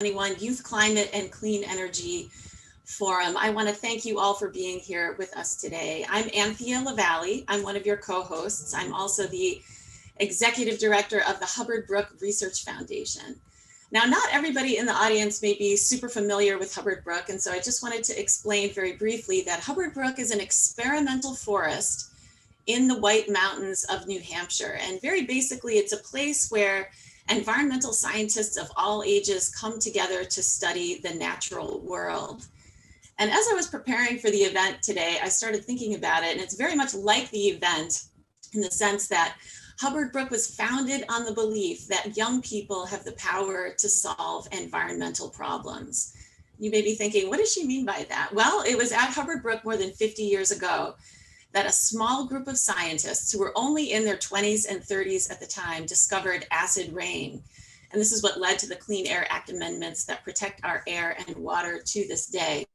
2021 Youth Climate and Clean Energy Forum. I want to thank you all for being here with us today. I'm Anthea Lavallee. I'm one of your co-hosts. I'm also the Executive Director of the Hubbard Brook Research Foundation. Now, not everybody in the audience may be super familiar with Hubbard Brook, and so I just wanted to explain very briefly that Hubbard Brook is an experimental forest in the White Mountains of New Hampshire. And very basically, it's a place where environmental scientists of all ages come together to study the natural world. And as I was preparing for the event today, I started thinking about it, and it's very much like the event in the sense that Hubbard Brook was founded on the belief that young people have the power to solve environmental problems. You may be thinking, what does she mean by that? Well, it was at Hubbard Brook more than 50 years ago that a small group of scientists who were only in their 20s and 30s at the time discovered acid rain. And this is what led to the Clean Air Act amendments that protect our air and water to this day.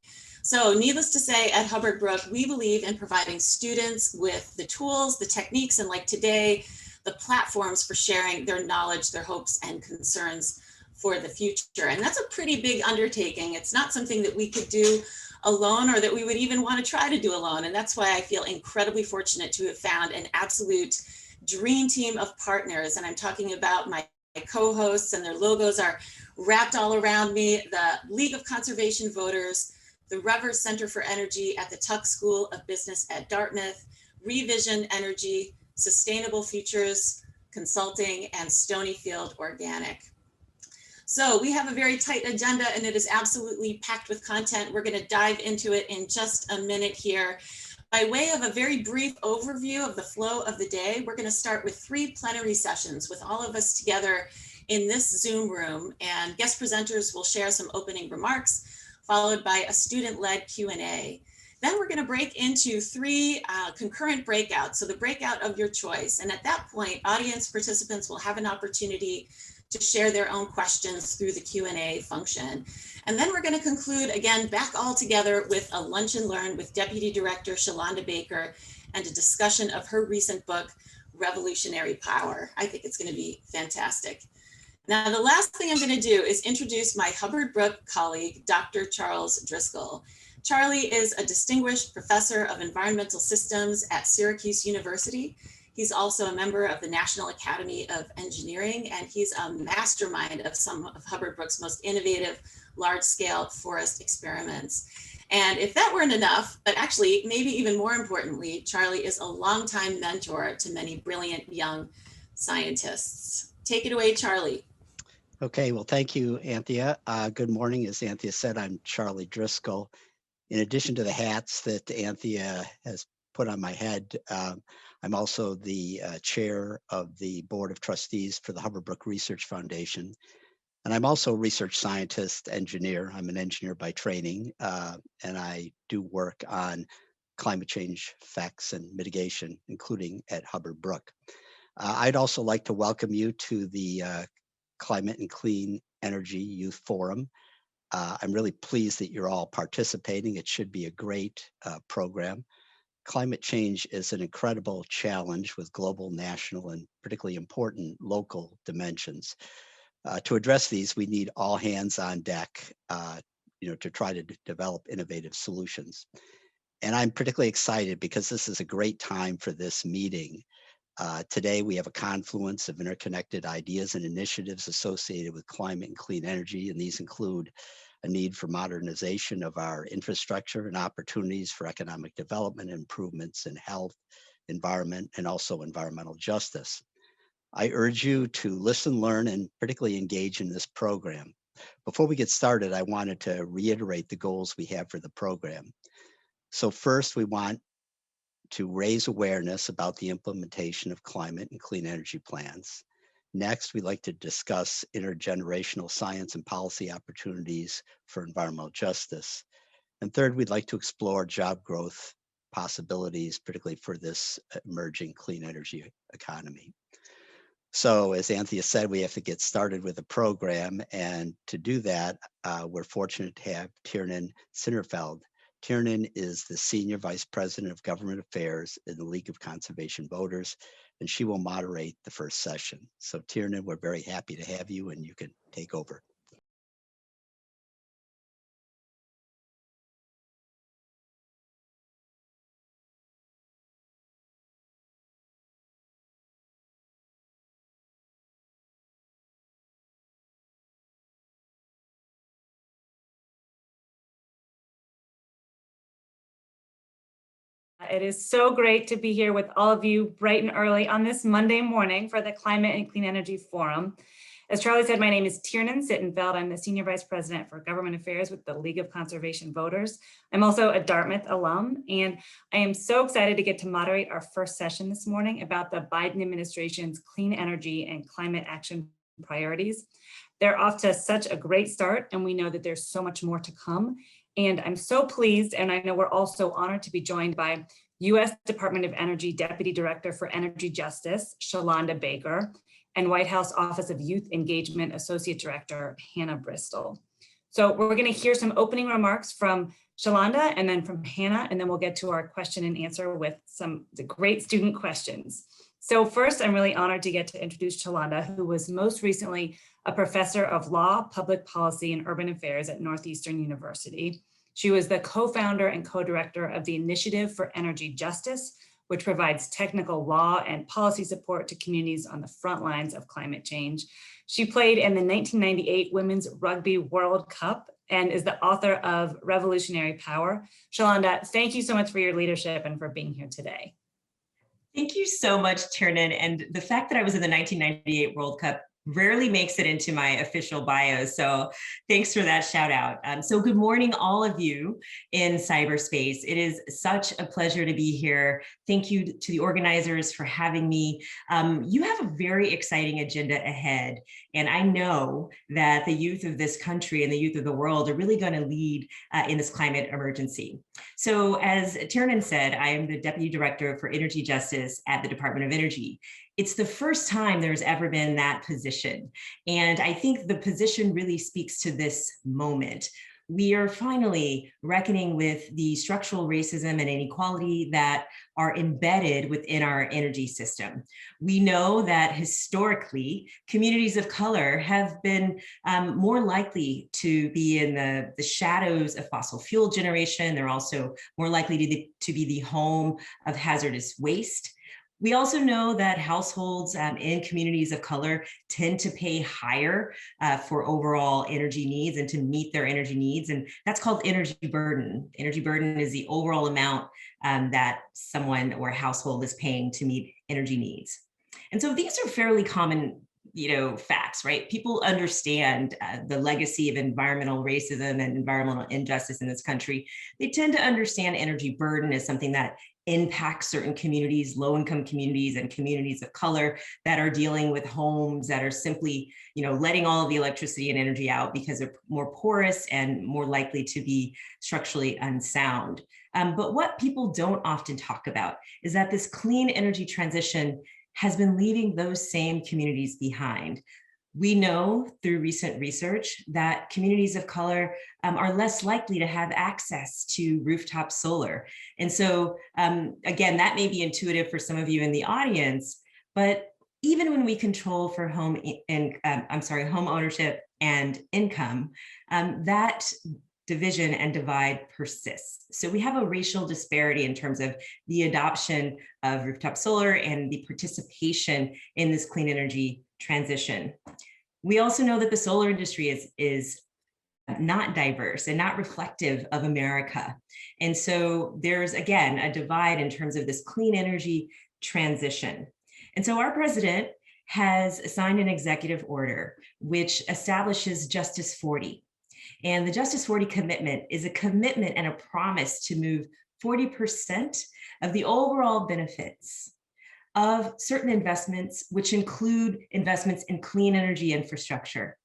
So needless to say, at Hubbard Brook, we believe in providing students with the tools, the techniques, and like today, the platforms for sharing their knowledge, their hopes, and concerns for the future. And that's a pretty big undertaking. It's not something that we could do alone or that we would even want to try to do alone. And that's why I feel incredibly fortunate to have found an absolute dream team of partners. And I'm talking about my co-hosts, and their logos are wrapped all around me: the League of Conservation Voters, the Revers Center for Energy at the Tuck School of Business at Dartmouth, Revision Energy, Sustainable Futures Consulting, and Stonyfield Organic. So we have a very tight agenda, and it is absolutely packed with content. We're going to dive into it in just a minute here. By way of a very brief overview of the flow of the day, we're going to start with 3 plenary sessions with all of us together in this Zoom room, and guest presenters will share some opening remarks, followed by a student-led Q&A. Then we're going to break into 3 concurrent breakouts, so the breakout of your choice. And at that point, audience participants will have an opportunity to share their own questions through the Q&A function. And then we're going to conclude, again, back all together with a lunch and learn with Deputy Director Shalanda Baker and a discussion of her recent book, Revolutionary Power. I think it's going to be fantastic. Now, the last thing I'm going to do is introduce my Hubbard Brook colleague, Dr. Charles Driscoll. Charlie is a distinguished professor of environmental systems at Syracuse University. He's also a member of the National Academy of Engineering, and he's a mastermind of some of Hubbard Brook's most innovative large-scale forest experiments. And if that weren't enough, but actually maybe even more importantly, Charlie is a longtime mentor to many brilliant young scientists. Take it away, Charlie. Okay, well, thank you, Anthea. Good morning. As Anthea said, I'm Charlie Driscoll. In addition to the hats that Anthea has put on my head, I'm also the chair of the Board of Trustees for the Hubbard Brook Research Foundation. And I'm also a research scientist, engineer. I'm an engineer by training, and I do work on climate change effects and mitigation, including at Hubbard Brook. I'd also like to welcome you to the Climate and Clean Energy Youth Forum. I'm really pleased that you're all participating. It should be a great program. Climate change is an incredible challenge with global, national, and particularly important local dimensions. To address these, we need all hands on deck, to try to develop innovative solutions. And I'm particularly excited because this is a great time for this meeting. Today, we have a confluence of interconnected ideas and initiatives associated with climate and clean energy, and these include a need for modernization of our infrastructure and opportunities for economic development, improvements in health, environment, and also environmental justice. I urge you to listen, learn, and particularly engage in this program. Before we get started, I wanted to reiterate the goals we have for the program. So first, we want to raise awareness about the implementation of climate and clean energy plans. Next, we'd like to discuss intergenerational science and policy opportunities for environmental justice. And third, we'd like to explore job growth possibilities, particularly for this emerging clean energy economy. So as Anthea said, we have to get started with the program. And to do that, we're fortunate to have Tiernan Sittenfeld. Tiernan is the Senior Vice President of Government Affairs in the League of Conservation Voters, and she will moderate the first session. So Tiernan, we're very happy to have you, and you can take over. It is so great to be here with all of you bright and early on this Monday morning for the Climate and Clean Energy Forum. As Charlie said, my name is Tiernan Sittenfeld. I'm the Senior Vice President for Government Affairs with the League of Conservation Voters. I'm also a Dartmouth alum, and I am so excited to get to moderate our first session this morning about the Biden administration's clean energy and climate action priorities. They're off to such a great start, and we know that there's so much more to come. And I'm so pleased, and I know we're also honored to be joined by U.S. Department of Energy Deputy Director for Energy Justice, Shalanda Baker, and White House Office of Youth Engagement Associate Director, Hannah Bristol. So we're going to hear some opening remarks from Shalanda and then from Hannah, and then we'll get to our question and answer with some great student questions. So first, I'm really honored to get to introduce Shalanda, who was most recently a professor of law, public policy, and urban affairs at Northeastern University. She was the co-founder and co-director of the Initiative for Energy Justice, which provides technical law and policy support to communities on the front lines of climate change. She played in the 1998 Women's Rugby World Cup and is the author of Revolutionary Power. Shalanda, thank you so much for your leadership and for being here today. Thank you so much, Tiernan. And the fact that I was in the 1998 World Cup rarely makes it into my official bio. So thanks for that shout out. So good morning, all of you in cyberspace. It is such a pleasure to be here. Thank you to the organizers for having me. You have a very exciting agenda ahead. And I know that the youth of this country and the youth of the world are really going to lead in this climate emergency. So as Tiernan said, I am the Deputy Director for Energy Justice at the Department of Energy. It's the first time there's ever been that position. And I think the position really speaks to this moment. We are finally reckoning with the structural racism and inequality that are embedded within our energy system. We know that historically, communities of color have been more likely to be in the shadows of fossil fuel generation. They're also more likely to be the home of hazardous waste. We also know that households in communities of color tend to pay higher for overall energy needs and to meet their energy needs. And that's called energy burden. Energy burden is the overall amount that someone or a household is paying to meet energy needs. And so these are fairly common facts, right? People understand the legacy of environmental racism and environmental injustice in this country. They tend to understand energy burden as something that impacts certain communities, low-income communities and communities of color that are dealing with homes that are simply, letting all of the electricity and energy out because they're more porous and more likely to be structurally unsound. But what people don't often talk about is that this clean energy transition has been leaving those same communities behind. We know through recent research that communities of color are less likely to have access to rooftop solar. And so again, that may be intuitive for some of you in the audience, but even when we control for home ownership and income, that division and divide persists. So we have a racial disparity in terms of the adoption of rooftop solar and the participation in this clean energy transition. We also know that the solar industry is not diverse and not reflective of America. And so there's, again, a divide in terms of this clean energy transition. And so our president has signed an executive order which establishes Justice 40. And the Justice 40 commitment is a commitment and a promise to move 40% of the overall benefits of certain investments, which include investments in clean energy infrastructure,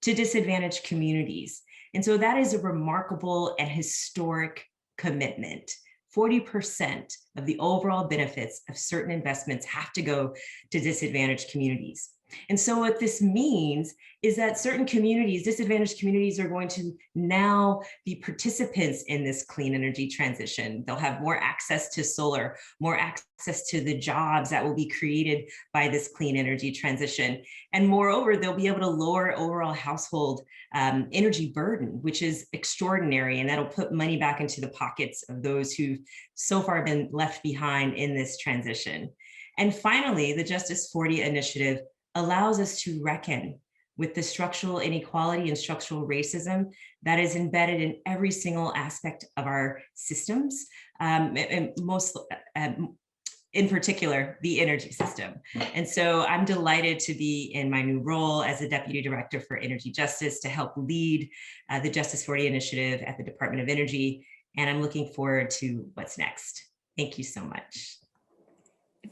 to disadvantaged communities. And so that is a remarkable and historic commitment. 40% of the overall benefits of certain investments have to go to disadvantaged communities. And so what this means is that certain communities, disadvantaged communities, are going to now be participants in this clean energy transition. They'll have more access to solar, more access to the jobs that will be created by this clean energy transition. And moreover, they'll be able to lower overall household energy burden, which is extraordinary. And that'll put money back into the pockets of those who've so far been left behind in this transition. And finally, the Justice 40 initiative allows us to reckon with the structural inequality and structural racism that is embedded in every single aspect of our systems, and most in particular, the energy system. And so I'm delighted to be in my new role as a Deputy Director for Energy Justice to help lead the Justice 40 initiative at the Department of Energy. And I'm looking forward to what's next. Thank you so much.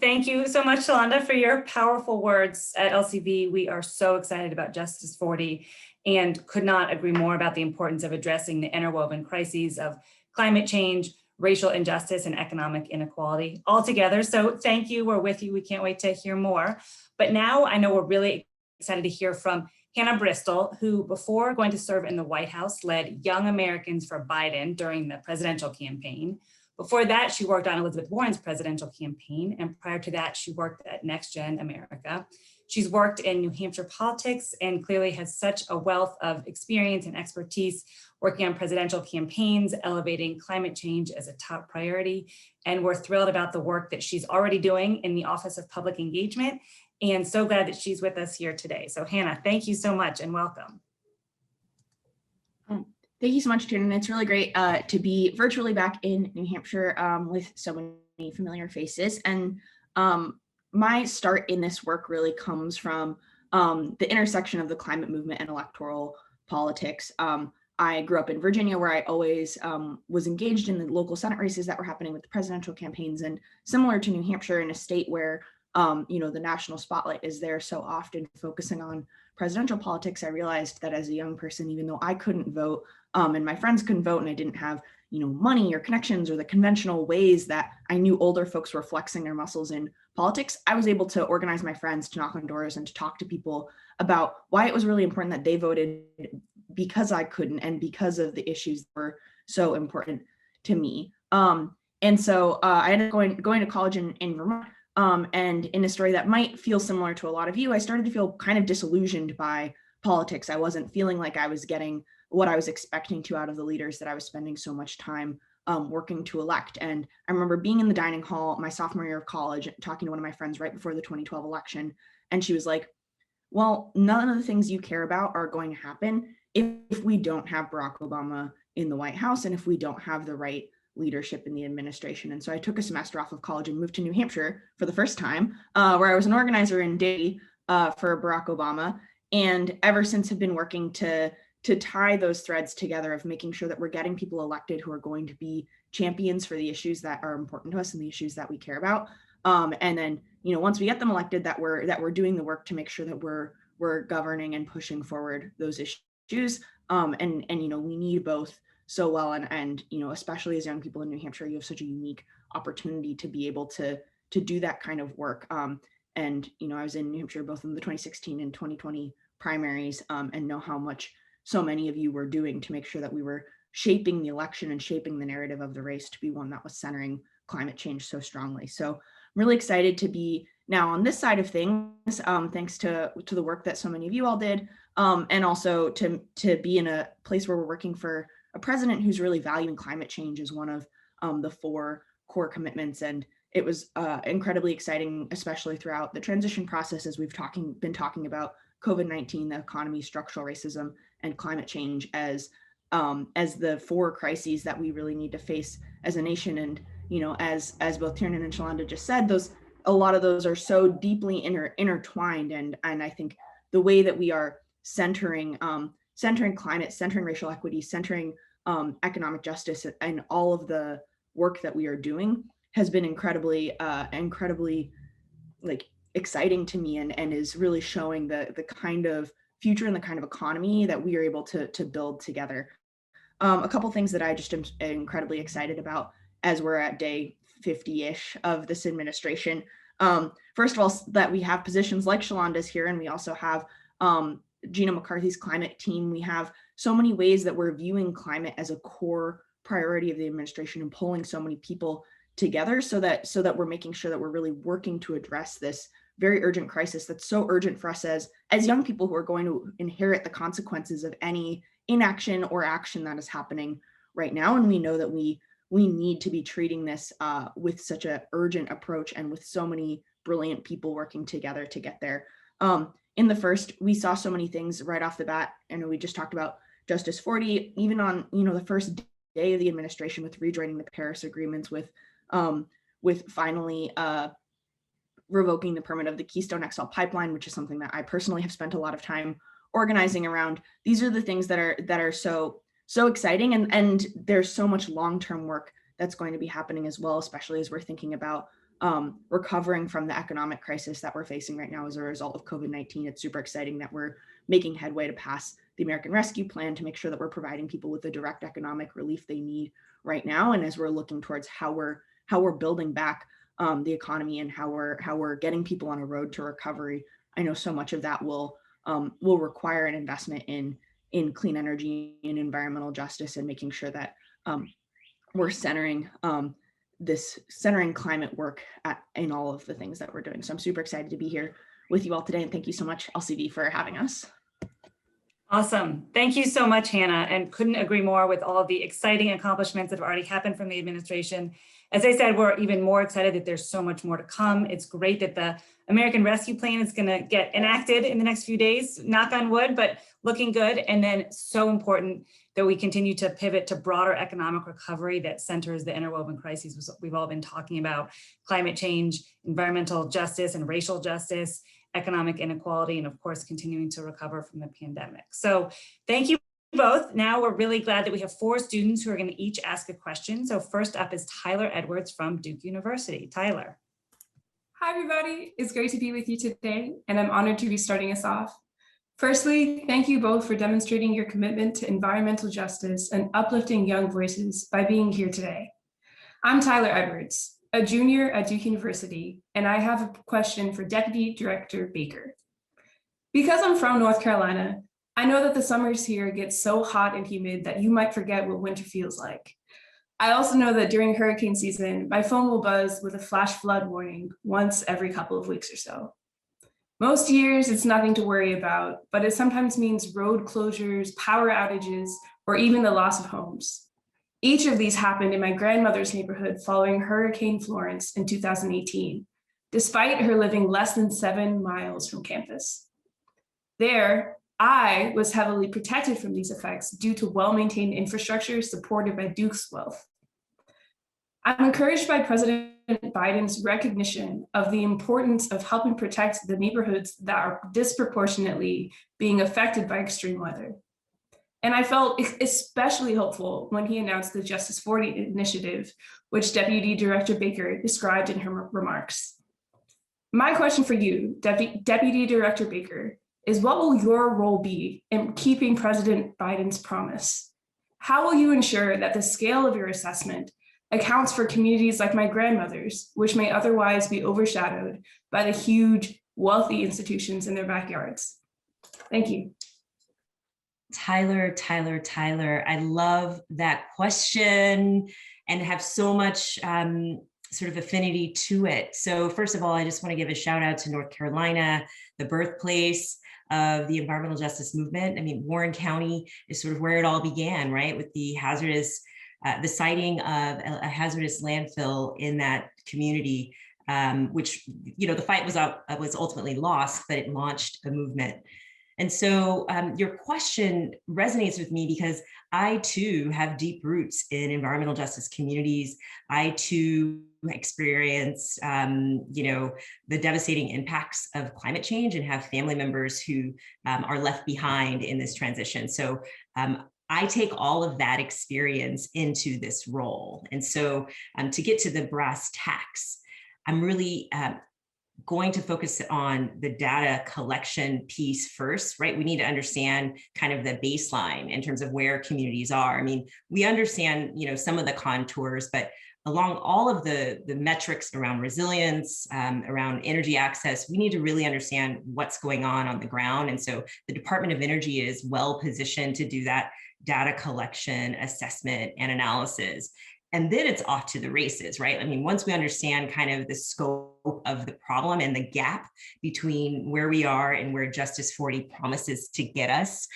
Thank you so much, Shalanda, for your powerful words. At LCV, we are so excited about Justice 40 and could not agree more about the importance of addressing the interwoven crises of climate change, racial injustice, and economic inequality all together. So thank you, we're with you. We can't wait to hear more. But now I know we're really excited to hear from Hannah Bristol, who before going to serve in the White House, led Young Americans for Biden during the presidential campaign. Before that, she worked on Elizabeth Warren's presidential campaign. And prior to that, she worked at Next Gen America. She's worked in New Hampshire politics and clearly has such a wealth of experience and expertise working on presidential campaigns, elevating climate change as a top priority. And we're thrilled about the work that she's already doing in the Office of Public Engagement, and so glad that she's with us here today. So Hannah, thank you so much and welcome. Thank you so much, Tiernan. It's really great to be virtually back in New Hampshire with so many familiar faces. And my start in this work really comes from the intersection of the climate movement and electoral politics. I grew up in Virginia, where I always was engaged in the local Senate races that were happening with the presidential campaigns, and similar to New Hampshire, in a state where the national spotlight is there so often focusing on presidential politics, I realized that as a young person, even though I couldn't vote and my friends couldn't vote and I didn't have money or connections or the conventional ways that I knew older folks were flexing their muscles in politics, I was able to organize my friends to knock on doors and to talk to people about why it was really important that they voted, because I couldn't and because of the issues that were so important to me. And so I ended up going to college in Vermont. And in a story that might feel similar to a lot of you, I started to feel kind of disillusioned by politics. I wasn't feeling like I was getting what I was expecting to out of the leaders that I was spending so much time working to elect. And I remember being in the dining hall my sophomore year of college, talking to one of my friends right before the 2012 election. And she was like, well, none of the things you care about are going to happen if we don't have Barack Obama in the White House and if we don't have the right leadership in the administration. And so I took a semester off of college and moved to New Hampshire for the first time, where I was an organizer in Davie for Barack Obama. And ever since have been working to tie those threads together of making sure that we're getting people elected who are going to be champions for the issues that are important to us and the issues that we care about. And then, once we get them elected, that we're doing the work to make sure that we're governing and pushing forward those issues. And we need both so well. And especially as young people in New Hampshire, you have such a unique opportunity to be able to do that kind of work. And I was in New Hampshire both in the 2016 and 2020 primaries, and know how much so many of you were doing to make sure that we were shaping the election and shaping the narrative of the race to be one that was centering climate change so strongly. So I'm really excited to be now on this side of things, thanks to the work that so many of you all did, and also to be in a place where we're working for a president who's really valuing climate change as one of the 4 core commitments. And it was incredibly exciting, especially throughout the transition process, as we've been talking about COVID-19, the economy, structural racism, and climate change as the 4 crises that we really need to face as a nation. And as both Tiernan and Shalanda just said, a lot of those are so deeply intertwined. And I think the way that we are centering climate, centering racial equity, centering economic justice, and all of the work that we are doing has been incredibly exciting to me, and is really showing the kind of future and the kind of economy that we are able to build together. A couple things that I just am incredibly excited about as we're at day 50-ish of this administration. First of all, that we have positions like Shalanda's here, and we also have Gina McCarthy's climate team. We have so many ways that we're viewing climate as a core priority of the administration and pulling so many people together so that we're making sure that we're really working to address this very urgent crisis that's so urgent for us as young people who are going to inherit the consequences of any inaction or action that is happening right now. And we know that we need to be treating this with such an urgent approach and with so many brilliant people working together to get there. in the first, we saw so many things right off the bat. And we just talked about Justice 40, even on, the first day of the administration with rejoining the Paris agreements, with finally revoking the permit of the Keystone XL pipeline, which is something that I personally have spent a lot of time organizing around. These are the things that are so exciting, and there's so much long-term work that's going to be happening as well, especially as we're thinking about recovering from the economic crisis that we're facing right now as a result of COVID-19. It's super exciting that we're making headway to pass the American Rescue Plan to make sure that we're providing people with the direct economic relief they need right now. And as we're looking towards how we're building back the economy and how we're getting people on a road to recovery, I know so much of that will require an investment in clean energy and environmental justice, and making sure that we're centering climate work in all of the things that we're doing. So I'm super excited to be here with you all today, and thank you so much, LCV, for having us. Awesome. Thank you so much, Hannah, and couldn't agree more with all of the exciting accomplishments that have already happened from the administration. As I said, we're even more excited that there's so much more to come. It's great that the American Rescue Plan is going to get enacted in the next few days, knock on wood, but looking good. And then so important that we continue to pivot to broader economic recovery that centers the interwoven crises we've all been talking about: climate change, environmental justice and racial justice, economic inequality, and of course, continuing to recover from the pandemic. So thank you both. Now we're really glad that we have 4 students who are going to each ask a question. So first up is Tyler Edwards from Duke University. Tyler. Hi, everybody. It's great to be with you today, and I'm honored to be starting us off. Firstly, thank you both for demonstrating your commitment to environmental justice and uplifting young voices by being here today. I'm Tyler Edwards, a junior at Duke University, and I have a question for Deputy Director Baker. Because I'm from North Carolina, I know that the summers here get so hot and humid that you might forget what winter feels like. I also know that during hurricane season, my phone will buzz with a flash flood warning once every couple of weeks or so. Most years, it's nothing to worry about, but it sometimes means road closures, power outages, or even the loss of homes. Each of these happened in my grandmother's neighborhood following Hurricane Florence in 2018, despite her living less than 7 miles from campus. There, I was heavily protected from these effects due to well-maintained infrastructure supported by Duke's wealth. I'm encouraged by President Biden's recognition of the importance of helping protect the neighborhoods that are disproportionately being affected by extreme weather. And I felt especially hopeful when he announced the Justice 40 initiative, which Deputy Director Baker described in her remarks. My question for you, Deputy Director Baker, is what will your role be in keeping President Biden's promise? How will you ensure that the scale of your assessment accounts for communities like my grandmother's, which may otherwise be overshadowed by the huge, wealthy institutions in their backyards? Thank you. Tyler, I love that question and have so much sort of affinity to it. So first of all, I just want to give a shout out to North Carolina, the birthplace of the environmental justice movement. I mean, Warren County is sort of where it all began, right? With the siting of a hazardous landfill in that community, which, the fight was ultimately lost, but it launched a movement. And so your question resonates with me because I too have deep roots in environmental justice communities. I too experience, the devastating impacts of climate change and have family members who are left behind in this transition. So I take all of that experience into this role. And so to get to the brass tacks, I'm really going to focus on the data collection piece first, right? We need to understand kind of the baseline in terms of where communities are. I mean, we understand, some of the contours, but along all of the metrics around resilience, around energy access, we need to really understand what's going on the ground. And so the Department of Energy is well positioned to do that data collection, assessment, and analysis. And then it's off to the races, right? I mean, once we understand kind of the scope of the problem and the gap between where we are and where Justice 40 promises to get us,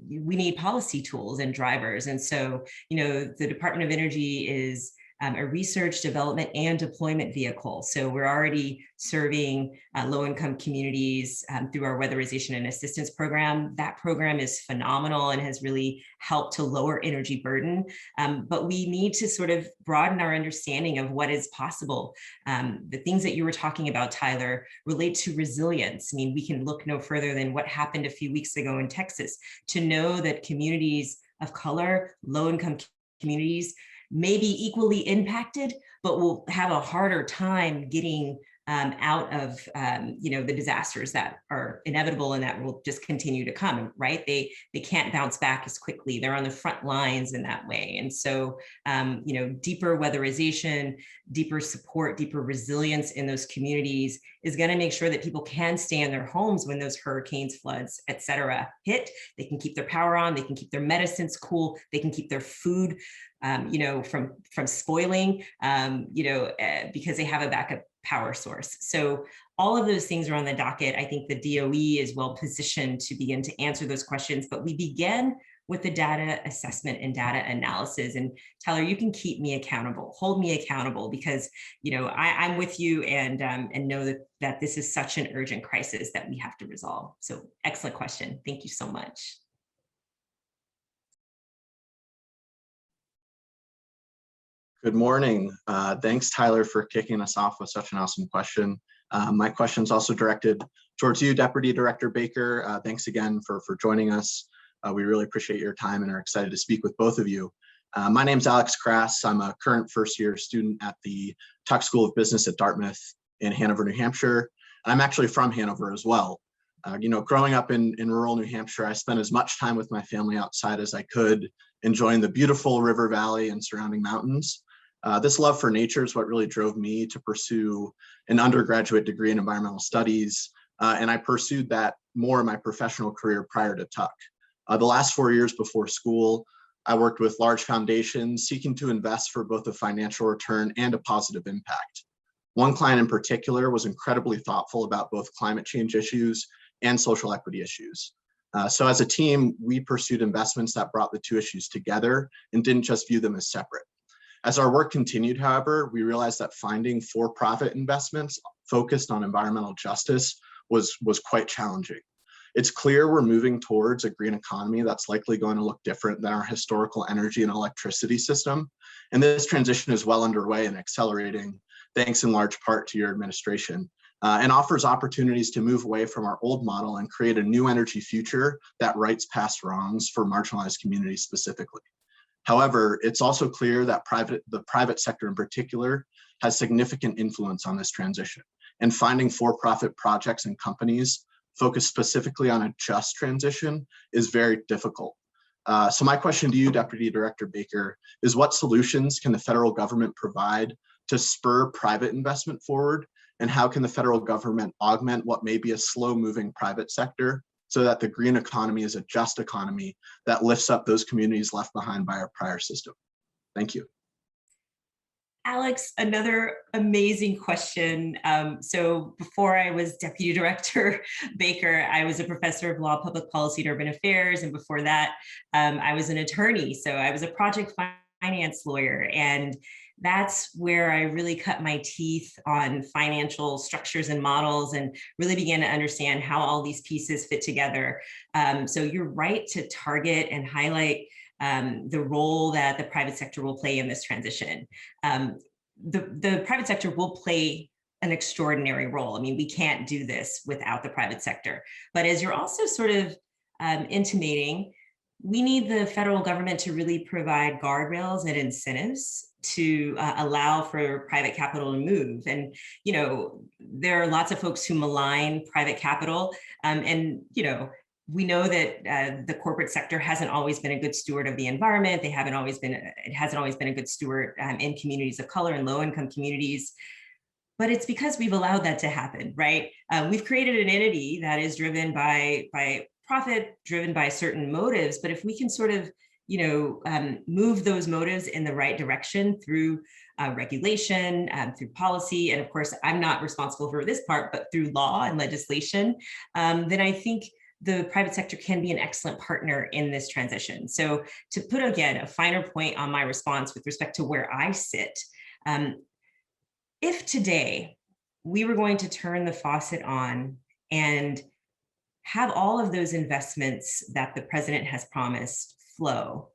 we need policy tools and drivers. And so, the Department of Energy is a research, development, and deployment vehicle. So we're already serving low-income communities through our weatherization and assistance program. That program is phenomenal and has really helped to lower energy burden. But we need to sort of broaden our understanding of what is possible. The things that you were talking about, Tyler, relate to resilience. I mean, we can look no further than what happened a few weeks ago in Texas to know that communities of color, low-income communities may be equally impacted, but will have a harder time getting out of the disasters that are inevitable and that will just continue to come, right? They can't bounce back as quickly. They're on the front lines in that way. And so, deeper weatherization, deeper support, deeper resilience in those communities is going to make sure that people can stay in their homes when those hurricanes, floods, et cetera, hit. They can keep their power on, they can keep their medicines cool, they can keep their food from spoiling, because they have a backup power source. So all of those things are on the docket. I think the DOE is well positioned to begin to answer those questions, but we begin with the data assessment and data analysis. And Tyler, you can keep me accountable, hold me accountable, because I'm with you and know that this is such an urgent crisis that we have to resolve. So excellent question. Thank you so much. Good morning. Thanks, Tyler, for kicking us off with such an awesome question. My question is also directed towards you, Deputy Director Baker. Thanks again for joining us. We really appreciate your time and are excited to speak with both of you. My name is Alex Krass. I'm a current first-year student at the Tuck School of Business at Dartmouth in Hanover, New Hampshire. I'm actually from Hanover as well. Growing up in rural New Hampshire, I spent as much time with my family outside as I could, enjoying the beautiful river valley and surrounding mountains. This love for nature is what really drove me to pursue an undergraduate degree in environmental studies, and I pursued that more in my professional career prior to Tuck. The last 4 years before school, I worked with large foundations seeking to invest for both a financial return and a positive impact. One client in particular was incredibly thoughtful about both climate change issues and social equity issues. So as a team, we pursued investments that brought the two issues together and didn't just view them as separate. As our work continued, however, we realized that finding for-profit investments focused on environmental justice was quite challenging. It's clear we're moving towards a green economy that's likely going to look different than our historical energy and electricity system. And this transition is well underway and accelerating, thanks in large part to your administration, and offers opportunities to move away from our old model and create a new energy future that rights past wrongs for marginalized communities specifically. However, it's also clear that the private sector in particular has significant influence on this transition, and finding for-profit projects and companies focused specifically on a just transition is very difficult. So my question to you, Deputy Director Baker, is what solutions can the federal government provide to spur private investment forward? And how can the federal government augment what may be a slow-moving private sector so that the green economy is a just economy that lifts up those communities left behind by our prior system? Thank you. Alex, another amazing question. So before I was Deputy Director Baker, I was a professor of law, public policy, and urban affairs. And before that, I was an attorney. So I was a project finance lawyer. And that's where I really cut my teeth on financial structures and models and really began to understand how all these pieces fit together. So you're right to target and highlight the role that the private sector will play in this transition. The private sector will play an extraordinary role. I mean, we can't do this without the private sector. But as you're also sort of intimating, we need the federal government to really provide guardrails and incentives to allow for private capital to move. And, there are lots of folks who malign private capital. We know that the corporate sector hasn't always been a good steward of the environment. It hasn't always been a good steward in communities of color and low-income communities. But it's because we've allowed that to happen, right? We've created an entity that is driven by profit, driven by certain motives. But if we can sort of, move those motives in the right direction through regulation, through policy, and of course, I'm not responsible for this part, but through law and legislation, then I think the private sector can be an excellent partner in this transition. So to put, again, a finer point on my response with respect to where I sit, if today we were going to turn the faucet on and have all of those investments that the president has promised flow,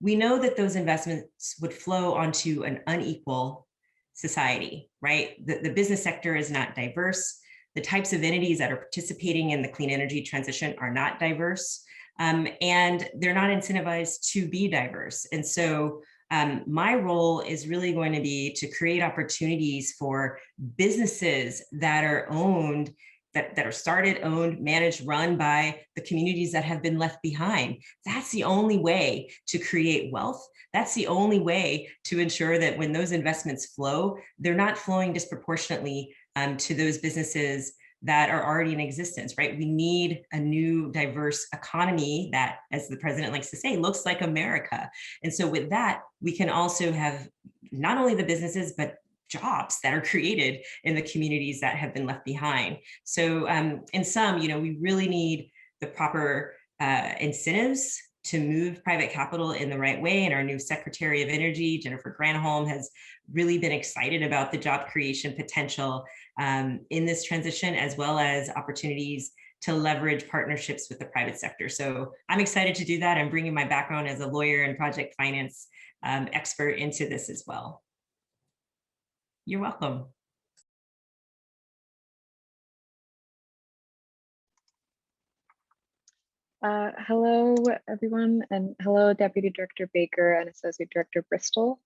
we know that those investments would flow onto an unequal society, right? The business sector is not diverse. The types of entities that are participating in the clean energy transition are not diverse, and they're not incentivized to be diverse. And so my role is really going to be to create opportunities for businesses that are owned, that are started, owned, managed, run by the communities that have been left behind. That's the only way to create wealth. That's the only way to ensure that when those investments flow, they're not flowing disproportionately to those businesses that are already in existence, right? We need a new diverse economy that, as the president likes to say, looks like America. And so with that, we can also have not only the businesses, but jobs that are created in the communities that have been left behind. So in sum, we really need the proper incentives to move private capital in the right way. And our new Secretary of Energy, Jennifer Granholm, has really been excited about the job creation potential in this transition, as well as opportunities to leverage partnerships with the private sector. So I'm excited to do that. I'm bringing my background as a lawyer and project finance expert into this as well. You're welcome. Hello, everyone, and hello, Deputy Director Baker and Associate Director Bristol.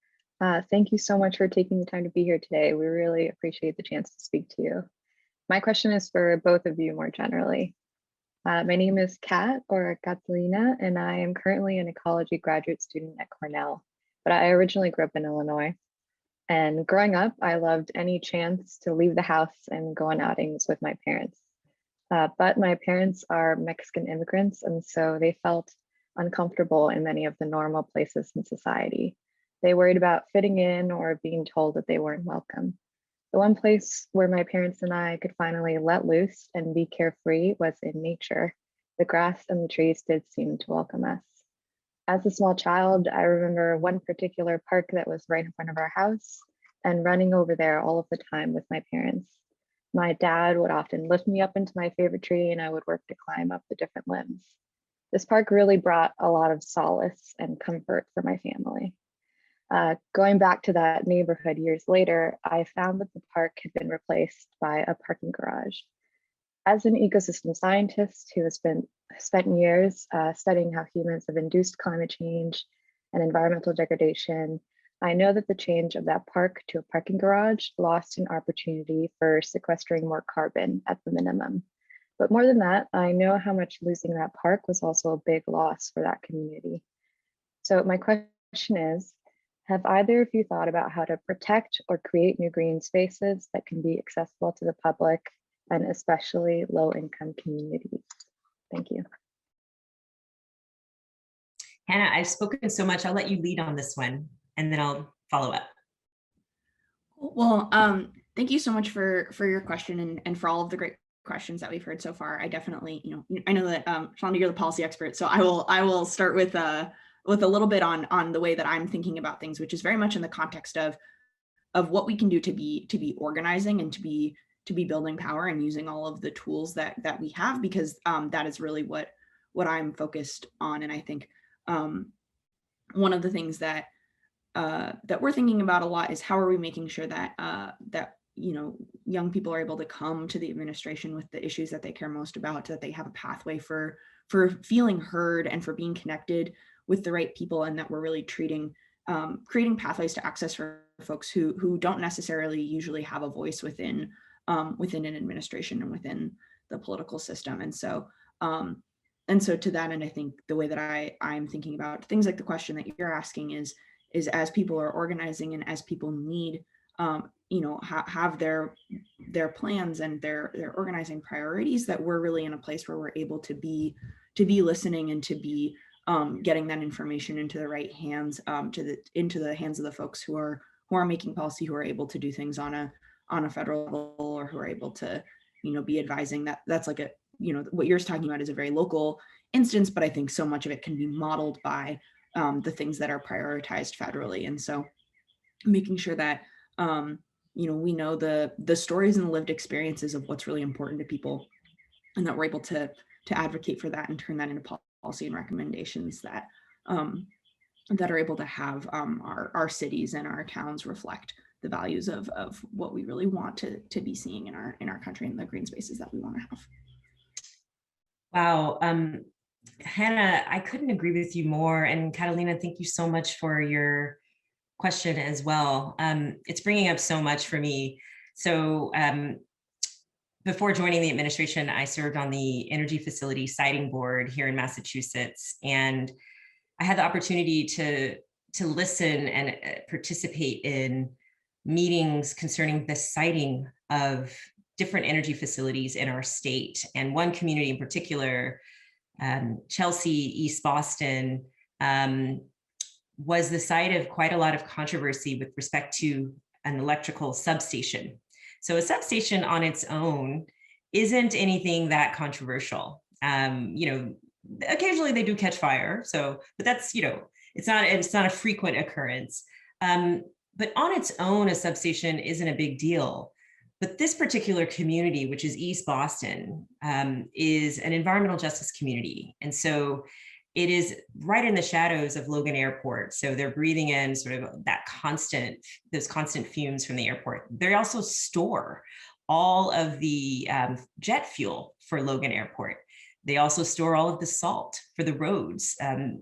Thank you so much for taking the time to be here today. We really appreciate the chance to speak to you. My question is for both of you more generally. My name is Kat, or Catalina, and I am currently an ecology graduate student at Cornell, but I originally grew up in Illinois. And growing up, I loved any chance to leave the house and go on outings with my parents. But my parents are Mexican immigrants, and so they felt uncomfortable in many of the normal places in society. They worried about fitting in or being told that they weren't welcome. The one place where my parents and I could finally let loose and be carefree was in nature. The grass and the trees did seem to welcome us. As a small child, I remember one particular park that was right in front of our house and running over there all of the time with my parents. My dad would often lift me up into my favorite tree and I would work to climb up the different limbs. This park really brought a lot of solace and comfort for my family. Going back to that neighborhood years later, I found that the park had been replaced by a parking garage. As an ecosystem scientist who has spent years studying how humans have induced climate change and environmental degradation, I know that the change of that park to a parking garage lost an opportunity for sequestering more carbon at the minimum. But more than that, I know how much losing that park was also a big loss for that community. So my question is, have either of you thought about how to protect or create new green spaces that can be accessible to the public and especially low-income communities? Thank you. Hannah, I've spoken so much. I'll let you lead on this one, and then I'll follow up. Well, thank you so much for your question and for all of the great questions that we've heard so far. I definitely, I know that Shalanda, you're the policy expert, so I will start with a little bit on the way that I'm thinking about things, which is very much in the context of what we can do to be organizing and to be building power and using all of the tools that we have, because that is really what I'm focused on. And I think one of the things that we're thinking about a lot is how are we making sure that young people are able to come to the administration with the issues that they care most about, that they have a pathway for feeling heard and for being connected with the right people, and that we're really creating pathways to access for folks who don't necessarily usually have a voice within an administration and within the political system. And so to that end, I think the way that I'm thinking about things like the question that you're asking is as people are organizing and as people need have their plans and their organizing priorities, that we're really in a place where we're able to be listening and to be getting that information into the right hands, into the hands of the folks who are making policy, who are able to do things on a federal level, or who are able to be advising. That's like what you're talking about is a very local instance, but I think so much of it can be modeled by the things that are prioritized federally. And so making sure that, we know the stories and the lived experiences of what's really important to people, and that we're able to advocate for that and turn that into policy and recommendations that that are able to have our cities and our towns reflect the values of what we really want to be seeing in our country and the green spaces that we want to have. Wow. Hannah, I couldn't agree with you more. And Catalina, thank you so much for your question as well. It's bringing up so much for me. So before joining the administration, I served on the Energy Facility Siting Board here in Massachusetts. And I had the opportunity to listen and participate in meetings concerning the siting of different energy facilities in our state. And one community in particular, Chelsea, East Boston, was the site of quite a lot of controversy with respect to an electrical substation. So a substation on its own isn't anything that controversial. Occasionally they do catch fire. So, but that's, it's not a frequent occurrence. But on its own, a substation isn't a big deal. But this particular community, which is East Boston, is an environmental justice community. And so it is right in the shadows of Logan Airport. So they're breathing in sort of those constant fumes from the airport. They also store all of the jet fuel for Logan Airport. They also store all of the salt for the roads, the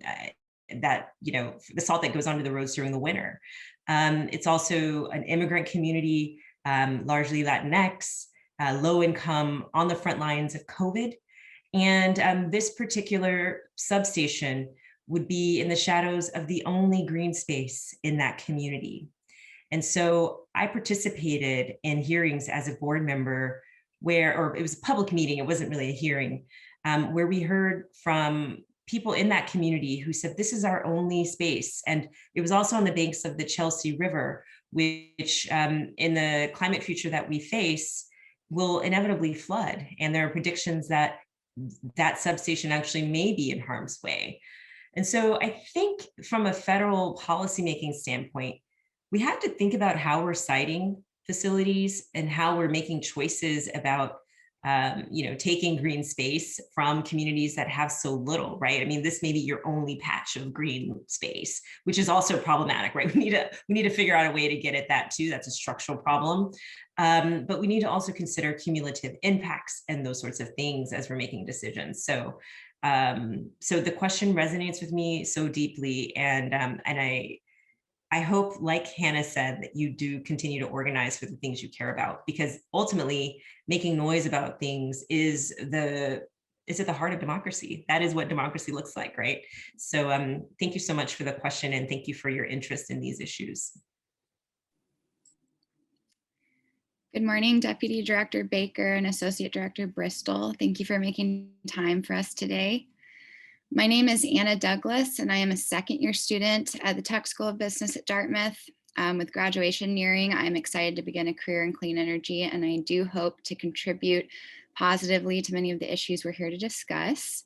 salt that goes onto the roads during the winter. It's also an immigrant community, largely Latinx, low income, on the front lines of COVID. And this particular substation would be in the shadows of the only green space in that community. And so I participated in hearings as a board member or it was a public meeting, it wasn't really a hearing, where we heard from people in that community who said, this is our only space. And it was also on the banks of the Chelsea River, which in the climate future that we face will inevitably flood. And there are predictions that that substation actually may be in harm's way. And so I think from a federal policymaking standpoint, we have to think about how we're siting facilities and how we're making choices about taking green space from communities that have so little, right? I mean, this may be your only patch of green space, which is also problematic, right? We need to figure out a way to get at that too. That's a structural problem. But we need to also consider cumulative impacts and those sorts of things as we're making decisions. So the question resonates with me so deeply, and I hope, like Hannah said, that you do continue to organize for the things you care about, because ultimately making noise about things is at the heart of democracy. That is what democracy looks like, right? So thank you so much for the question, and thank you for your interest in these issues. Good morning, Deputy Director Baker and Associate Director Bristol. Thank you for making time for us today. My name is Anna Douglas, and I am a second-year student at the Tech School of Business at Dartmouth. With graduation nearing, I'm excited to begin a career in clean energy, and I do hope to contribute positively to many of the issues we're here to discuss.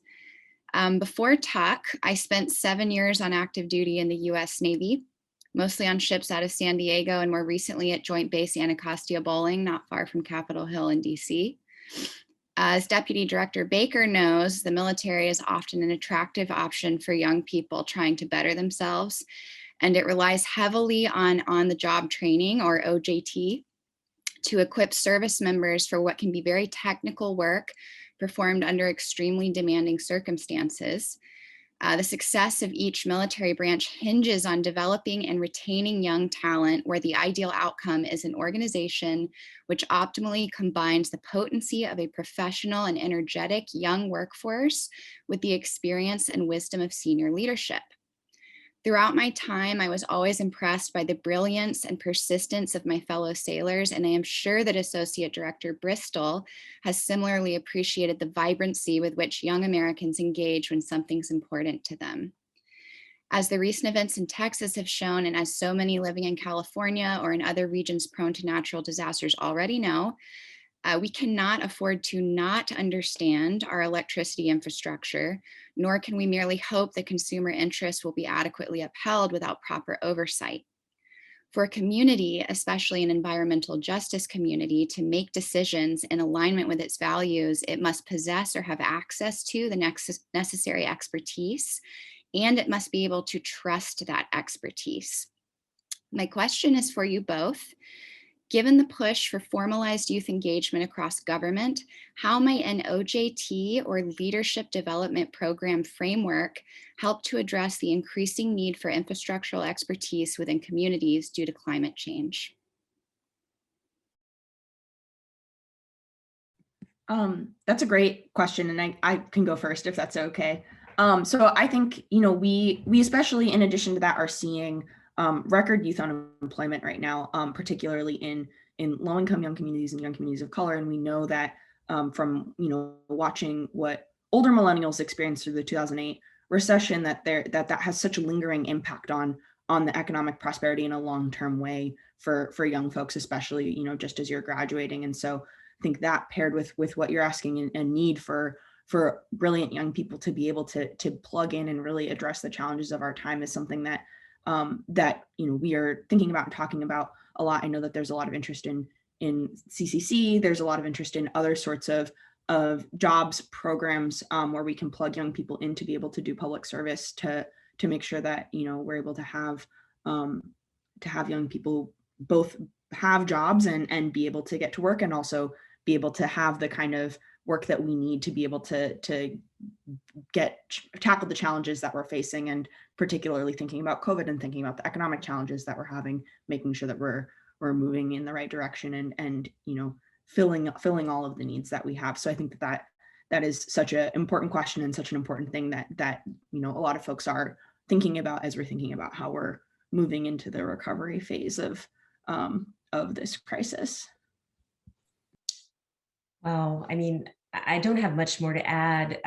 Before TUC, I spent 7 years on active duty in the US Navy, mostly on ships out of San Diego and more recently at Joint Base Anacostia Bowling, not far from Capitol Hill in DC. As Deputy Director Baker knows, the military is often an attractive option for young people trying to better themselves, and it relies heavily on on-the-job training, or OJT, to equip service members for what can be very technical work performed under extremely demanding circumstances. The success of each military branch hinges on developing and retaining young talent, where the ideal outcome is an organization which optimally combines the potency of a professional and energetic young workforce with the experience and wisdom of senior leadership. Throughout my time, I was always impressed by the brilliance and persistence of my fellow sailors, and I am sure that Associate Director Bristol has similarly appreciated the vibrancy with which young Americans engage when something's important to them. As the recent events in Texas have shown, and as so many living in California or in other regions prone to natural disasters already know, We cannot afford to not understand our electricity infrastructure, nor can we merely hope that consumer interests will be adequately upheld without proper oversight. For a community, especially an environmental justice community, to make decisions in alignment with its values, it must possess or have access to the necessary expertise, and it must be able to trust that expertise. My question is for you both. Given the push for formalized youth engagement across government, how might an OJT or leadership development program framework help to address the increasing need for infrastructural expertise within communities due to climate change? That's a great question, and I can go first if that's okay. So I think, we especially, in addition to that, are seeing record youth unemployment right now, particularly in low-income young communities and young communities of color. And we know that from watching what older millennials experienced through the 2008 recession, that has such a lingering impact on the economic prosperity in a long-term way for young folks, especially just as you're graduating. And so I think that paired with what you're asking, a need for brilliant young people to be able to plug in and really address the challenges of our time is something that we are thinking about and talking about a lot. I know that there's a lot of interest in CCC. There's a lot of interest in other sorts of jobs programs where we can plug young people in to be able to do public service to make sure that we're able to have young people both have jobs and be able to get to work, and also be able to have the kind of work that we need to be able to tackle the challenges that we're facing, and particularly thinking about COVID and thinking about the economic challenges that we're having, making sure that we're moving in the right direction and filling all of the needs that we have. So I think that is such an important question and such an important thing that a lot of folks are thinking about as we're thinking about how we're moving into the recovery phase of this crisis. Wow, I mean, I don't have much more to add,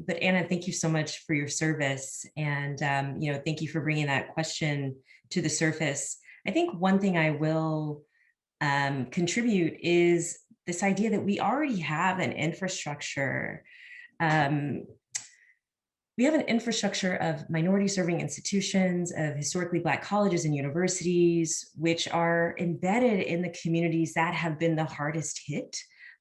but Anna, thank you so much for your service, and thank you for bringing that question to the surface. I think one thing I will contribute is this idea that we already have an infrastructure. We have an infrastructure of minority serving institutions, of historically Black colleges and universities, which are embedded in the communities that have been the hardest hit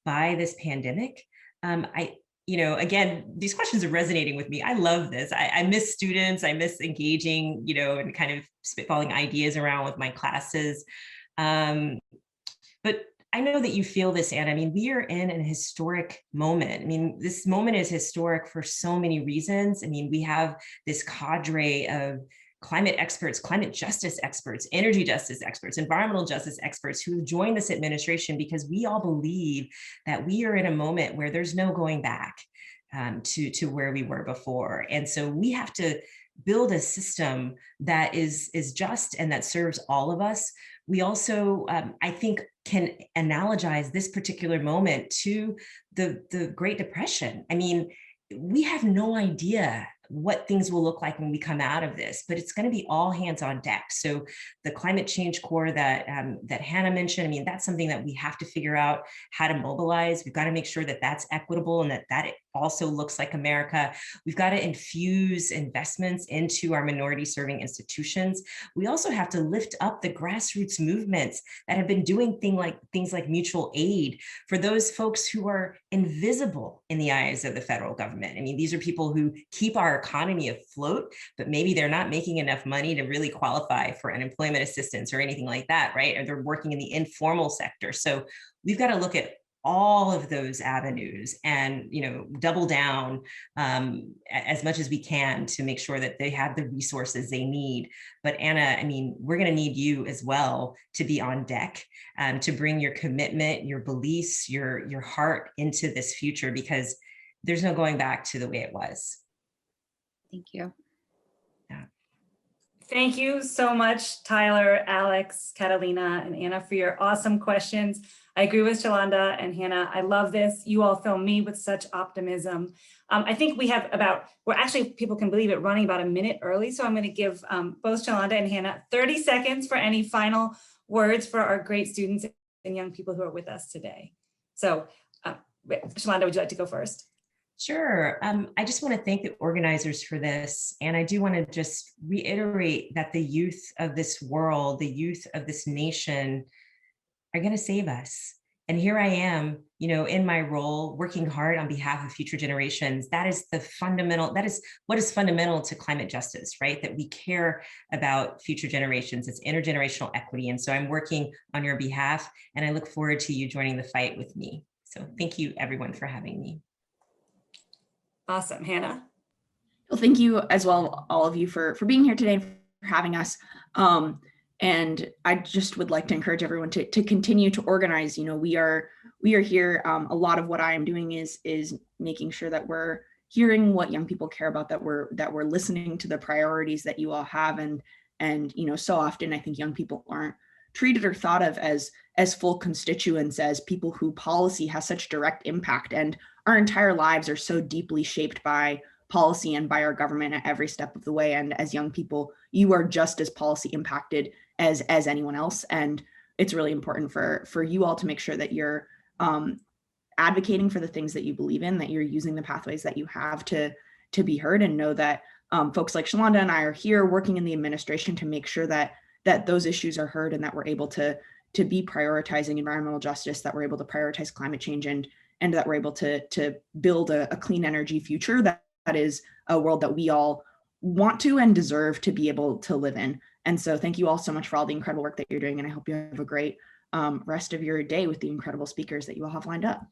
by this pandemic. Again, these questions are resonating with me. I love this. I miss students. I miss engaging, and kind of spitballing ideas around with my classes. But I know that you feel this, Anna. I mean, we are in an historic moment. I mean, this moment is historic for so many reasons. I mean, we have this cadre of climate experts, climate justice experts, energy justice experts, environmental justice experts who have joined this administration because we all believe that we are in a moment where there's no going back to where we were before. And so we have to build a system that is just and that serves all of us. We also, I think, can analogize this particular moment to the Great Depression. I mean, we have no idea what things will look like when we come out of this, but it's going to be all hands on deck. So the climate change core that Hannah mentioned, I mean, that's something that we have to figure out how to mobilize. We've got to make sure that that's equitable and that it also looks like America. We've got to infuse investments into our minority serving institutions. We also have to lift up the grassroots movements that have been doing things like mutual aid for those folks who are invisible in the eyes of the federal government. I mean, these are people who keep our economy afloat, but maybe they're not making enough money to really qualify for unemployment assistance or anything like that, right? Or they're working in the informal sector. So we've got to look at all of those avenues and double down as much as we can to make sure that they have the resources they need. But Anna, I mean, we're going to need you as well to be on deck, to bring your commitment, your beliefs, your heart into this future, because there's no going back to the way it was. Thank you. Yeah. Thank you so much, Tyler, Alex, Catalina, and Anna, for your awesome questions. I agree with Shalanda and Hannah. I love this. You all fill me with such optimism. I think we have we're actually, people can believe it, running about a minute early. So I'm going to give both Shalanda and Hannah 30 seconds for any final words for our great students and young people who are with us today. So Shalanda, would you like to go first? Sure. I just want to thank the organizers for this. And I do want to just reiterate that the youth of this world, the youth of this nation are going to save us. And here I am, in my role, working hard on behalf of future generations. That is what is fundamental to climate justice, right? That we care about future generations. It's intergenerational equity. And so I'm working on your behalf, and I look forward to you joining the fight with me. So thank you, everyone, for having me. Awesome. Hannah? Well, thank you as well, all of you, for being here today, for having us. And I just would like to encourage everyone to continue to organize. We are here. A lot of what I am doing is making sure that we're hearing what young people care about, that we're listening to the priorities that you all have. And so often I think young people aren't treated or thought of as full constituents, as people who policy has such direct impact, and our entire lives are so deeply shaped by policy and by our government at every step of the way. And as young people, you are just as policy impacted as anyone else. And it's really important for you all to make sure that you're advocating for the things that you believe in, that you're using the pathways that you have to be heard, and know that folks like Shalanda and I are here working in the administration to make sure that those issues are heard, and that we're able to be prioritizing environmental justice, that we're able to prioritize climate change, and that we're able to build a clean energy future that is a world that we all want to and deserve to be able to live in. And so thank you all so much for all the incredible work that you're doing. And I hope you have a great rest of your day with the incredible speakers that you all have lined up.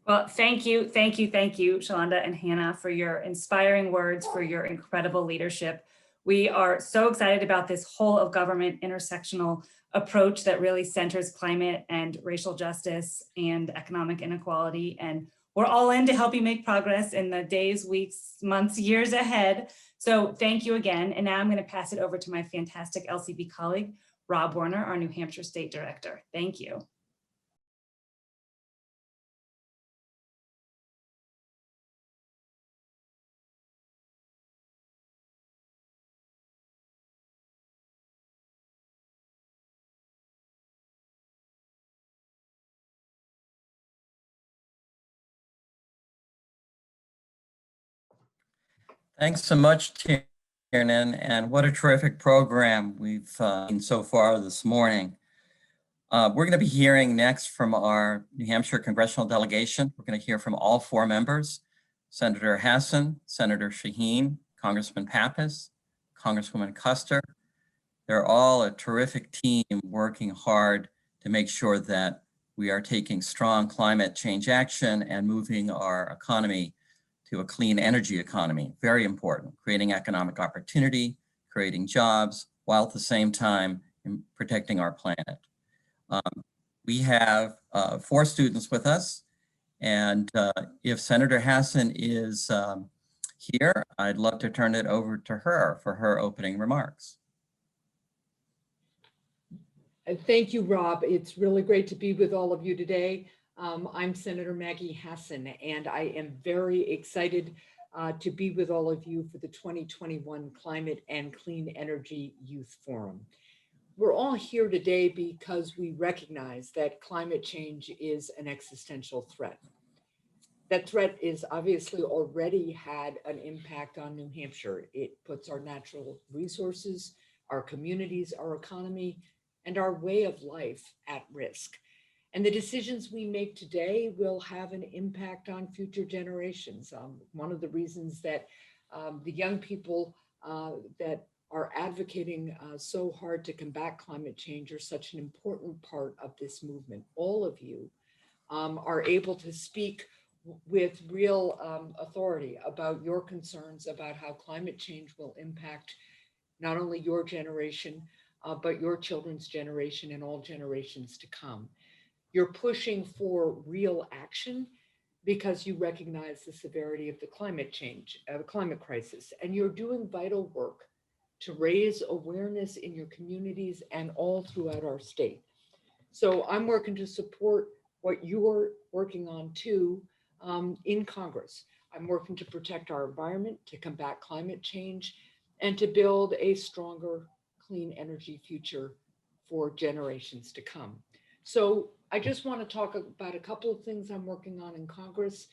Well, thank you, Shalanda and Hannah, for your inspiring words, for your incredible leadership. We are so excited about this whole of government intersectional approach that really centers climate and racial justice and economic inequality. And we're all in to help you make progress in the days, weeks, months, years ahead. So thank you again. And now I'm going to pass it over to my fantastic LCB colleague, Rob Warner, our New Hampshire State Director. Thank you. Thanks so much, Tiernan, and what a terrific program we've seen so far this morning. We're going to be hearing next from our New Hampshire Congressional Delegation. We're going to hear from all 4 members, Senator Hassan, Senator Shaheen, Congressman Pappas, Congresswoman Custer. They're all a terrific team working hard to make sure that we are taking strong climate change action and moving our economy to a clean energy economy. Very important, creating economic opportunity, creating jobs, while at the same time protecting our planet. We have 4 students with us, and if Senator Hassan is here, I'd love to turn it over to her for her opening remarks. Thank you, Rob. It's really great to be with all of you today. I'm Senator Maggie Hassan, and I am very excited to be with all of you for the 2021 Climate and Clean Energy Youth Forum. We're all here today because we recognize that climate change is an existential threat. That threat is obviously already had an impact on New Hampshire. It puts our natural resources, our communities, our economy, and our way of life at risk. And the decisions we make today will have an impact on future generations. One of the reasons that the young people that are advocating so hard to combat climate change are such an important part of this movement. All of you are able to speak with real authority about your concerns about how climate change will impact not only your generation, but your children's generation and all generations to come. You're pushing for real action because you recognize the severity of the climate change, the climate crisis, and you're doing vital work to raise awareness in your communities and all throughout our state. So I'm working to support what you're working on too in Congress. I'm working to protect our environment, to combat climate change, and to build a stronger clean energy future for generations to come. So I just want to talk about a couple of things I'm working on in Congress.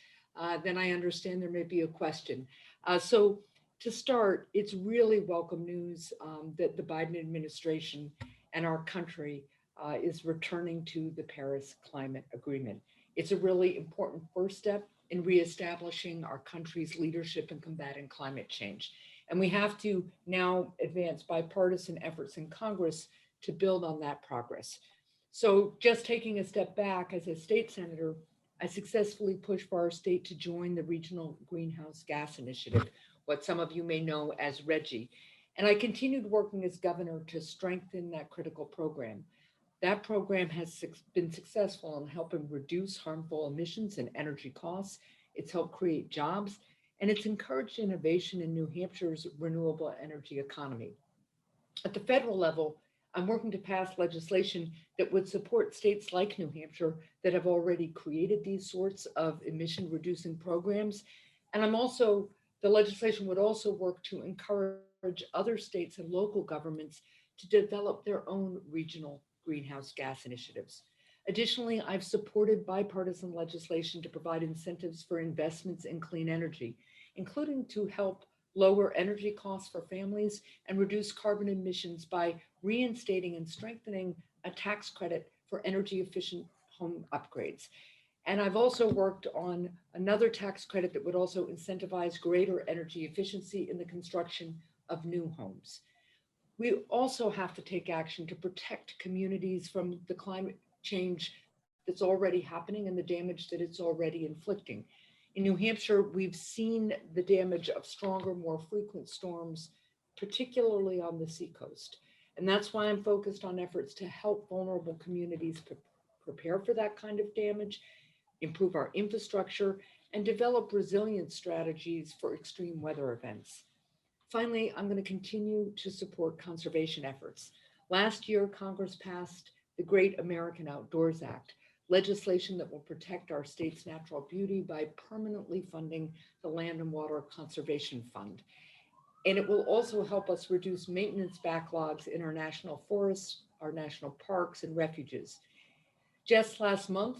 Then I understand there may be a question. So to start, it's really welcome news that the Biden administration and our country is returning to the Paris Climate Agreement. It's a really important first step in reestablishing our country's leadership in combating climate change. And we have to now advance bipartisan efforts in Congress to build on that progress. So just taking a step back, as a state senator, I successfully pushed for our state to join the Regional Greenhouse Gas Initiative, what some of you may know as RGGI. And I continued working as governor to strengthen that critical program. That program has been successful in helping reduce harmful emissions and energy costs. It's helped create jobs, and it's encouraged innovation in New Hampshire's renewable energy economy. At the federal level, I'm working to pass legislation that would support states like New Hampshire that have already created these sorts of emission reducing programs. And the legislation would also work to encourage other states and local governments to develop their own regional greenhouse gas initiatives. Additionally, I've supported bipartisan legislation to provide incentives for investments in clean energy, including to help lower energy costs for families and reduce carbon emissions by reinstating and strengthening a tax credit for energy efficient home upgrades. And I've also worked on another tax credit that would also incentivize greater energy efficiency in the construction of new homes. We also have to take action to protect communities from the climate change that's already happening and the damage that it's already inflicting. In New Hampshire, we've seen the damage of stronger, more frequent storms, particularly on the seacoast. And that's why I'm focused on efforts to help vulnerable communities prepare for that kind of damage, improve our infrastructure, and develop resilient strategies for extreme weather events. Finally, I'm going to continue to support conservation efforts. Last year, Congress passed the Great American Outdoors Act, legislation that will protect our state's natural beauty by permanently funding the Land and Water Conservation Fund. And it will also help us reduce maintenance backlogs in our national forests, our national parks, and refuges. Just last month,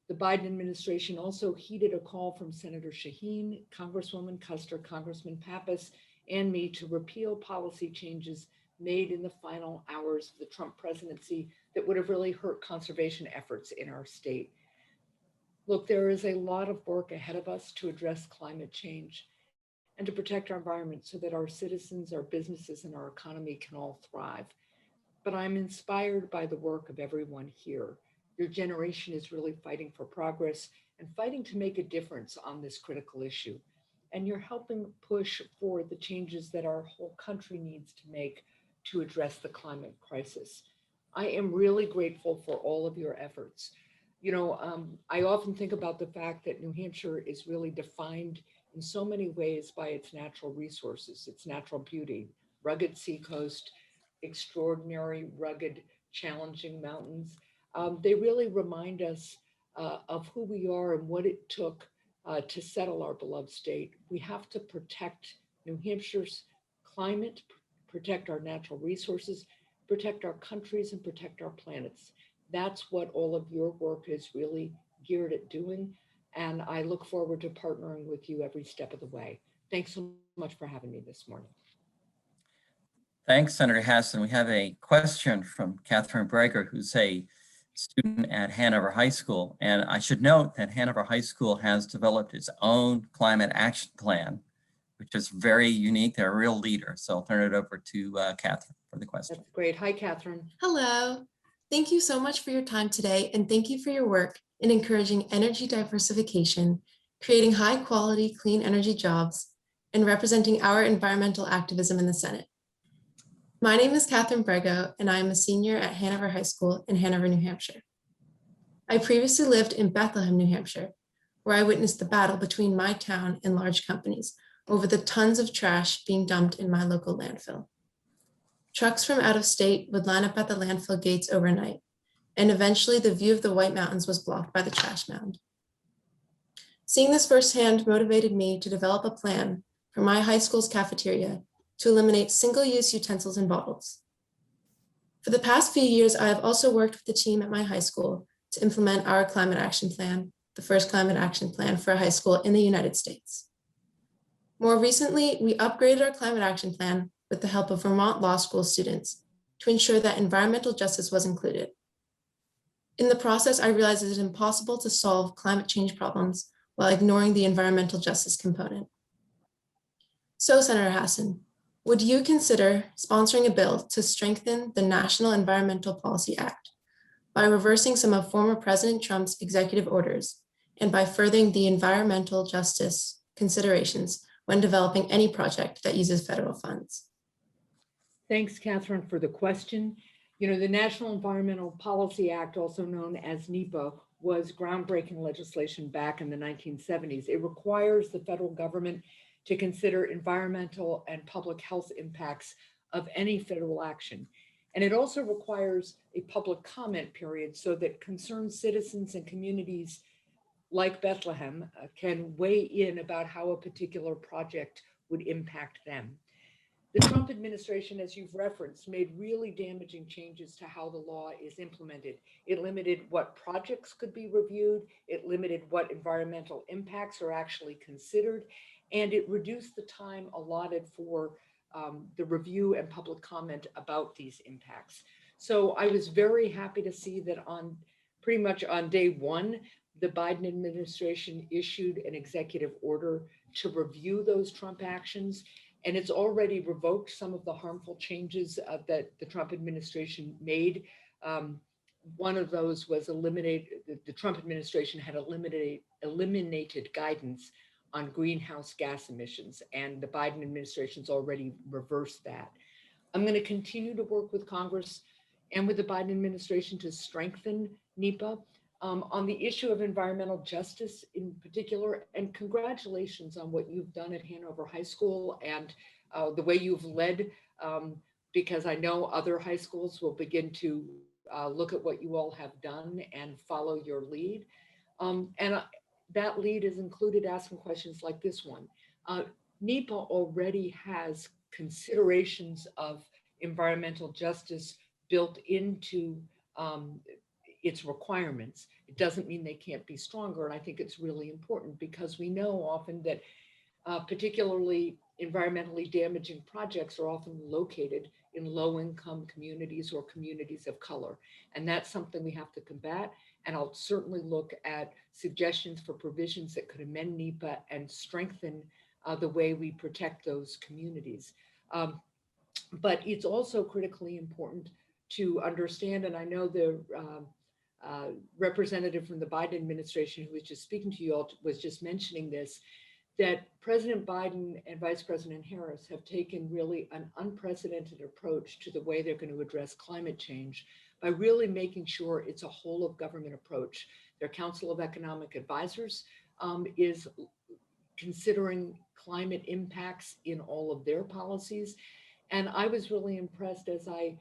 the Biden administration also heeded a call from Senator Shaheen, Congresswoman Custer, Congressman Pappas, and me to repeal policy changes made in the final hours of the Trump presidency that would have really hurt conservation efforts in our state. Look, there is a lot of work ahead of us to address climate change and to protect our environment so that our citizens, our businesses, and our economy can all thrive. But I'm inspired by the work of everyone here. Your generation is really fighting for progress and fighting to make a difference on this critical issue. And you're helping push for the changes that our whole country needs to make to address the climate crisis. I am really grateful for all of your efforts. You know, I often think about the fact that New Hampshire is really defined in so many ways by its natural resources, its natural beauty, rugged seacoast, extraordinary, rugged, challenging mountains. They really remind us of who we are and what it took to settle our beloved state. We have to protect New Hampshire's climate, protect our natural resources, protect our countries, and protect our planets. That's what all of your work is really geared at doing. And I look forward to partnering with you every step of the way. Thanks so much for having me this morning. Thanks, Senator Hassan. We have a question from Catherine Breger, who's a student at Hanover High School. And I should note that Hanover High School has developed its own climate action plan, which is very unique. They're a real leader. So I'll turn it over to Catherine for the question. That's great. Hi, Catherine. Hello. Thank you so much for your time today, and thank you for your work in encouraging energy diversification, creating high quality clean energy jobs, and representing our environmental activism in the Senate. My name is Catherine Brego, and I am a senior at Hanover High School in Hanover, New Hampshire. I previously lived in Bethlehem, New Hampshire, where I witnessed the battle between my town and large companies over the tons of trash being dumped in my local landfill. Trucks from out of state would line up at the landfill gates overnight, and eventually the view of the White Mountains was blocked by the trash mound. Seeing this firsthand motivated me to develop a plan for my high school's cafeteria to eliminate single-use utensils and bottles. For the past few years, I have also worked with the team at my high school to implement our climate action plan, the first climate action plan for a high school in the United States. More recently, we upgraded our climate action plan with the help of Vermont Law School students to ensure that environmental justice was included. In the process, I realized it is impossible to solve climate change problems while ignoring the environmental justice component. So, Senator Hassan, would you consider sponsoring a bill to strengthen the National Environmental Policy Act by reversing some of former President Trump's executive orders and by furthering the environmental justice considerations when developing any project that uses federal funds? Thanks, Catherine, for the question. You know, the National Environmental Policy Act, also known as NEPA, was groundbreaking legislation back in the 1970s. It requires the federal government to consider environmental and public health impacts of any federal action. And it also requires a public comment period so that concerned citizens and communities like Bethlehem can weigh in about how a particular project would impact them. The Trump administration, as you've referenced, made really damaging changes to how the law is implemented. It limited what projects could be reviewed, it limited what environmental impacts are actually considered, and it reduced the time allotted for the review and public comment about these impacts. So I was very happy to see that on pretty much on day one, the Biden administration issued an executive order to review those Trump actions. And it's already revoked some of the harmful changes that the Trump administration made. One of those was the Trump administration had eliminated guidance on greenhouse gas emissions, and the Biden administration's already reversed that. I'm going to continue to work with Congress and with the Biden administration to strengthen NEPA on the issue of environmental justice in particular, and congratulations on what you've done at Hanover High School and the way you've led, because I know other high schools will begin to look at what you all have done and follow your lead. That lead is included asking questions like this one. NEPA already has considerations of environmental justice built into its requirements. It doesn't mean they can't be stronger. And I think it's really important because we know often that particularly environmentally damaging projects are often located in low-income communities or communities of color. And that's something we have to combat. And I'll certainly look at suggestions for provisions that could amend NEPA and strengthen the way we protect those communities. But it's also critically important to understand, and I know the representative from the Biden administration who was just speaking to you all was just mentioning this, that President Biden and Vice President Harris have taken really an unprecedented approach to the way they're going to address climate change by really making sure it's a whole of government approach. Their Council of Economic Advisors is considering climate impacts in all of their policies. And I was really impressed as I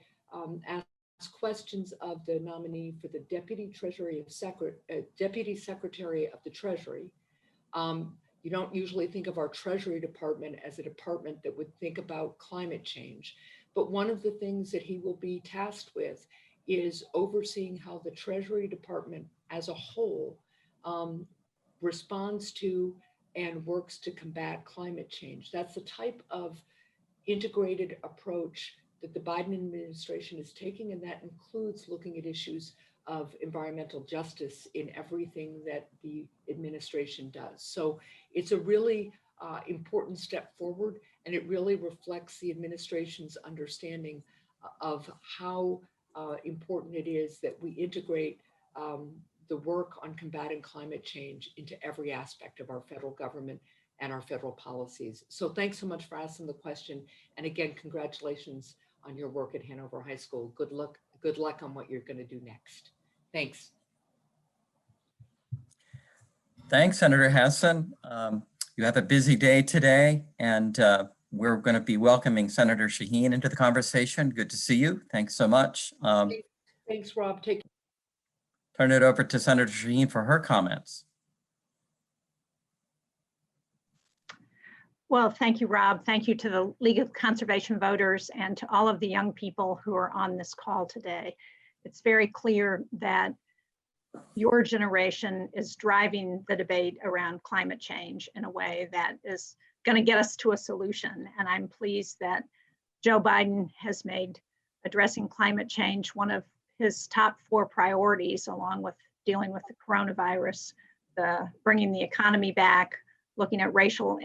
asked questions of the nominee for the Deputy Secretary of the Treasury. You don't usually think of our Treasury Department as a department that would think about climate change. But one of the things that he will be tasked with is overseeing how the Treasury Department as a whole responds to and works to combat climate change. That's the type of integrated approach that the Biden administration is taking, and that includes looking at issues of environmental justice in everything that the administration does. So it's a really important step forward, and it really reflects the administration's understanding of how important it is that we integrate the work on combating climate change into every aspect of our federal government and our federal policies. So thanks so much for asking the question. And again, congratulations on your work at Hanover High School. Good luck on what you're going to do next. Thanks. Thanks, Senator Hassan. You have a busy day today, and we're going to be welcoming Senator Shaheen into the conversation. Good to see you. Thanks so much. Thanks, Rob. Turn it over to Senator Shaheen for her comments. Well, thank you, Rob. Thank you to the League of Conservation Voters and to all of the young people who are on this call today. It's very clear that your generation is driving the debate around climate change in a way that is going to get us to a solution. And I'm pleased that Joe Biden has made addressing climate change one of his top 4 priorities, along with dealing with the coronavirus, bringing the economy back, looking at racial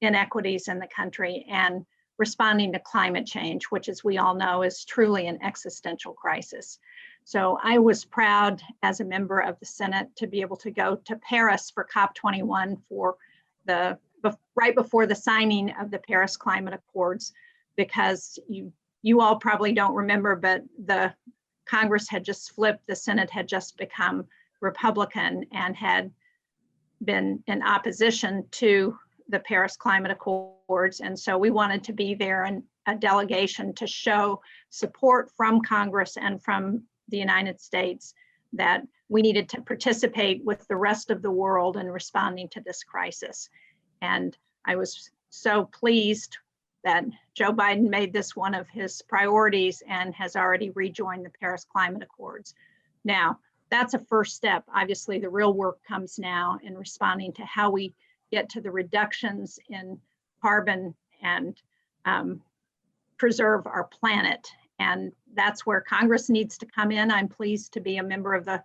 inequities in the country, and responding to climate change, which, as we all know, is truly an existential crisis. So I was proud as a member of the Senate to be able to go to Paris for COP21 for right before the signing of the Paris Climate Accords, because you all probably don't remember, but the Congress had just flipped, the Senate had just become Republican and had been in opposition to the Paris Climate Accords. And so we wanted to be there in a delegation to show support from Congress and from the United States that we needed to participate with the rest of the world in responding to this crisis. And I was so pleased that Joe Biden made this one of his priorities and has already rejoined the Paris Climate Accords. Now, that's a first step. Obviously, the real work comes now in responding to how we get to the reductions in carbon and preserve our planet. And that's where Congress needs to come in. I'm pleased to be a member of the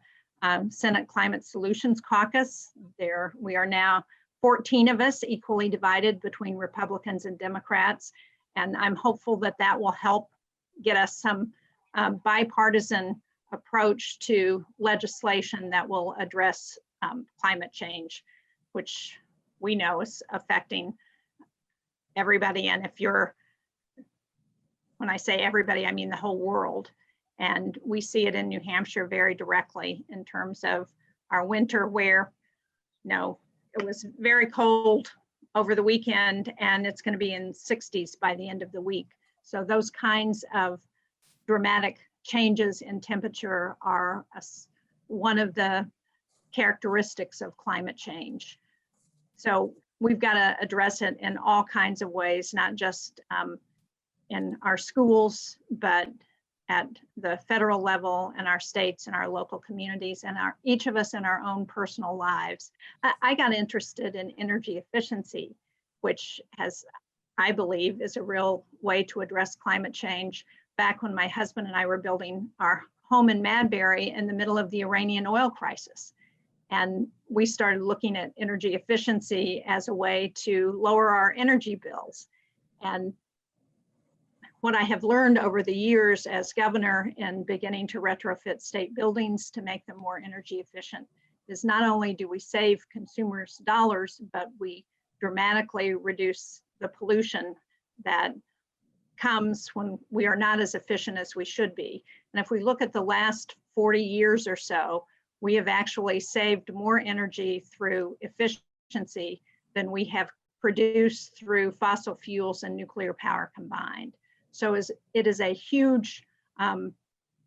Senate Climate Solutions Caucus. We are now 14 of us, equally divided between Republicans and Democrats. And I'm hopeful that that will help get us some bipartisan approach to legislation that will address climate change, which we know is affecting everybody. And when I say everybody, I mean the whole world. And we see it in New Hampshire very directly in terms of our winter, where it was very cold over the weekend and it's going to be in 60s by the end of the week. So those kinds of dramatic changes in temperature are one of the characteristics of climate change. So we've got to address it in all kinds of ways, not just in our schools, but at the federal level, and our states and our local communities, and each of us in our own personal lives. I got interested in energy efficiency, which I believe is a real way to address climate change, back when my husband and I were building our home in Madbury in the middle of the Iranian oil crisis. And we started looking at energy efficiency as a way to lower our energy bills. And what I have learned over the years as governor and beginning to retrofit state buildings to make them more energy efficient is not only do we save consumers dollars, but we dramatically reduce the pollution that comes when we are not as efficient as we should be. And if we look at the last 40 years or so, we have actually saved more energy through efficiency than we have produced through fossil fuels and nuclear power combined. So it is a huge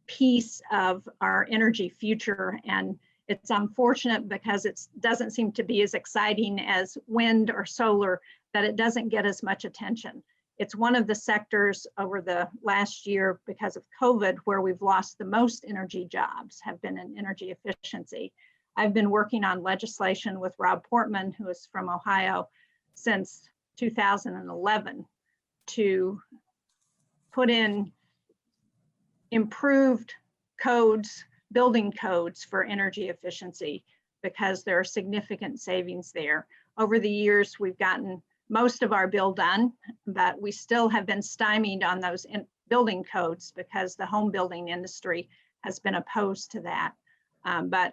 piece of our energy future, and it's unfortunate because it doesn't seem to be as exciting as wind or solar, that it doesn't get as much attention. It's one of the sectors over the last year, because of COVID, where we've lost the most energy jobs have been in energy efficiency. I've been working on legislation with Rob Portman, who is from Ohio, since 2011 to put in improved codes, building codes for energy efficiency, because there are significant savings there. Over the years, we've gotten most of our bill done, but we still have been stymied on those building codes because the home building industry has been opposed to that. But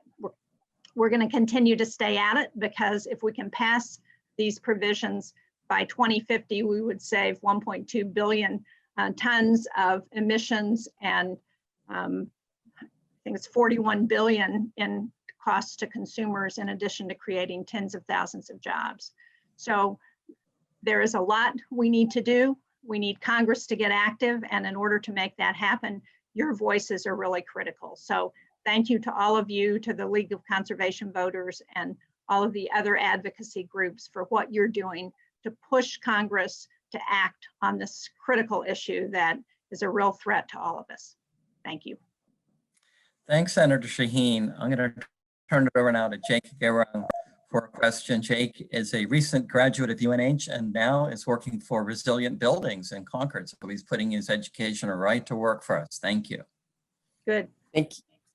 we're going to continue to stay at it, because if we can pass these provisions by 2050, we would save 1.2 billion tons of emissions, and I think it's 41 billion in costs to consumers, in addition to creating tens of thousands of jobs. So there is a lot we need to do. We need Congress to get active, and in order to make that happen, your voices are really critical. So thank you to all of you, to the League of Conservation Voters and all of the other advocacy groups for what you're doing to push Congress to act on this critical issue that is a real threat to all of us. Thank you. Thanks, Senator Shaheen. I'm going to turn it over now to Jake Garang for a question. Jake is a recent graduate of UNH and now is working for Resilient Buildings in Concord. So he's putting his education right to work for us. Thank you. Good.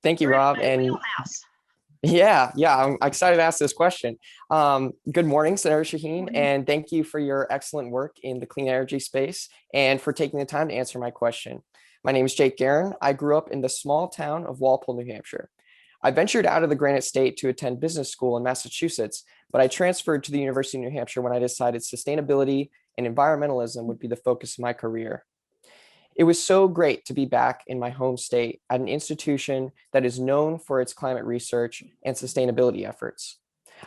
Thank you, We're in Rob. my And wheelhouse. yeah, I'm excited to ask this question. Good morning, Senator Shaheen, and thank you for your excellent work in the clean energy space and for taking the time to answer my question. My name is Jake Guerin. I grew up in the small town of Walpole, New Hampshire. I ventured out of the Granite State to attend business school in Massachusetts, but I transferred to the University of New Hampshire when I decided sustainability and environmentalism would be the focus of my career. It was so great to be back in my home state at an institution that is known for its climate research and sustainability efforts.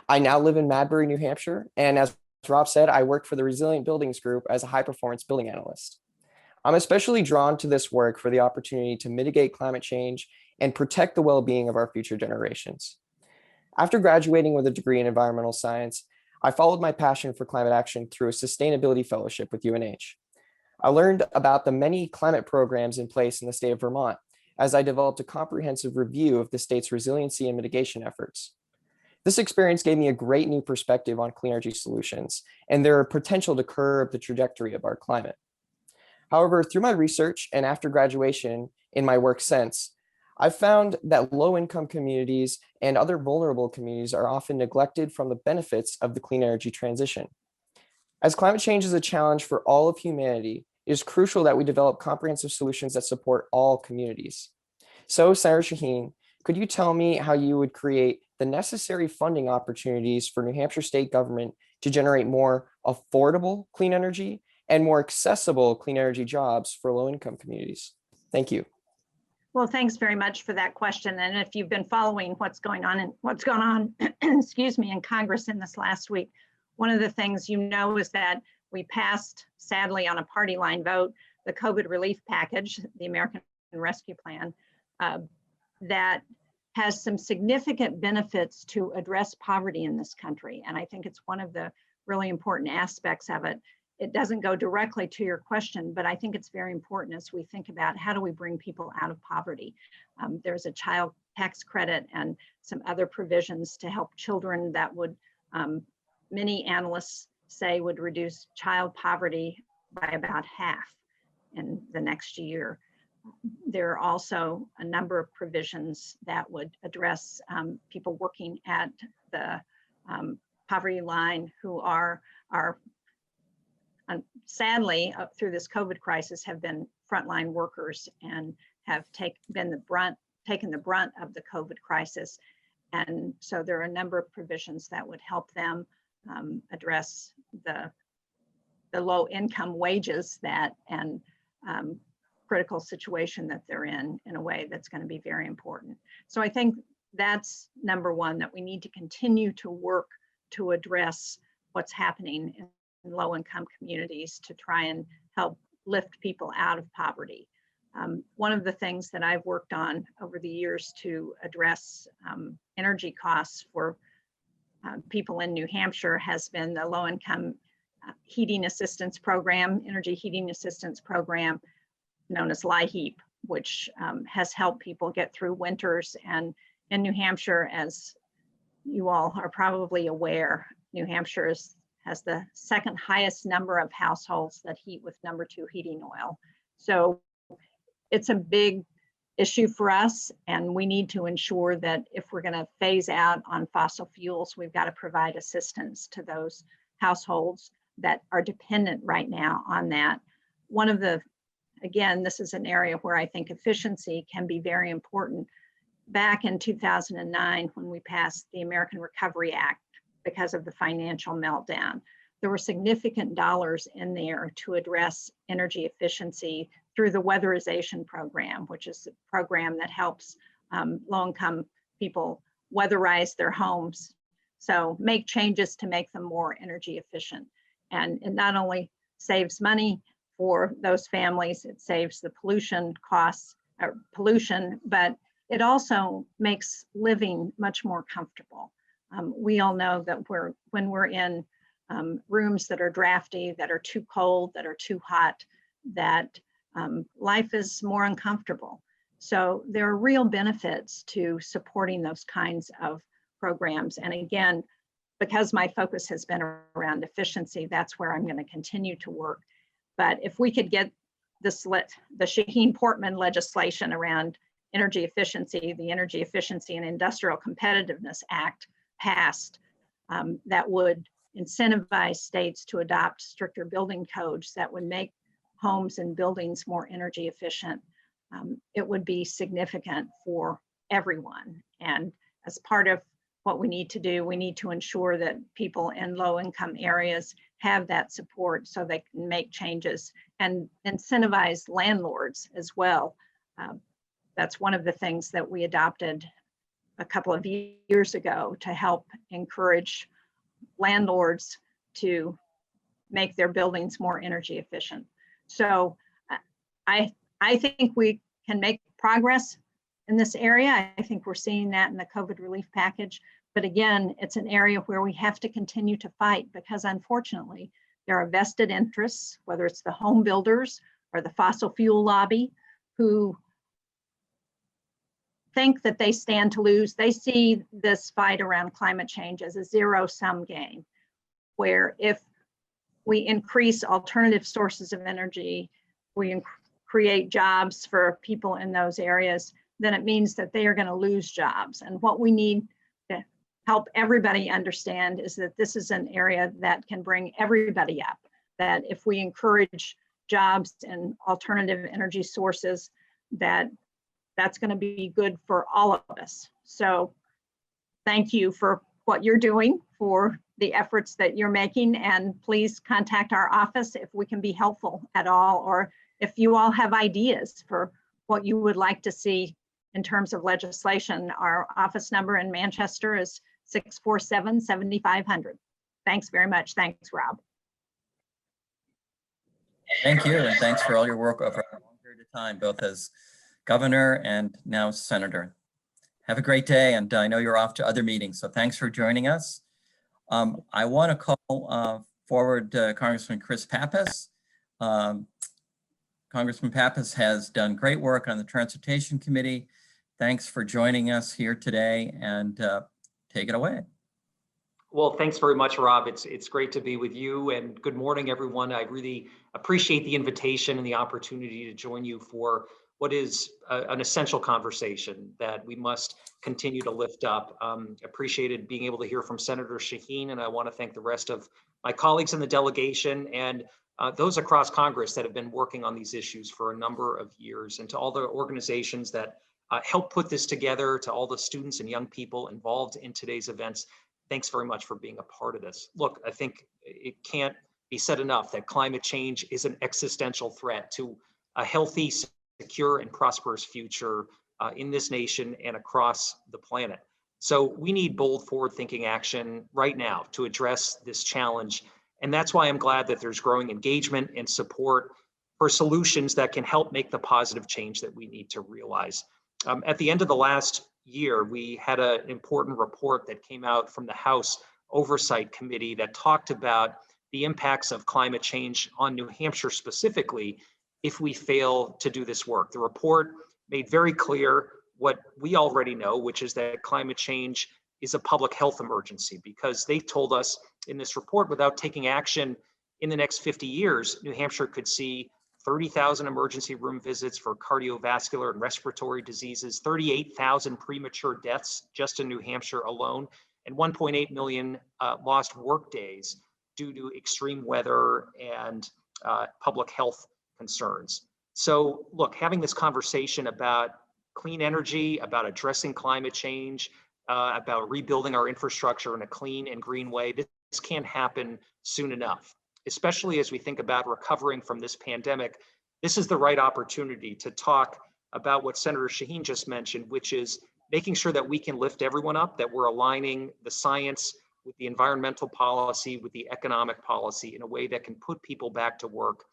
I now live in Madbury, New Hampshire, and as Rob said, I work for the Resilient Buildings Group as a high-performance building analyst. I'm especially drawn to this work for the opportunity to mitigate climate change and protect the well-being of our future generations. After graduating with a degree in environmental science, I followed my passion for climate action through a sustainability fellowship with UNH. I learned about the many climate programs in place in the state of Vermont as I developed a comprehensive review of the state's resiliency and mitigation efforts. This experience gave me a great new perspective on clean energy solutions and their potential to curb the trajectory of our climate. However, through my research and after graduation in my work since, I've found that low-income communities and other vulnerable communities are often neglected from the benefits of the clean energy transition. As climate change is a challenge for all of humanity, it is crucial that we develop comprehensive solutions that support all communities. So, Senator Shaheen, could you tell me how you would create the necessary funding opportunities for New Hampshire state government to generate more affordable clean energy and more accessible clean energy jobs for low-income communities? Thank you. Well, thanks very much for that question. And if you've been following what's going on, excuse me, in Congress in this last week, one of the things you know is that we passed, sadly, on a party line vote, the COVID relief package, the American Rescue Plan, that has some significant benefits to address poverty in this country. And I think it's one of the really important aspects of it. It doesn't go directly to your question, but I think it's very important as we think about how do we bring people out of poverty. There's a child tax credit and some other provisions to help children that would, many analysts say would reduce child poverty by about half in the next year. There are also a number of provisions that would address people working at the poverty line who are sadly, through this COVID crisis, have been frontline workers and have taken the brunt of the COVID crisis. And so there are a number of provisions that would help them address the low income wages and critical situation that they're in a way that's going to be very important. So I think that's number one, that we need to continue to work to address what's happening in low-income communities to try and help lift people out of poverty. One of the things that I've worked on over the years to address energy costs for people in New Hampshire has been the low-income heating assistance program, energy heating assistance program, known as LIHEAP, which has helped people get through winters. And in New Hampshire, as you all are probably aware, New Hampshire has the second highest number of households that heat with number 2 heating oil. So it's a big issue for us, and we need to ensure that if we're going to phase out on fossil fuels, we've got to provide assistance to those households that are dependent right now on that. One of the, again, this is an area where I think efficiency can be very important. Back in 2009, when we passed the American Recovery Act, because of the financial meltdown, there were significant dollars in there to address energy efficiency through the weatherization program, which is a program that helps low-income people weatherize their homes. So make changes to make them more energy efficient. And it not only saves money for those families, it saves the pollution costs, or pollution, but it also makes living much more comfortable. We all know that when we're in rooms that are drafty, that are too cold, that are too hot, that life is more uncomfortable. So there are real benefits to supporting those kinds of programs. And again, because my focus has been around efficiency, that's where I'm going to continue to work. But if we could get the Shaheen-Portman legislation around energy efficiency, the Energy Efficiency and Industrial Competitiveness Act passed, that would incentivize states to adopt stricter building codes that would make homes and buildings more energy efficient, it would be significant for everyone. And as part of what we need to do, we need to ensure that people in low-income areas have that support so they can make changes and incentivize landlords as well. That's one of the things that we adopted a couple of years ago to help encourage landlords to make their buildings more energy efficient. So I think we can make progress in this area. I think we're seeing that in the COVID relief package. But again, it's an area where we have to continue to fight because unfortunately, there are vested interests, whether it's the home builders or the fossil fuel lobby, who think that they stand to lose. They see this fight around climate change as a zero-sum game, where if we increase alternative sources of energy, we create jobs for people in those areas, then it means that they are going to lose jobs. And what we need to help everybody understand is that this is an area that can bring everybody up, that if we encourage jobs and alternative energy sources, that's going to be good for all of us. So thank you for what you're doing, for the efforts that you're making, and please contact our office if we can be helpful at all, or if you all have ideas for what you would like to see in terms of legislation. Our office number in Manchester is 647-7500. Thanks very much. Thanks, Rob. Thank you, and thanks for all your work over a long period of time, both as governor and now senator. Have a great day, and I know you're off to other meetings, so thanks for joining us. I want to call forward Congressman Chris Pappas. Congressman Pappas has done great work on the Transportation Committee. Thanks for joining us here today, and take it away. Well, thanks very much, Rob. It's great to be with you, and good morning, everyone. I really appreciate the invitation and the opportunity to join you for what is an essential conversation that we must continue to lift up. Appreciated being able to hear from Senator Shaheen, and I want to thank the rest of my colleagues in the delegation and those across Congress that have been working on these issues for a number of years, and to all the organizations that help put this together, to all the students and young people involved in today's events. Thanks very much for being a part of this. Look, I think it can't be said enough that climate change is an existential threat to a healthy, secure, and prosperous future in this nation and across the planet. So we need bold, forward-thinking action right now to address this challenge. And that's why I'm glad that there's growing engagement and support for solutions that can help make the positive change that we need to realize. At the end of the last year, we had an important report that came out from the House Oversight Committee that talked about the impacts of climate change on New Hampshire specifically if we fail to do this work. The report made very clear what we already know, which is that climate change is a public health emergency, because they told us in this report, without taking action in the next 50 years, New Hampshire could see 30,000 emergency room visits for cardiovascular and respiratory diseases, 38,000 premature deaths just in New Hampshire alone, and 1.8 million lost work days due to extreme weather and public health concerns. So look, having this conversation about clean energy, about addressing climate change, about rebuilding our infrastructure in a clean and green way, this can't happen soon enough. Especially as we think about recovering from this pandemic, this is the right opportunity to talk about what Senator Shaheen just mentioned, which is making sure that we can lift everyone up, that we're aligning the science with the environmental policy, with the economic policy in a way that can put people back to work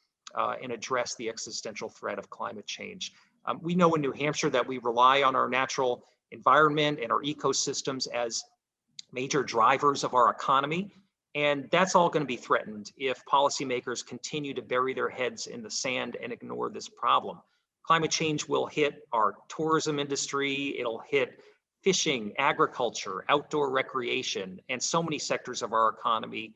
and address the existential threat of climate change. We know in New Hampshire that we rely on our natural environment and our ecosystems as major drivers of our economy. And that's all going to be threatened if policymakers continue to bury their heads in the sand and ignore this problem. Climate change will hit our tourism industry, it'll hit fishing, agriculture, outdoor recreation, and so many sectors of our economy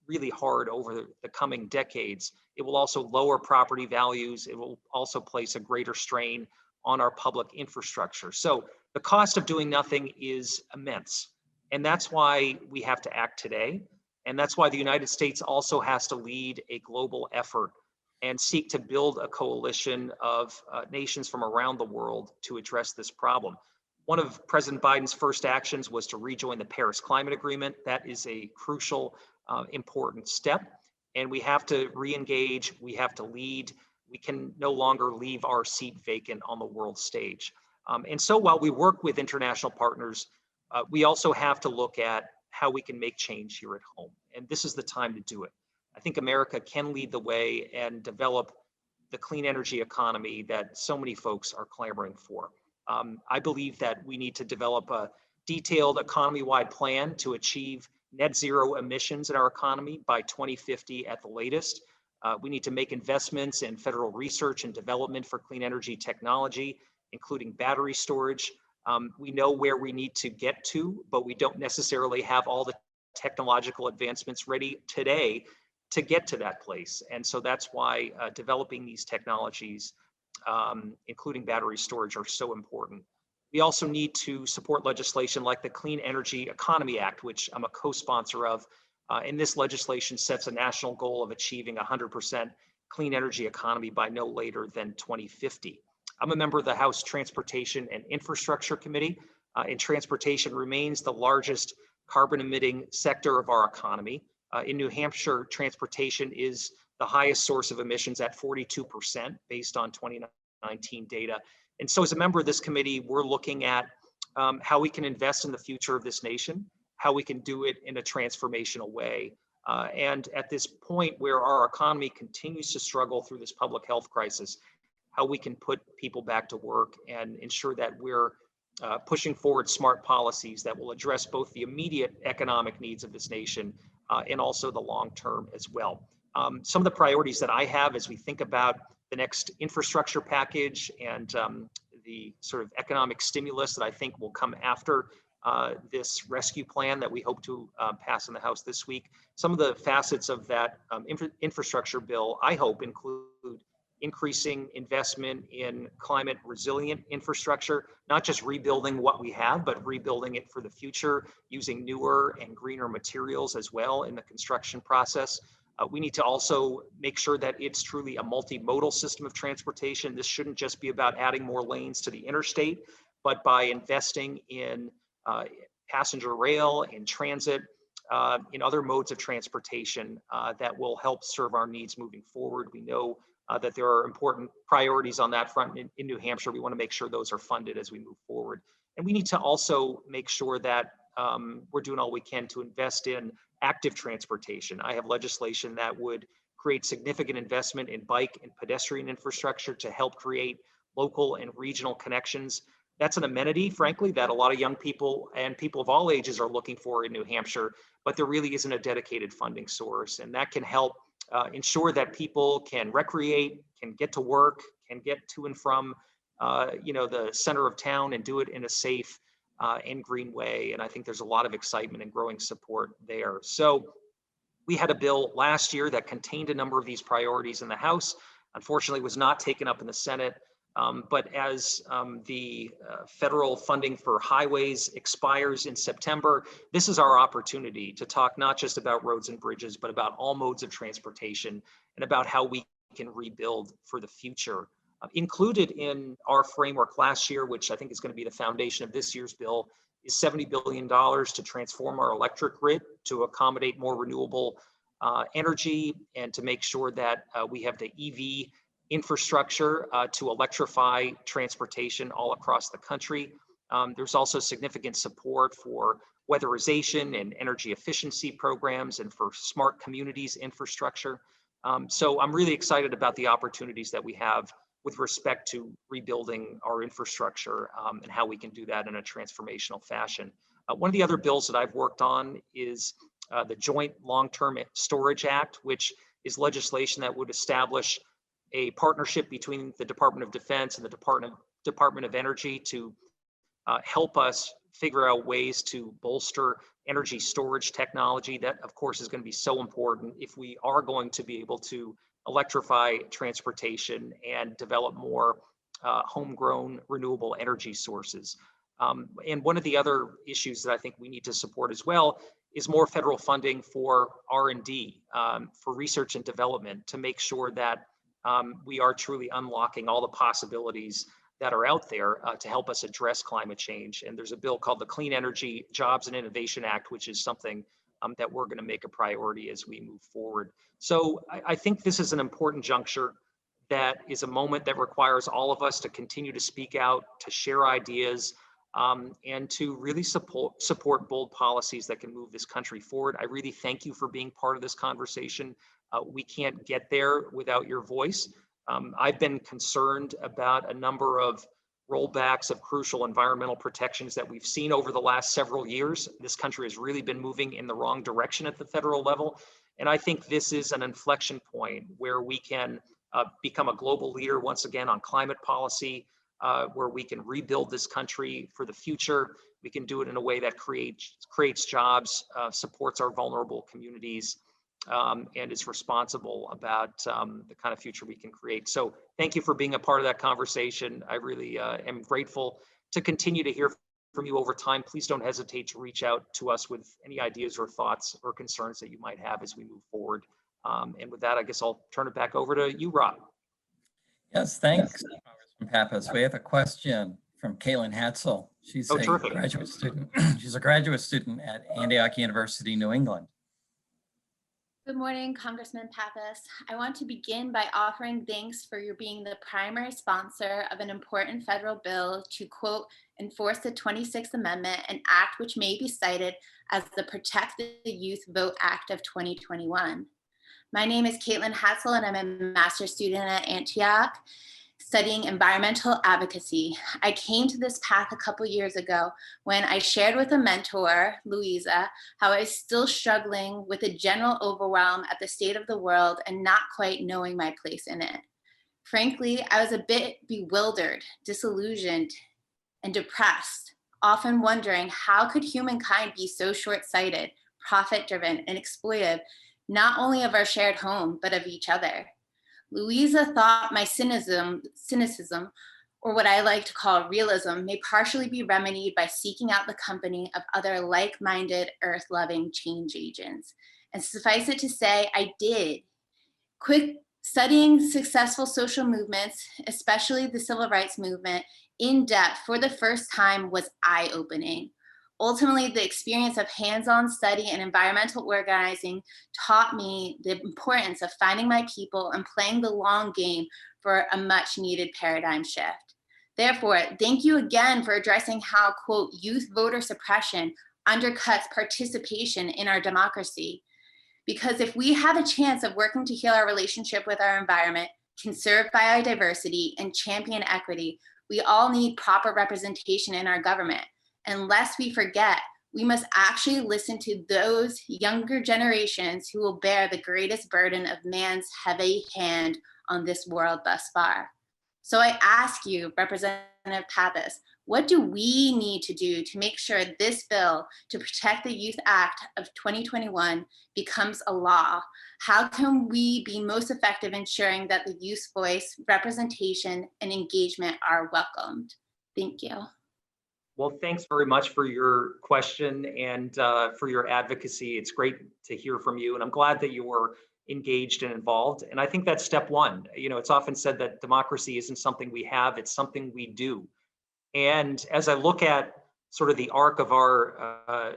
really hard over the coming decades. It will also lower property values. It will also place a greater strain on our public infrastructure. So the cost of doing nothing is immense. And that's why we have to act today. And that's why the United States also has to lead a global effort and seek to build a coalition of nations from around the world to address this problem. One of President Biden's first actions was to rejoin the Paris Climate Agreement. That is a crucial, important step. And we have to re-engage, we have to lead. We can no longer leave our seat vacant on the world stage. And so while we work with international partners, we also have to look at how we can make change here at home. And this is the time to do it. I think America can lead the way and develop the clean energy economy that so many folks are clamoring for. I believe that we need to develop a detailed economy-wide plan to achieve net zero emissions in our economy by 2050 at the latest. We need to make investments in federal research and development for clean energy technology, including battery storage. We know where we need to get to, but we don't necessarily have all the technological advancements ready today to get to that place. And so that's why developing these technologies, including battery storage, are so important. We also need to support legislation like the Clean Energy Economy Act, which I'm a co-sponsor of. And this legislation sets a national goal of achieving 100% clean energy economy by no later than 2050. I'm a member of the House Transportation and Infrastructure Committee, and transportation remains the largest carbon emitting sector of our economy. In New Hampshire, transportation is the highest source of emissions at 42% based on 2019 data. And so as a member of this committee, we're looking at how we can invest in the future of this nation, how we can do it in a transformational way. And at this point where our economy continues to struggle through this public health crisis, how we can put people back to work and ensure that we're pushing forward smart policies that will address both the immediate economic needs of this nation and also the long term as well. Some of the priorities that I have as we think about the next infrastructure package and the sort of economic stimulus that I think will come after this rescue plan that we hope to pass in the House this week. Some of the facets of that infrastructure bill, I hope, include increasing investment in climate resilient infrastructure, not just rebuilding what we have, but rebuilding it for the future, using newer and greener materials as well in the construction process. We need to also make sure that it's truly a multimodal system of transportation. This shouldn't just be about adding more lanes to the interstate, but by investing in passenger rail, in transit, in other modes of transportation that will help serve our needs moving forward. We know that there are important priorities on that front in New Hampshire. We want to make sure those are funded as we move forward. And we need to also make sure that we're doing all we can to invest in active transportation. I have legislation that would create significant investment in bike and pedestrian infrastructure to help create local and regional connections. That's an amenity, frankly, that a lot of young people and people of all ages are looking for in New Hampshire, but there really isn't a dedicated funding source. And that can help ensure that people can recreate, can get to work, can get to and from the center of town and do it in a safe and green way. And I think there's a lot of excitement and growing support there. So we had a bill last year that contained a number of these priorities in the House. Unfortunately, was not taken up in the Senate. But as the federal funding for highways expires in September, this is our opportunity to talk not just about roads and bridges, but about all modes of transportation and about how we can rebuild for the future. Included in our framework last year, which I think is going to be the foundation of this year's bill, is $70 billion to transform our electric grid to accommodate more renewable energy and to make sure that we have the EV infrastructure to electrify transportation all across the country. There's also significant support for weatherization and energy efficiency programs and for smart communities infrastructure. So I'm really excited about the opportunities that we have with respect to rebuilding our infrastructure and how we can do that in a transformational fashion. One of the other bills that I've worked on is the Joint Long-Term Storage Act, which is legislation that would establish a partnership between the Department of Defense and the Department of Energy to help us figure out ways to bolster energy storage technology. That, of course, is going to be so important if we are going to be able to electrify transportation and develop more homegrown renewable energy sources. And one of the other issues that I think we need to support as well is more federal funding for R&D, for research and development, to make sure that we are truly unlocking all the possibilities that are out there to help us address climate change. And there's a bill called the Clean Energy Jobs and Innovation Act, which is something that we're going to make a priority as we move forward. So I think this is an important juncture, that is a moment that requires all of us to continue to speak out, to share ideas, and to really support bold policies that can move this country forward. I really thank you for being part of this conversation. We can't get there without your voice. I've been concerned about a number of rollbacks of crucial environmental protections that we've seen over the last several years. This country has really been moving in the wrong direction at the federal level. And I think this is an inflection point where we can become a global leader once again on climate policy, where we can rebuild this country for the future. We can do it in a way that creates jobs, supports our vulnerable communities, and is responsible about the kind of future we can create. So thank you for being a part of that conversation. I really am grateful to continue to hear from you over time. Please don't hesitate to reach out to us with any ideas or thoughts or concerns that you might have as we move forward. And with that, I guess I'll turn it back over to you, Rob. Yes, thanks, Congressman Pappas. We have a question from Caitlin Hatzel. She's a graduate student. She's a graduate student at Antioch University, New England. Good morning, Congressman Pappas. I want to begin by offering thanks for your being the primary sponsor of an important federal bill to, quote, enforce the 26th Amendment, an act which may be cited as the Protect the Youth Vote Act of 2021. My name is Caitlin Hatzel, and I'm a master's student at Antioch studying environmental advocacy. I came to this path a couple years ago when I shared with a mentor, Louisa, how I was still struggling with a general overwhelm at the state of the world and not quite knowing my place in it. Frankly, I was a bit bewildered, disillusioned, and depressed, often wondering how could humankind be so short-sighted, profit-driven, and exploitive, not only of our shared home, but of each other. Louisa thought my cynicism, or what I like to call realism, may partially be remedied by seeking out the company of other like-minded, earth-loving change agents. And suffice it to say, I did. Studying successful social movements, especially the civil rights movement, in depth for the first time was eye-opening. Ultimately, the experience of hands-on study and environmental organizing taught me the importance of finding my people and playing the long game for a much-needed paradigm shift. Therefore, thank you again for addressing how, quote, youth voter suppression undercuts participation in our democracy. Because if we have a chance of working to heal our relationship with our environment, conserve biodiversity, and champion equity, we all need proper representation in our government. And lest we forget, we must actually listen to those younger generations who will bear the greatest burden of man's heavy hand on this world thus far. So I ask you, Representative Pappas, what do we need to do to make sure this bill to protect the Youth Act of 2021 becomes a law? How can we be most effective ensuring that the youth's voice, representation, and engagement are welcomed? Thank you. Well, thanks very much for your question and for your advocacy. It's great to hear from you, and I'm glad that you were engaged and involved. And I think that's step one. You know, it's often said that democracy isn't something we have, it's something we do. And as I look at sort of the arc of our,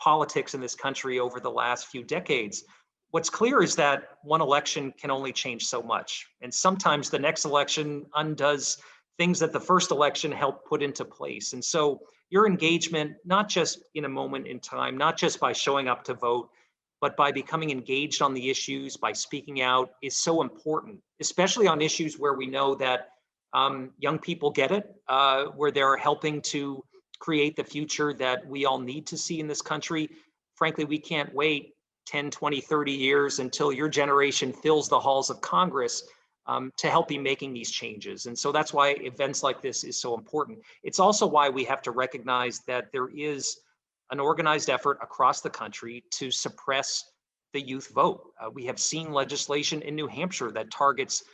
politics in this country over the last few decades, what's clear is that one election can only change so much. And sometimes the next election undoes things that the first election helped put into place. And so your engagement, not just in a moment in time, not just by showing up to vote, but by becoming engaged on the issues, by speaking out, is so important, especially on issues where we know that young people get it, where they're helping to create the future that we all need to see in this country. Frankly, we can't wait 10, 20, 30 years until your generation fills the halls of Congress to help be making these changes. And so that's why events like this is so important. It's also why we have to recognize that there is an organized effort across the country to suppress the youth vote. We have seen legislation in New Hampshire that targets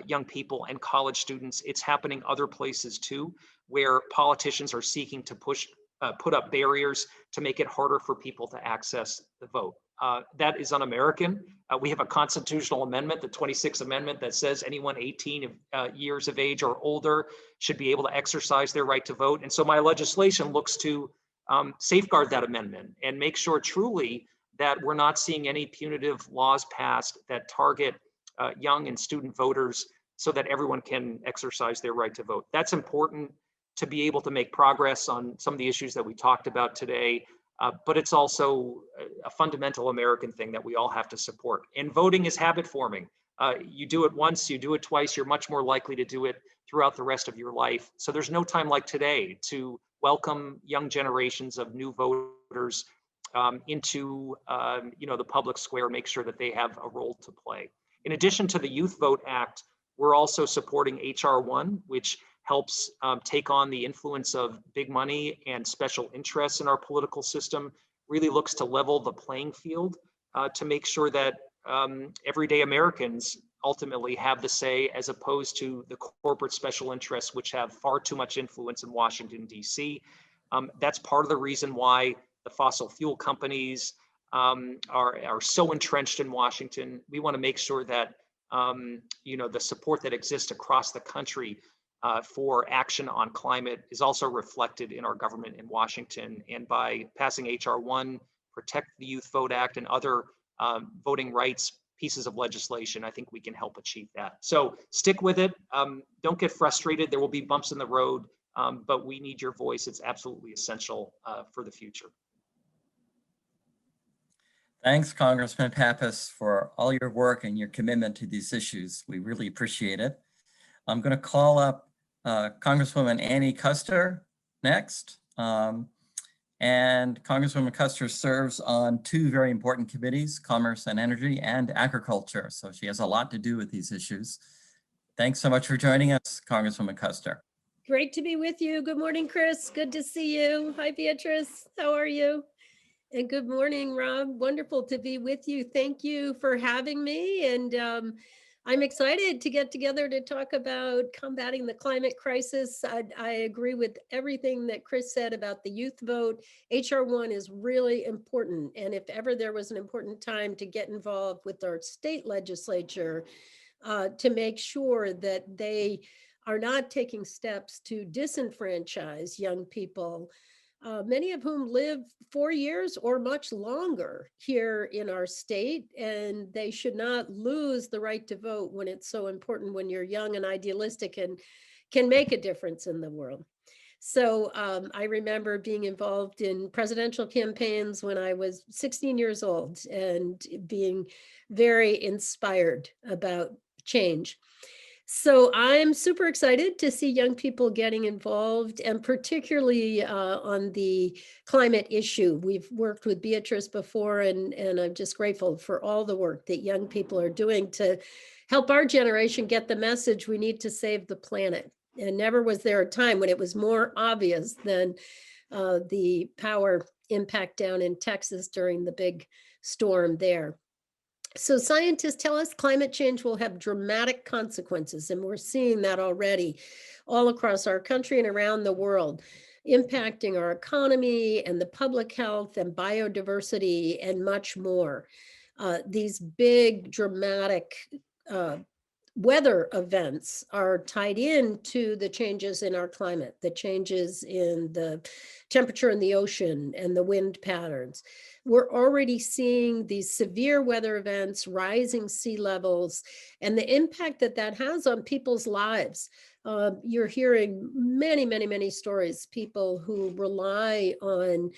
young people and college students. It's happening other places too, where politicians are seeking to put up barriers to make it harder for people to access the vote. That is un-American. We have a constitutional amendment, the 26th Amendment, that says anyone 18 years of age or older should be able to exercise their right to vote. And so my legislation looks to safeguard that amendment and make sure truly that we're not seeing any punitive laws passed that target young and student voters so that everyone can exercise their right to vote. That's important to be able to make progress on some of the issues that we talked about today. But it's also a fundamental American thing that we all have to support. And voting is habit forming. You do it once, you do it twice, you're much more likely to do it throughout the rest of your life. So there's no time like today to welcome young generations of new voters into the public square, make sure that they have a role to play. In addition to the Youth Vote Act, we're also supporting HR 1, which helps take on the influence of big money and special interests in our political system, really looks to level the playing field to make sure that everyday Americans ultimately have the say, as opposed to the corporate special interests, which have far too much influence in Washington, D.C. That's part of the reason why the fossil fuel companies are so entrenched in Washington. We want to make sure that the support that exists across the country for action on climate is also reflected in our government in Washington. And by passing HR 1, Protect the Youth Vote Act, and other voting rights pieces of legislation, I think we can help achieve that. So stick with it. Don't get frustrated. There will be bumps in the road, but we need your voice. It's absolutely essential for the future. Thanks, Congressman Pappas, for all your work and your commitment to these issues. We really appreciate it. I'm going to call up Congresswoman Annie Kuster next. And Congresswoman Kuster serves on two very important committees, Commerce and Energy and Agriculture. So she has a lot to do with these issues. Thanks so much for joining us, Congresswoman Kuster. Great to be with you. Good morning, Chris. Good to see you. Hi, Beatrice. How are you? And good morning, Rob. Wonderful to be with you. Thank you for having me. And I'm excited to get together to talk about combating the climate crisis. I agree with everything that Chris said about the youth vote. HR 1 is really important. And if ever there was an important time to get involved with our state legislature to make sure that they are not taking steps to disenfranchise young people, many of whom live 4 years or much longer here in our state, and they should not lose the right to vote when it's so important, when you're young and idealistic and can make a difference in the world. So I remember being involved in presidential campaigns when I was 16 years old and being very inspired about change. So I'm super excited to see young people getting involved, and particularly on the climate issue. We've worked with Beatrice before, and I'm just grateful for all the work that young people are doing to help our generation get the message we need to save the planet. And never was there a time when it was more obvious than the power impact down in Texas during the big storm there. So scientists tell us climate change will have dramatic consequences, and we're seeing that already all across our country and around the world, impacting our economy and the public health and biodiversity and much more. These big dramatic weather events are tied into the changes in our climate, the changes in the temperature in the ocean and the wind patterns. We're already seeing these severe weather events, rising sea levels, and the impact that that has on people's lives. You're hearing many, many, many stories, people who rely on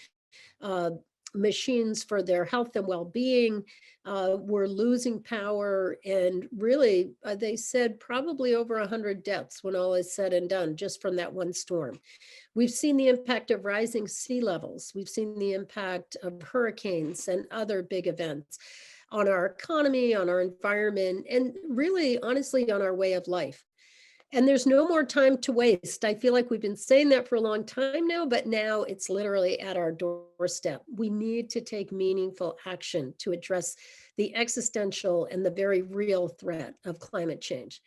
machines for their health and well-being were losing power, and really they said probably over 100 deaths when all is said and done just from that one storm. We've seen the impact of rising sea levels. We've seen the impact of hurricanes and other big events. on our economy, on our environment, and really, honestly, on our way of life. And there's no more time to waste. I feel like we've been saying that for a long time now, but now it's literally at our doorstep. We need to take meaningful action to address the existential and the very real threat of climate change.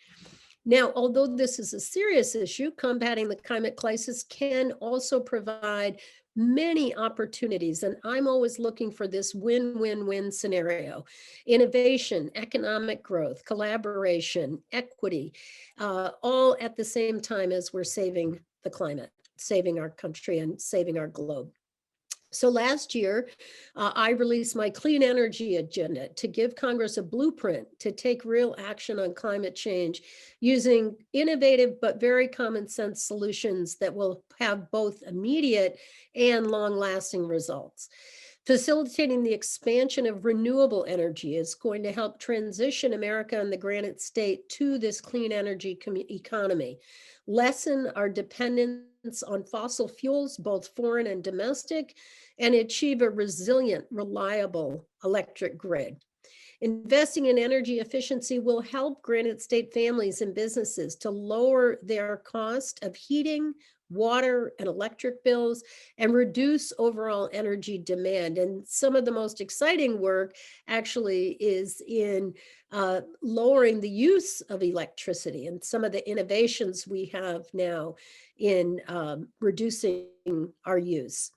Now, although this is a serious issue, combating the climate crisis can also provide many opportunities. And I'm always looking for this win-win-win scenario: innovation, economic growth, collaboration, equity, all at the same time as we're saving the climate, saving our country, and saving our globe. So last year, I released my clean energy agenda to give Congress a blueprint to take real action on climate change using innovative but very common sense solutions that will have both immediate and long-lasting results. Facilitating the expansion of renewable energy is going to help transition America and the Granite State to this clean energy economy, lessen our dependence on fossil fuels, both foreign and domestic, and achieve a resilient, reliable electric grid. Investing in energy efficiency will help Granite State families and businesses to lower their cost of heating, water, and electric bills, and reduce overall energy demand. And some of the most exciting work actually is in lowering the use of electricity, and some of the innovations we have now in reducing our use.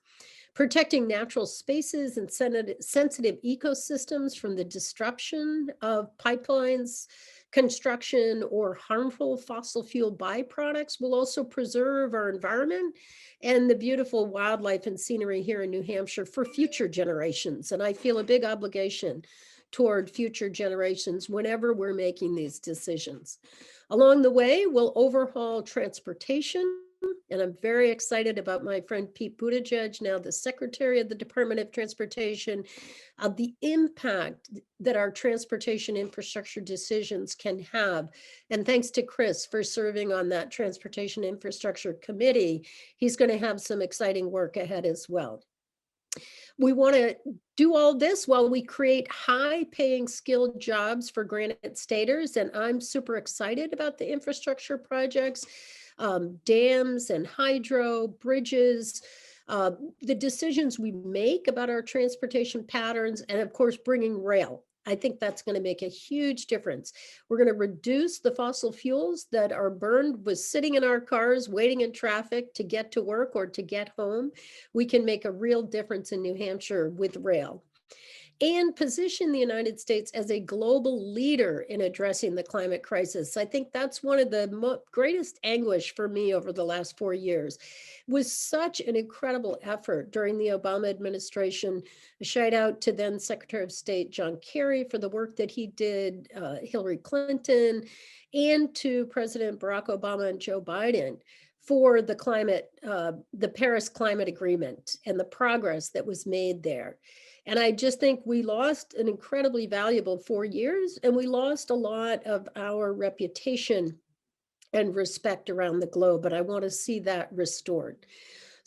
Protecting natural spaces and sensitive ecosystems from the disruption of pipelines, construction, or harmful fossil fuel byproducts will also preserve our environment and the beautiful wildlife and scenery here in New Hampshire for future generations. And I feel a big obligation toward future generations whenever we're making these decisions. Along the way, we'll overhaul transportation. And I'm very excited about my friend Pete Buttigieg, now the Secretary of the Department of Transportation, the impact that our transportation infrastructure decisions can have. And thanks to Chris for serving on that Transportation Infrastructure Committee. He's going to have some exciting work ahead as well. We want to do all this while we create high-paying skilled jobs for Granite Staters. And I'm super excited about the infrastructure projects. Dams and hydro, bridges, the decisions we make about our transportation patterns, and of course, bringing rail. I think that's going to make a huge difference. We're going to reduce the fossil fuels that are burned with sitting in our cars, waiting in traffic to get to work or to get home. We can make a real difference in New Hampshire with rail, and position the United States as a global leader in addressing the climate crisis. I think that's one of the greatest anguish for me over the last 4 years. It was such an incredible effort during the Obama administration. A shout out to then Secretary of State John Kerry for the work that he did, Hillary Clinton, and to President Barack Obama and Joe Biden for the climate, the Paris Climate Agreement and the progress that was made there. And I just think we lost an incredibly valuable 4 years, and we lost a lot of our reputation and respect around the globe, but I want to see that restored.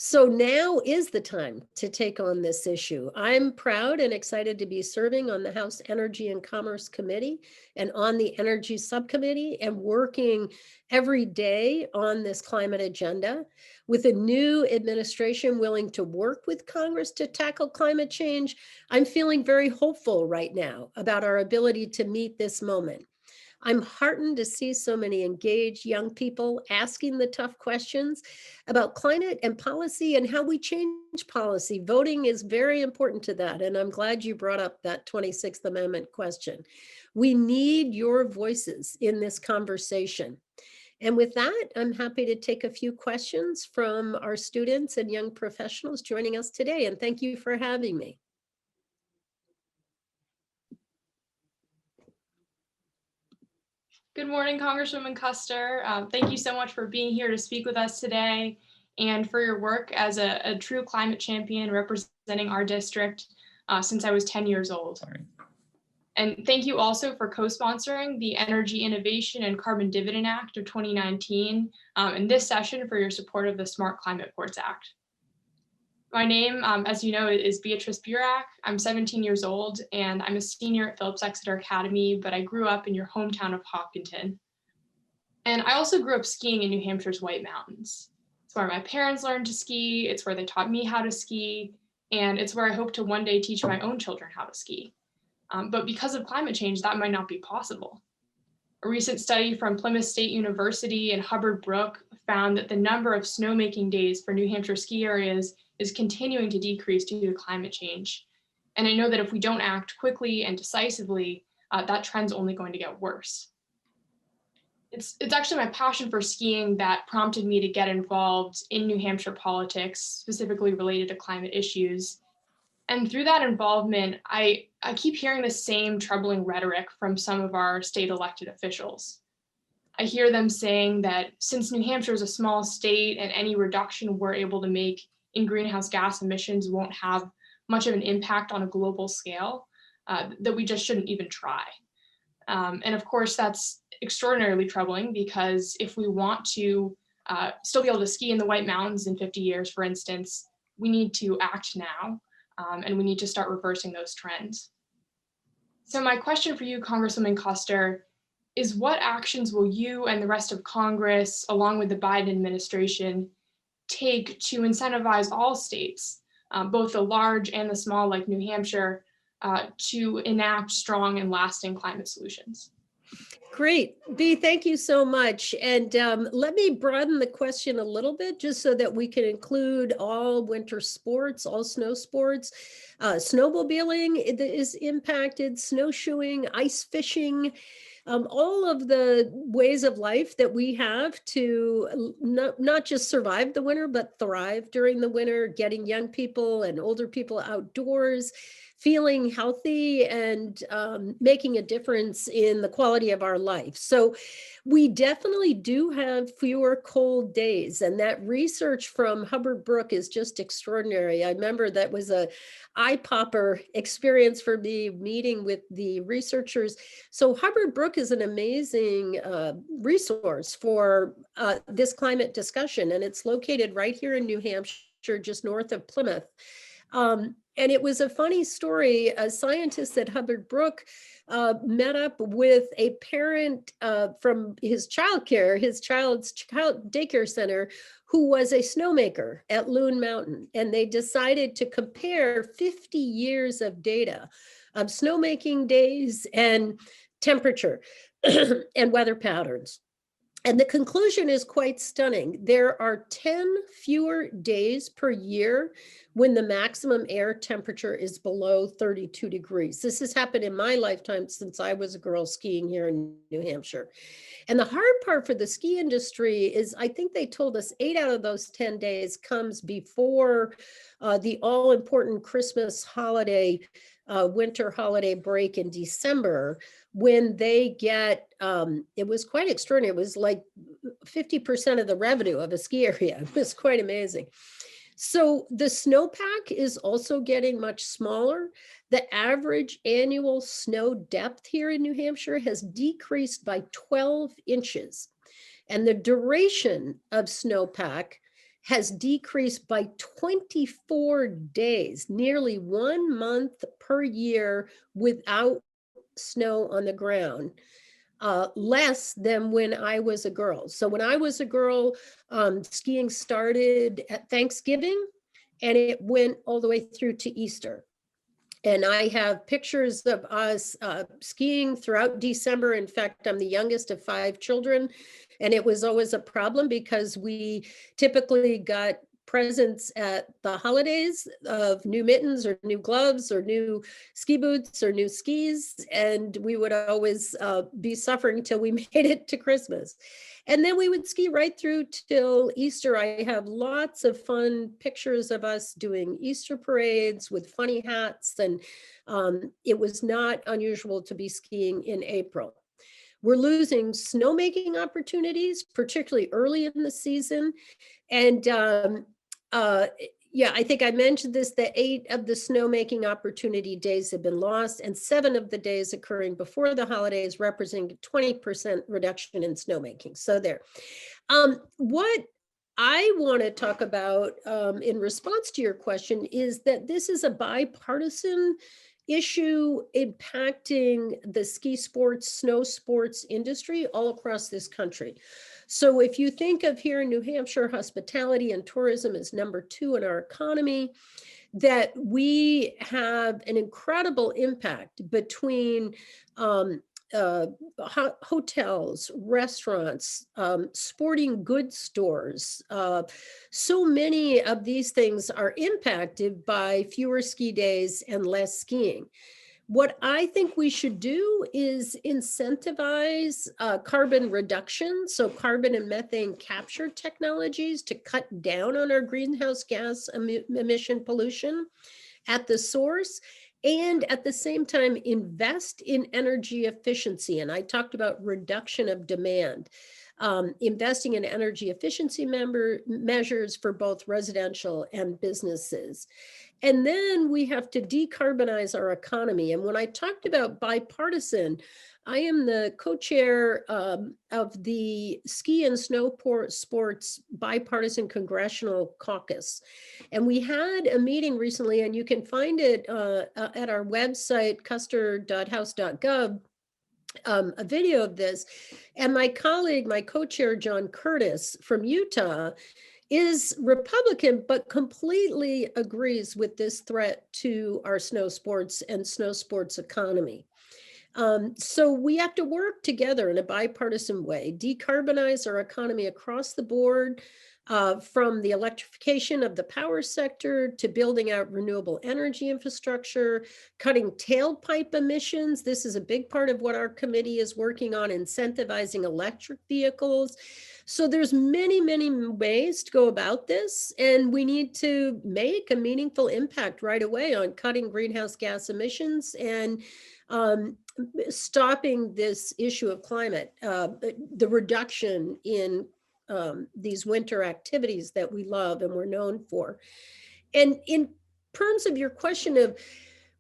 So now is the time to take on this issue. I'm proud and excited to be serving on the House Energy and Commerce Committee and on the Energy Subcommittee, and working every day on this climate agenda. With a new administration willing to work with Congress to tackle climate change, I'm feeling very hopeful right now about our ability to meet this moment. I'm heartened to see so many engaged young people asking the tough questions about climate and policy and how we change policy. Voting is very important to that, and I'm glad you brought up that 26th Amendment question. We need your voices in this conversation. And with that, I'm happy to take a few questions from our students and young professionals joining us today, and thank you for having me. Good morning, Congresswoman Custer. Thank you so much for being here to speak with us today and for your work as a true climate champion representing our district since I was 10 years old. Sorry. And thank you also for co-sponsoring the Energy Innovation and Carbon Dividend Act of 2019 and this session for your support of the Smart Climate Ports Act. My name, as you know, is Beatrice Burak. I'm 17 years old and I'm a senior at Phillips Exeter Academy, but I grew up in your hometown of Hopkinton. And I also grew up skiing in New Hampshire's White Mountains. It's where my parents learned to ski, it's where they taught me how to ski, and it's where I hope to one day teach my own children how to ski. But because of climate change, that might not be possible. A recent study from Plymouth State University and Hubbard Brook found that the number of snowmaking days for New Hampshire ski areas is continuing to decrease due to climate change. And I know that if we don't act quickly and decisively, that trend's only going to get worse. It's actually my passion for skiing that prompted me to get involved in New Hampshire politics, specifically related to climate issues. And through that involvement, I keep hearing the same troubling rhetoric from some of our state elected officials. I hear them saying that since New Hampshire is a small state and any reduction we're able to make in greenhouse gas emissions won't have much of an impact on a global scale, that we just shouldn't even try. And of course, that's extraordinarily troubling because if we want to still be able to ski in the White Mountains in 50 years, for instance, we need to act now. And we need to start reversing those trends. So my question for you, Congresswoman Custer, is what actions will you and the rest of Congress, along with the Biden administration, take to incentivize all states, both the large and the small like New Hampshire, to enact strong and lasting climate solutions? Great. Bea, thank you so much. And let me broaden the question a little bit just so that we can include all winter sports, all snow sports. Snowmobiling is impacted, snowshoeing, ice fishing, all of the ways of life that we have to not just survive the winter, but thrive during the winter, getting young people and older people outdoors, feeling healthy and making a difference in the quality of our life. So we definitely do have fewer cold days, and that research from Hubbard Brook is just extraordinary. I remember that was a eye-popper experience for me meeting with the researchers. So Hubbard Brook is an amazing resource for this climate discussion, and it's located right here in New Hampshire, just north of Plymouth. And it was a funny story. A scientist at Hubbard Brook met up with a parent from his childcare, his child's daycare center, who was a snowmaker at Loon Mountain. And they decided to compare 50 years of data of snowmaking days and temperature and weather patterns. And the conclusion is quite stunning. There are 10 fewer days per year when the maximum air temperature is below 32 degrees. This has happened in my lifetime since I was a girl skiing here in New Hampshire. And the hard part for the ski industry is, I think they told us 8 out of those 10 days comes before the all-important Christmas holiday, winter holiday break in December, when they get, it was quite extraordinary. It was like 50% of the revenue of a ski area. It was quite amazing. So the snowpack is also getting much smaller. The average annual snow depth here in New Hampshire has decreased by 12 inches. And the duration of snowpack has decreased by 24 days, nearly 1 month per year without snow on the ground, less than when I was a girl. So when I was a girl, skiing started at Thanksgiving and it went all the way through to Easter. And I have pictures of us skiing throughout December. In fact, I'm the youngest of 5 children. And it was always a problem because we typically got presents at the holidays of new mittens or new gloves or new ski boots or new skis. And we would always be suffering till we made it to Christmas. And then we would ski right through till Easter. I have lots of fun pictures of us doing Easter parades with funny hats. And it was not unusual to be skiing in April. We're losing snowmaking opportunities, particularly early in the season. And yeah, I think I mentioned this, that 8 of the snowmaking opportunity days have been lost, and 7 of the days occurring before the holidays representing 20% reduction in snowmaking. So there. What I want to talk about in response to your question is that this is a bipartisan issue impacting the ski sports, snow sports industry all across this country. So if you think of here in New Hampshire, hospitality and tourism is #2 in our economy, that we have an incredible impact between hotels, restaurants, sporting goods stores. So many of these things are impacted by fewer ski days and less skiing. What I think we should do is incentivize carbon reduction, so carbon and methane capture technologies to cut down on our greenhouse gas emission pollution at the source, and at the same time invest in energy efficiency. And I talked about reduction of demand. Investing in energy efficiency measures for both residential and businesses. And then we have to decarbonize our economy. And when I talked about bipartisan, I am the co-chair of the Ski and Snow Sports Bipartisan Congressional Caucus. And we had a meeting recently, and you can find it at our website, custer.house.gov, a video of this. And my colleague, my co-chair, John Curtis from Utah, is Republican, but completely agrees with this threat to our snow sports and snow sports economy. So we have to work together in a bipartisan way, decarbonize our economy across the board, from the electrification of the power sector to building out renewable energy infrastructure, cutting tailpipe emissions. This is a big part of what our committee is working on, incentivizing electric vehicles. So there's many, many ways to go about this, and we need to make a meaningful impact right away on cutting greenhouse gas emissions and stopping this issue of climate, the reduction in these winter activities that we love and we're known for. And in terms of your question of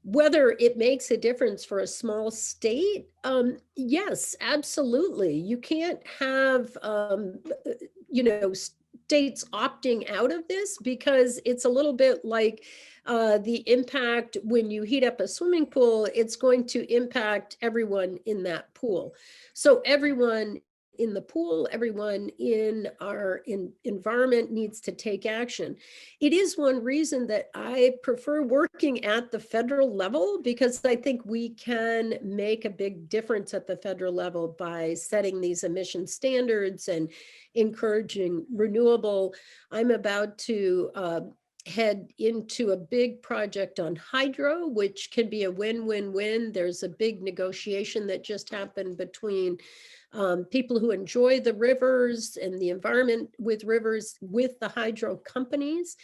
whether it makes a difference for a small state, yes, absolutely. You can't have, states opting out of this, because it's a little bit like the impact when you heat up a swimming pool, it's going to impact everyone in that pool. So everyone in the pool, everyone in our environment needs to take action. It is one reason that I prefer working at the federal level, because I think we can make a big difference at the federal level by setting these emission standards and encouraging renewable. I'm about to head into a big project on hydro, which can be a win-win-win. There's a big negotiation that just happened between people who enjoy the rivers and the environment with rivers with the hydro companies.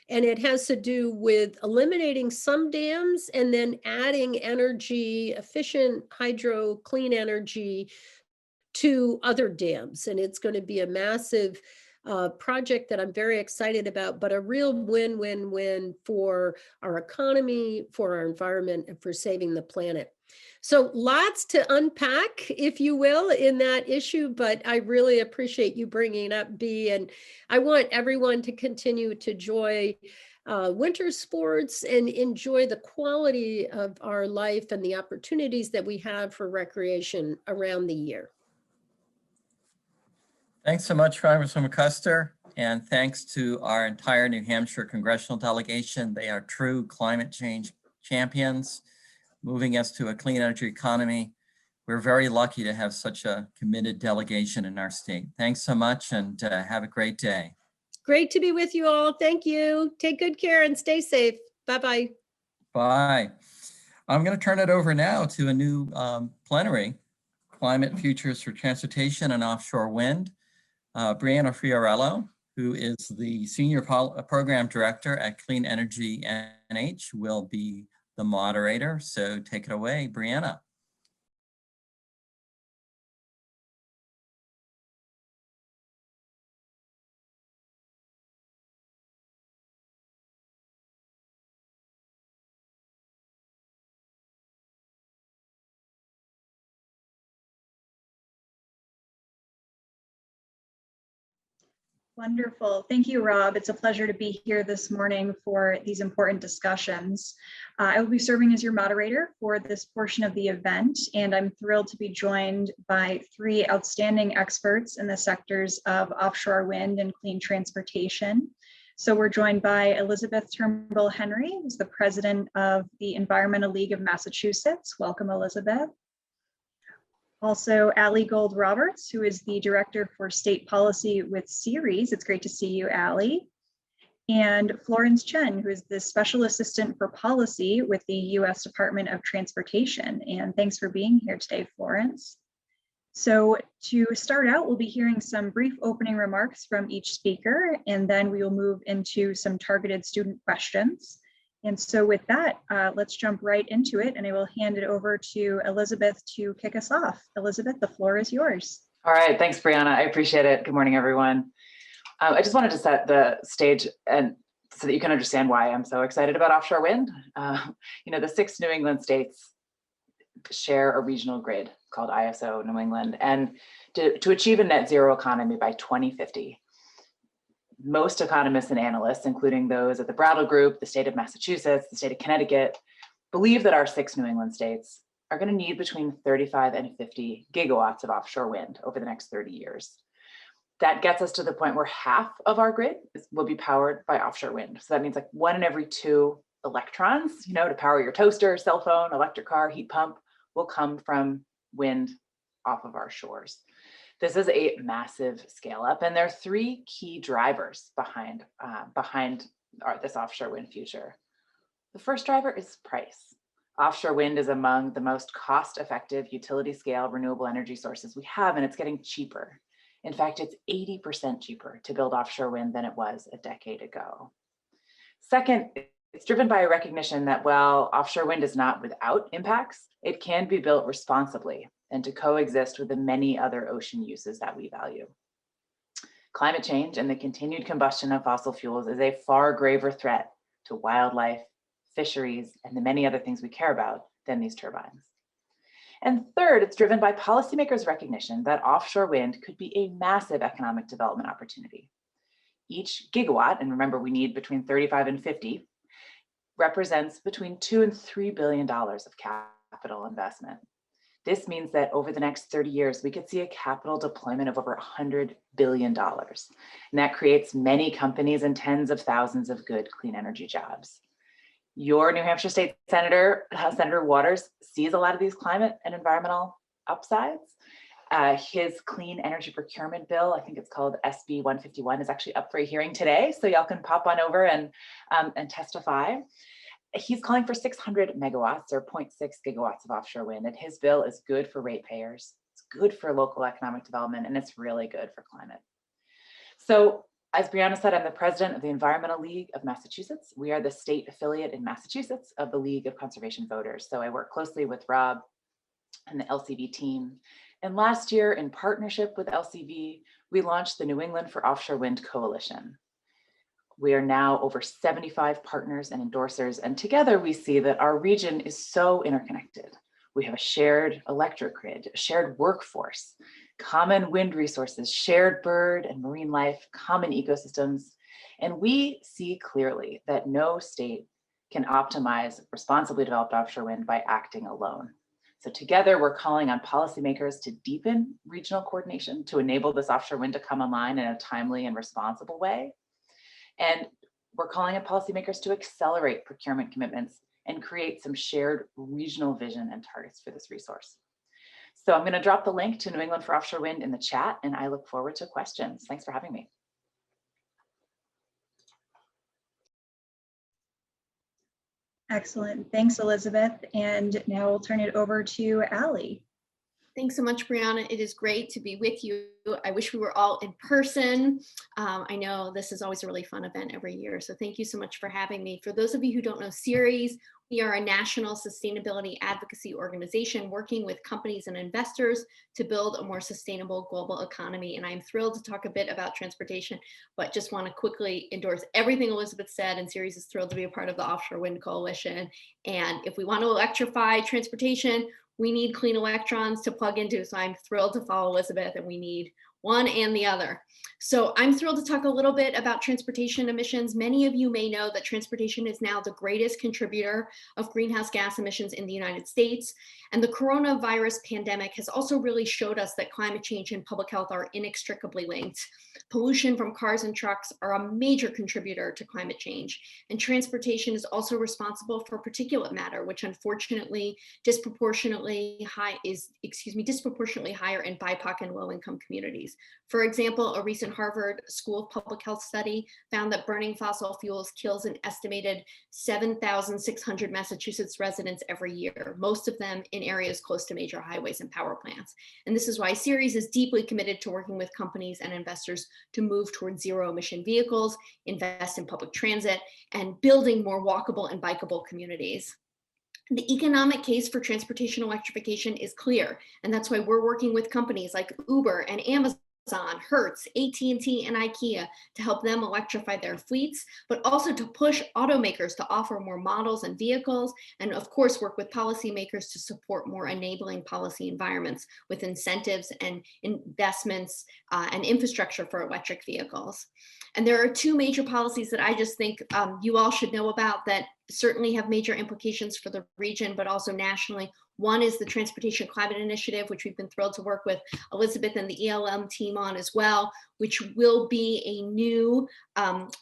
And it has to do with eliminating some dams and then adding energy efficient hydro, clean energy to other dams. And it's going to be a massive project that I'm very excited about, but a real win-win-win for our economy, for our environment, and for saving the planet. So lots to unpack, if you will, in that issue, but I really appreciate you bringing it up, Bea, and I want everyone to continue to enjoy winter sports and enjoy the quality of our life and the opportunities that we have for recreation around the year. Thanks so much, Congresswoman Custer, and thanks to our entire New Hampshire Congressional Delegation. They are true climate change champions, moving us to a clean energy economy. We're very lucky to have such a committed delegation in our state. Thanks so much, and have a great day. Great to be with you all. Thank you. Take good care and stay safe. Bye-bye. Bye. I'm going to turn it over now to a new plenary, Climate Futures for Transportation and Offshore Wind. Brianna Fiorello, who is the Senior Program Director at Clean Energy NH, will be the moderator. So take it away, Brianna. Wonderful. Thank you, Rob. It's a pleasure to be here this morning for these important discussions. I will be serving as your moderator for this portion of the event, and I'm thrilled to be joined by three outstanding experts in the sectors of offshore wind and clean transportation. So we're joined by Elizabeth Turnbull Henry, who's the president of the Environmental League of Massachusetts. Welcome, Elizabeth. Also, Allie Gold Roberts, who is the Director for State Policy with Ceres. It's great to see you, Allie. And Florence Chen, who is the Special Assistant for Policy with the U.S. Department of Transportation. And thanks for being here today, Florence. So to start out, we'll be hearing some brief opening remarks from each speaker, and then we will move into some targeted student questions. And so with that, let's jump right into it, and I will hand it over to Elizabeth to kick us off. Elizabeth, the floor is yours. All right, thanks, Brianna. I appreciate it. Good morning, everyone. I just wanted to set the stage and so that you can understand why I'm so excited about offshore wind. You know, the 6 New England states share a regional grid called ISO New England, and to achieve a net zero economy by 2050, most economists and analysts, including those at the Brattle Group, the state of Massachusetts, the state of Connecticut, believe that our 6 New England states are going to need between 35 and 50 gigawatts of offshore wind over the next 30 years. That gets us to the point where half of our grid will be powered by offshore wind. So that means like 1 in every 2 electrons, you know, to power your toaster, cell phone, electric car, heat pump, will come from wind off of our shores. This is a massive scale up, and there are 3 key drivers behind this offshore wind future. The first driver is price. Offshore wind is among the most cost-effective utility scale renewable energy sources we have, and it's getting cheaper. In fact, it's 80% cheaper to build offshore wind than it was a decade ago. Second, it's driven by a recognition that while offshore wind is not without impacts, it can be built responsibly and to coexist with the many other ocean uses that we value. Climate change and the continued combustion of fossil fuels is a far graver threat to wildlife, fisheries, and the many other things we care about than these turbines. And third, it's driven by policymakers' recognition that offshore wind could be a massive economic development opportunity. Each gigawatt, and remember we need between 35 and 50, represents between $2 and $3 billion of capital investment. This means that over the next 30 years, we could see a capital deployment of over $100 billion. And that creates many companies and tens of thousands of good clean energy jobs. Your New Hampshire State Senator, Senator Waters, sees a lot of these climate and environmental upsides. His clean energy procurement bill, I think it's called SB 151, is actually up for a hearing today. So y'all can pop on over and testify. He's calling for 600 megawatts or 0.6 gigawatts of offshore wind, and his bill is good for ratepayers, it's good for local economic development, and it's really good for climate. So as Brianna said, I'm the president of the Environmental League of Massachusetts. We are the state affiliate in Massachusetts of the League of Conservation Voters. So I work closely with Rob and the LCV team. And last year, in partnership with LCV, we launched the New England for Offshore Wind Coalition. We are now over 75 partners and endorsers, and together we see that our region is so interconnected. We have a shared electric grid, a shared workforce, common wind resources, shared bird and marine life, common ecosystems, and we see clearly that no state can optimize responsibly developed offshore wind by acting alone. So together we're calling on policymakers to deepen regional coordination to enable this offshore wind to come online in a timely and responsible way. And we're calling on policymakers to accelerate procurement commitments and create some shared regional vision and targets for this resource. So I'm going to drop the link to New England for Offshore Wind in the chat, and I look forward to questions. Thanks for having me. Excellent. Thanks, Elizabeth. And now we'll turn it over to Allie. Thanks so much, Brianna. It is great to be with you. I wish we were all in person. I know this is always a really fun event every year, so thank you so much for having me. For those of you who don't know Ceres, we are a national sustainability advocacy organization working with companies and investors to build a more sustainable global economy. And I'm thrilled to talk a bit about transportation, but just want to quickly endorse everything Elizabeth said. And Ceres is thrilled to be a part of the Offshore Wind Coalition. And if we want to electrify transportation, we need clean electrons to plug into. So I'm thrilled to follow Elizabeth, and we need one and the other. So I'm thrilled to talk a little bit about transportation emissions. Many of you may know that transportation is now the greatest contributor of greenhouse gas emissions in the United States. And the coronavirus pandemic has also really showed us that climate change and public health are inextricably linked. Pollution from cars and trucks are a major contributor to climate change. And transportation is also responsible for particulate matter, which unfortunately disproportionately higher in BIPOC and low-income communities. For example, a recent Harvard School of Public Health study found that burning fossil fuels kills an estimated 7,600 Massachusetts residents every year, most of them in areas close to major highways and power plants. And this is why Ceres is deeply committed to working with companies and investors to move towards zero-emission vehicles, invest in public transit, and building more walkable and bikeable communities. The economic case for transportation electrification is clear, and that's why we're working with companies like Uber and Amazon, Hertz, AT&T, and IKEA to help them electrify their fleets, but also to push automakers to offer more models and vehicles, and of course work with policymakers to support more enabling policy environments with incentives and investments and infrastructure for electric vehicles. And there are two major policies that I just think you all should know about that certainly have major implications for the region, but also nationally. One is the Transportation Climate Initiative, which we've been thrilled to work with Elizabeth and the ELM team on as well, which will be a new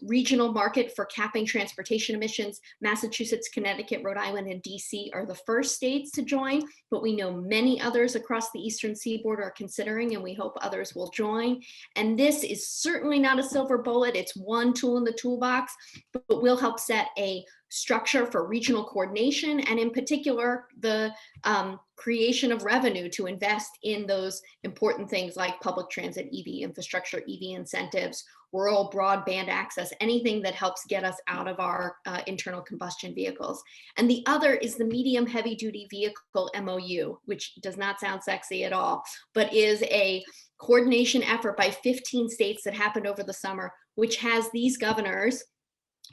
regional market for capping transportation emissions. Massachusetts, Connecticut, Rhode Island, and DC are the first states to join, but we know many others across the Eastern Seaboard are considering, and we hope others will join. And this is certainly not a silver bullet. It's one tool in the toolbox, but will help set a structure for regional coordination, and in particular, the creation of revenue to invest in those important things like public transit, EV infrastructure, EV incentives, rural broadband access, anything that helps get us out of our internal combustion vehicles. And the other is the medium heavy duty vehicle MOU, which does not sound sexy at all, but is a coordination effort by 15 states that happened over the summer, which has these governors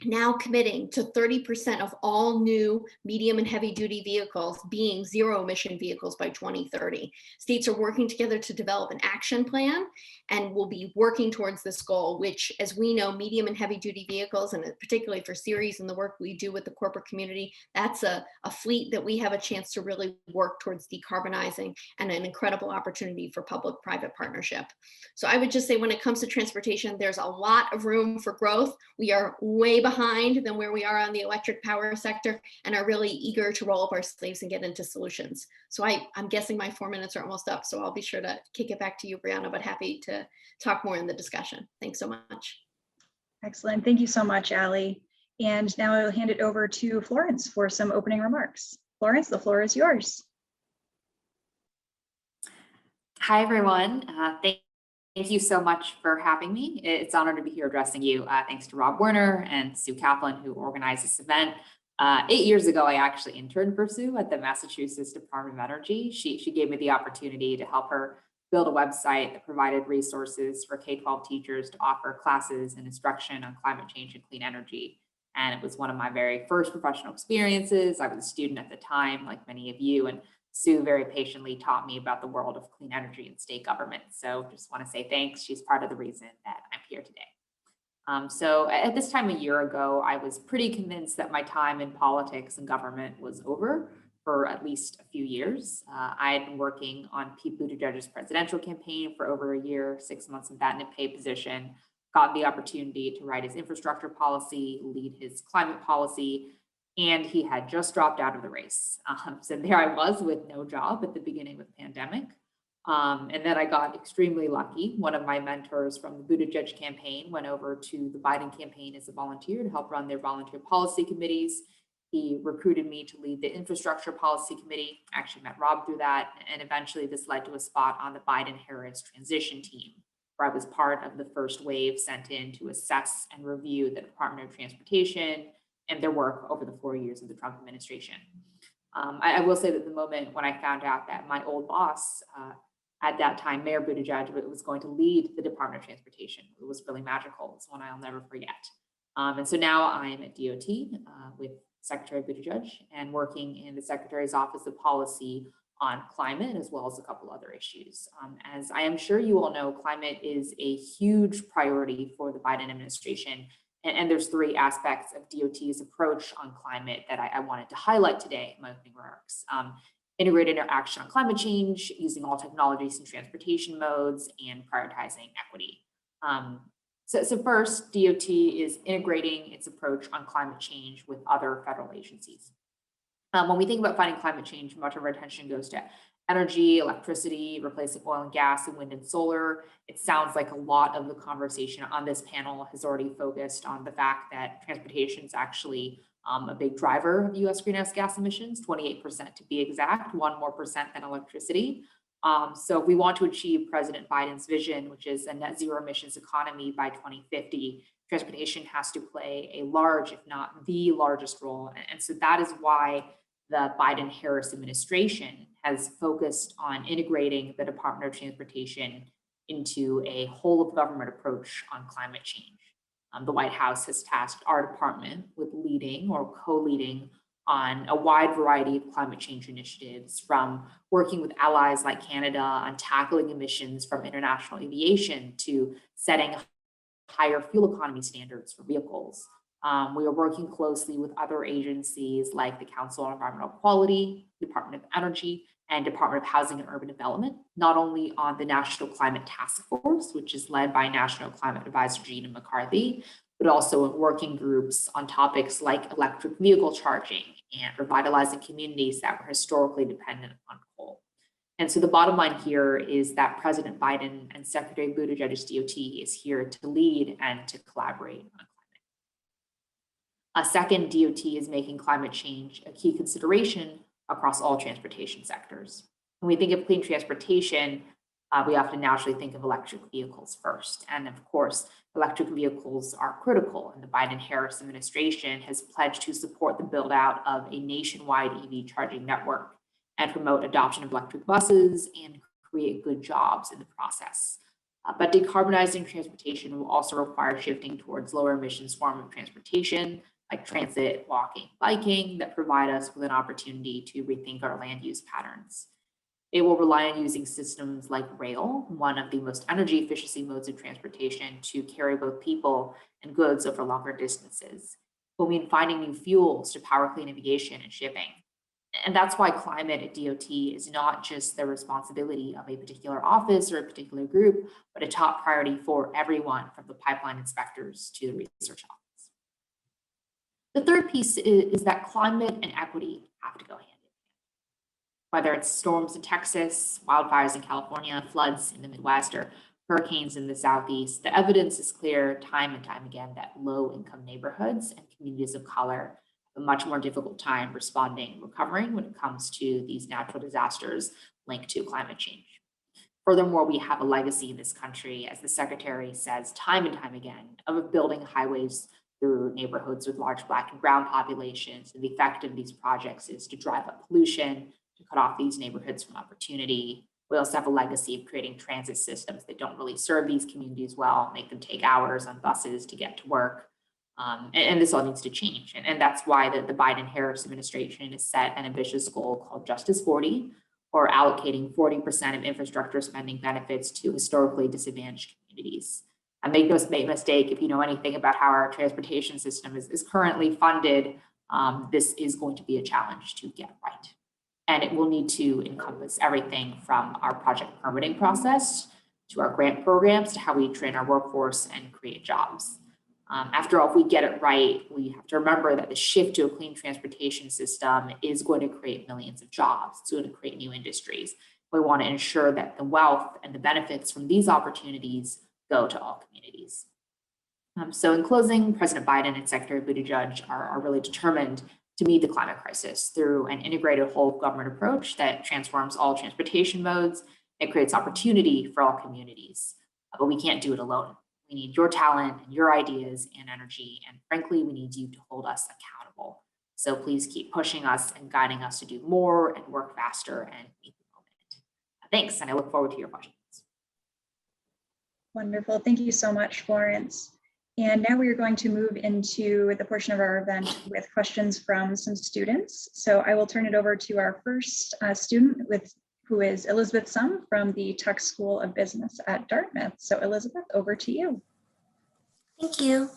now committing to 30% of all new medium and heavy duty vehicles being zero emission vehicles by 2030. States are working together to develop an action plan and will be working towards this goal, which, as we know, medium and heavy duty vehicles, and particularly for Ceres and the work we do with the corporate community, that's a fleet that we have a chance to really work towards decarbonizing, and an incredible opportunity for public-private partnership. So I would just say, when it comes to transportation, there's a lot of room for growth. We are way behind than where we are on the electric power sector, and are really eager to roll up our sleeves and get into solutions. So I'm guessing my 4 minutes are almost up, so I'll be sure to kick it back to you, Brianna, but happy to talk more in the discussion. Thanks so much. Excellent. Thank you so much, Allie. And now I'll hand it over to Florence for some opening remarks. Florence, the floor is yours. Hi, everyone. Thank you so much for having me. It's an honor to be here addressing you. Thanks to Rob Werner and Sue Kaplan, who organized this event. 8 years ago, I actually interned for Sue at the Massachusetts Department of Energy. She gave me the opportunity to help her build a website that provided resources for K-12 teachers to offer classes and instruction on climate change and clean energy. And it was one of my very first professional experiences. I was a student at the time, like many of you, and Sue very patiently taught me about the world of clean energy and state government. So just want to say thanks. She's part of the reason that I'm here today. So at this time a year ago, I was pretty convinced that my time in politics and government was over for at least a few years. I had been working on Pete Buttigieg's presidential campaign for over a year, 6 months in that in a paid position, got the opportunity to write his infrastructure policy, lead his climate policy, and he had just dropped out of the race. So there I was with no job at the beginning of the pandemic. And then I got extremely lucky. One of my mentors from the Buttigieg campaign went over to the Biden campaign as a volunteer to help run their volunteer policy committees. He recruited me to lead the infrastructure policy committee. I actually met Rob through that. And eventually this led to a spot on the Biden-Harris transition team, where I was part of the first wave sent in to assess and review the Department of Transportation and their work over the 4 years of the Trump administration. I will say that the moment when I found out that my old boss, at that time, Mayor Buttigieg, was going to lead the Department of Transportation, it was really magical. It's one I'll never forget. And so now I'm at DOT with Secretary Buttigieg and working in the Secretary's Office of Policy on climate, as well as a couple other issues. As I am sure you all know, climate is a huge priority for the Biden administration. And there's three aspects of DOT's approach on climate that I wanted to highlight today in my opening remarks. Integrated action on climate change, using all technologies and transportation modes, and prioritizing equity. So first, DOT is integrating its approach on climate change with other federal agencies. When we think about fighting climate change, much of our attention goes to energy, electricity, replacing oil and gas, and wind and solar. It sounds like a lot of the conversation on this panel has already focused on the fact that transportation is actually a big driver of US greenhouse gas emissions, 28% to be exact, 1% more than electricity. So if we want to achieve President Biden's vision, which is a net zero emissions economy by 2050, transportation has to play a large, if not the largest role. And so that is why the Biden-Harris administration has focused on integrating the Department of Transportation into a whole of government approach on climate change. The White House has tasked our department with leading or co-leading on a wide variety of climate change initiatives, from working with allies like Canada on tackling emissions from international aviation to setting higher fuel economy standards for vehicles. We are working closely with other agencies like the Council on Environmental Quality, Department of Energy, and Department of Housing and Urban Development, not only on the National Climate Task Force, which is led by National Climate Advisor Gina McCarthy, but also in working groups on topics like electric vehicle charging and revitalizing communities that were historically dependent on coal. And so the bottom line here is that President Biden and Secretary Buttigieg's DOT is here to lead and to collaborate on climate. Second, DOT is making climate change a key consideration across all transportation sectors. When we think of clean transportation, we often naturally think of electric vehicles first. And of course, electric vehicles are critical, and the Biden-Harris administration has pledged to support the build out of a nationwide EV charging network and promote adoption of electric buses and create good jobs in the process. But decarbonizing transportation will also require shifting towards lower emissions form of transportation, like transit, walking, biking, that provide us with an opportunity to rethink our land use patterns. It will rely on using systems like rail, one of the most energy efficiency modes of transportation, to carry both people and goods over longer distances. It will mean finding new fuels to power clean aviation and shipping. And that's why climate at DOT is not just the responsibility of a particular office or a particular group, but a top priority for everyone, from the pipeline inspectors to the research office. The third piece is that climate and equity have to go hand in hand. Whether it's storms in Texas, wildfires in California, floods in the Midwest, or hurricanes in the Southeast, the evidence is clear time and time again that low-income neighborhoods and communities of color have a much more difficult time responding, recovering when it comes to these natural disasters linked to climate change. Furthermore, we have a legacy in this country, as the Secretary says time and time again, of building highways through neighborhoods with large Black and brown populations. And the effect of these projects is to drive up pollution, to cut off these neighborhoods from opportunity. We also have a legacy of creating transit systems that don't really serve these communities well, make them take hours on buses to get to work. And this all needs to change. And that's why the Biden-Harris administration has set an ambitious goal called Justice 40, or allocating 40% of infrastructure spending benefits to historically disadvantaged communities. And make no mistake, if you know anything about how our transportation system is currently funded, this is going to be a challenge to get right. And it will need to encompass everything from our project permitting process to our grant programs to how we train our workforce and create jobs. After all, if we get it right, we have to remember that the shift to a clean transportation system is going to create millions of jobs. It's going to create new industries. We want to ensure that the wealth and the benefits from these opportunities go to all communities. So in closing, President Biden and Secretary Buttigieg are really determined to meet the climate crisis through an integrated whole of government approach that transforms all transportation modes and creates opportunity for all communities. But we can't do it alone. We need your talent and your ideas and energy. And frankly, we need you to hold us accountable. So please keep pushing us and guiding us to do more and work faster and meet the moment. Thanks, and I look forward to your questions. Wonderful. Thank you so much, Florence. And now we are going to move into the portion of our event with questions from some students. So I will turn it over to our first student who is Elizabeth Sum from the Tuck School of Business at Dartmouth. So Elizabeth, over to you. Thank you.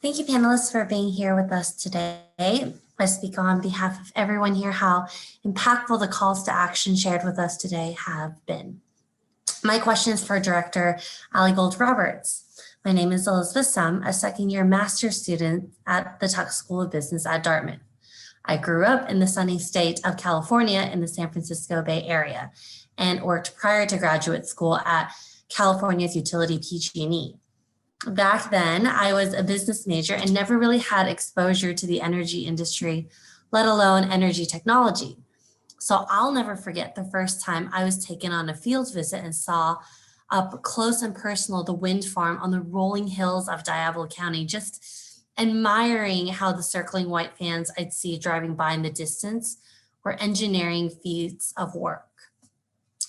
Thank you, panelists, for being here with us today. I speak on behalf of everyone here how impactful the calls to action shared with us today have been. My question is for Director Ali Gold-Roberts. My name is Elizabeth Sum, a second-year master's student at the Tuck School of Business at Dartmouth. I grew up in the sunny state of California in the San Francisco Bay Area and worked prior to graduate school at California's utility PG&E. Back then, I was a business major and never really had exposure to the energy industry, let alone energy technology. So I'll never forget the first time I was taken on a field visit and saw up close and personal the wind farm on the rolling hills of Diablo County, just admiring how the circling white fans I'd see driving by in the distance were engineering feats of work.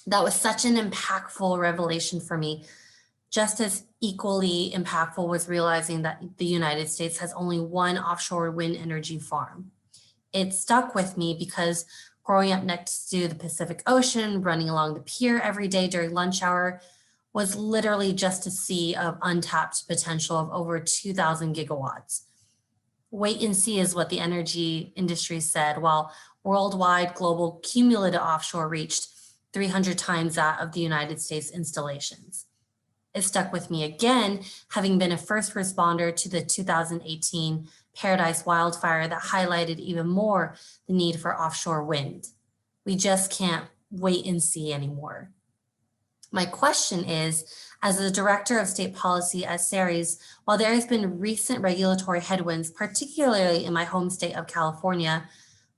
That was such an impactful revelation for me. Just as equally impactful was realizing that the United States has only one offshore wind energy farm. It stuck with me because growing up next to the Pacific Ocean, running along the pier every day during lunch hour, was literally just a sea of untapped potential of over 2,000 gigawatts. Wait and see is what the energy industry said, while worldwide global cumulative offshore reached 300 times that of the United States installations. It stuck with me again, having been a first responder to the 2018 Paradise wildfire that highlighted even more the need for offshore wind. We just can't wait and see anymore. My question is, as the Director of State Policy at Ceres, while there has been recent regulatory headwinds, particularly in my home state of California,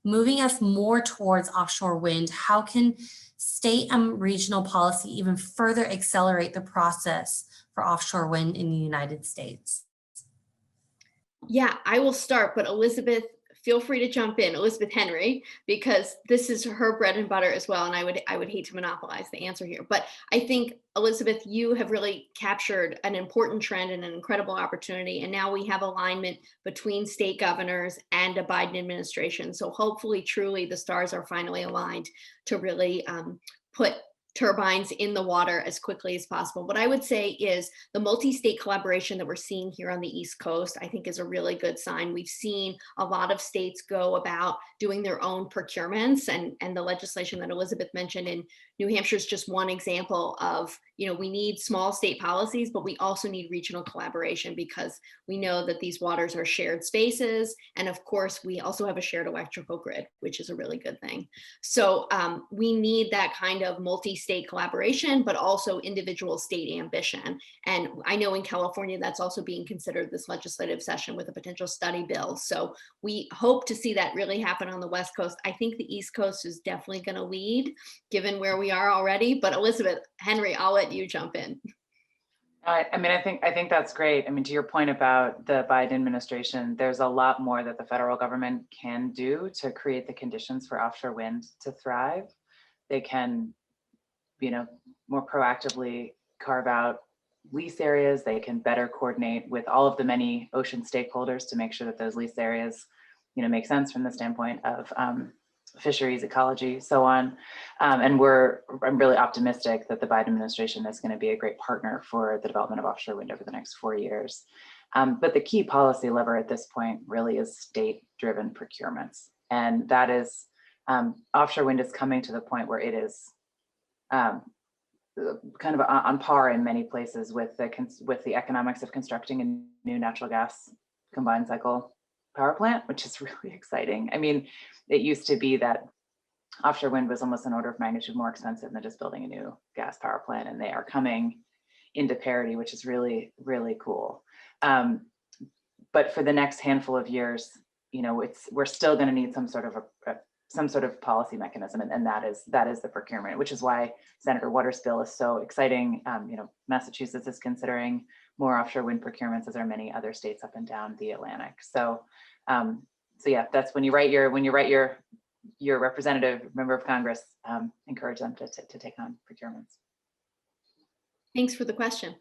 moving us more towards offshore wind, how can state and regional policy even further accelerate the process for offshore wind in the United States? Yeah, I will start, but Elizabeth, feel free to jump in, Elizabeth Henry, because this is her bread and butter as well. And I would hate to monopolize the answer here. But I think, Elizabeth, you have really captured an important trend and an incredible opportunity. And now we have alignment between state governors and a Biden administration. So hopefully, truly, the stars are finally aligned to really put turbines in the water as quickly as possible. What I would say is the multi-state collaboration that we're seeing here on the East Coast, I think is a really good sign. We've seen a lot of states go about doing their own procurements, and the legislation that Elizabeth mentioned in New Hampshire is just one example of, we need small state policies, but we also need regional collaboration because we know that these waters are shared spaces. And of course, we also have a shared electrical grid, which is a really good thing. So we need that kind of multi-state collaboration, but also individual state ambition. And I know in California, that's also being considered this legislative session with a potential study bill. So we hope to see that really happen on the West Coast. I think the East Coast is definitely going to lead, given where we are already. But Elizabeth Henry, I'll let you jump in. I think that's great. I mean, to your point about the Biden administration, there's a lot more that the federal government can do to create the conditions for offshore wind to thrive. They can, more proactively carve out lease areas. They can better coordinate with all of the many ocean stakeholders to make sure that those lease areas, make sense from the standpoint of fisheries, ecology, so on. And I'm really optimistic that the Biden administration is going to be a great partner for the development of offshore wind over the next 4 years. But the key policy lever at this point really is state-driven procurements. And that is, offshore wind is coming to the point where it is kind of on par in many places with the economics of constructing a new natural gas combined cycle power plant, which is really exciting. I mean, it used to be that offshore wind was almost an order of magnitude more expensive than just building a new gas power plant, and they are coming into parity, which is really, really cool. But for the next handful of years, we're still going to need some sort of policy mechanism, and that is the procurement, which is why Senator Waters' bill is so exciting. Massachusetts is considering more offshore wind procurements, as are many other states up and down the Atlantic. So yeah, that's when you write your representative member of Congress, encourage them to take on procurements. Thanks for the question.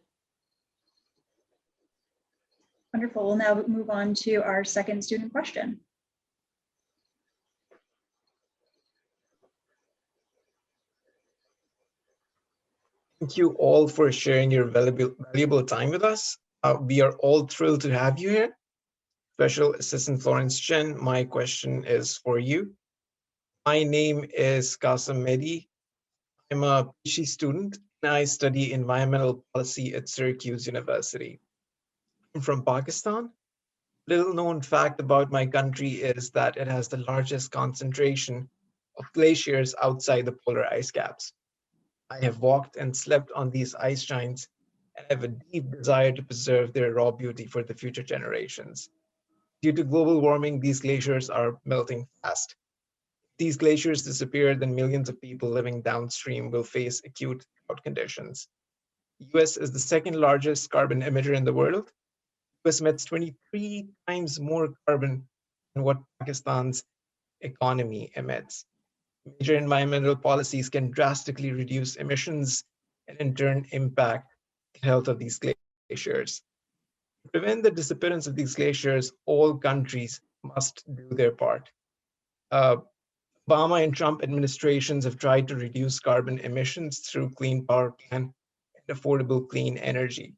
Wonderful. We'll now move on to our second student question. Thank you all for sharing your valuable time with us. We are all thrilled to have you here. Special Assistant Florence Chen, my question is for you. My name is Qasim Mehdi. I'm a PhD student and I study environmental policy at Syracuse University. I'm from Pakistan. Little known fact about my country is that it has the largest concentration of glaciers outside the polar ice caps. I have walked and slept on these ice giants and have a deep desire to preserve their raw beauty for the future generations. Due to global warming, these glaciers are melting fast. If these glaciers disappear, then millions of people living downstream will face acute drought conditions. The US is the second largest carbon emitter in the world. The US emits 23 times more carbon than what Pakistan's economy emits. Major environmental policies can drastically reduce emissions and in turn impact the health of these glaciers. To prevent the disappearance of these glaciers, all countries must do their part. Obama and Trump administrations have tried to reduce carbon emissions through clean power plan and affordable clean energy.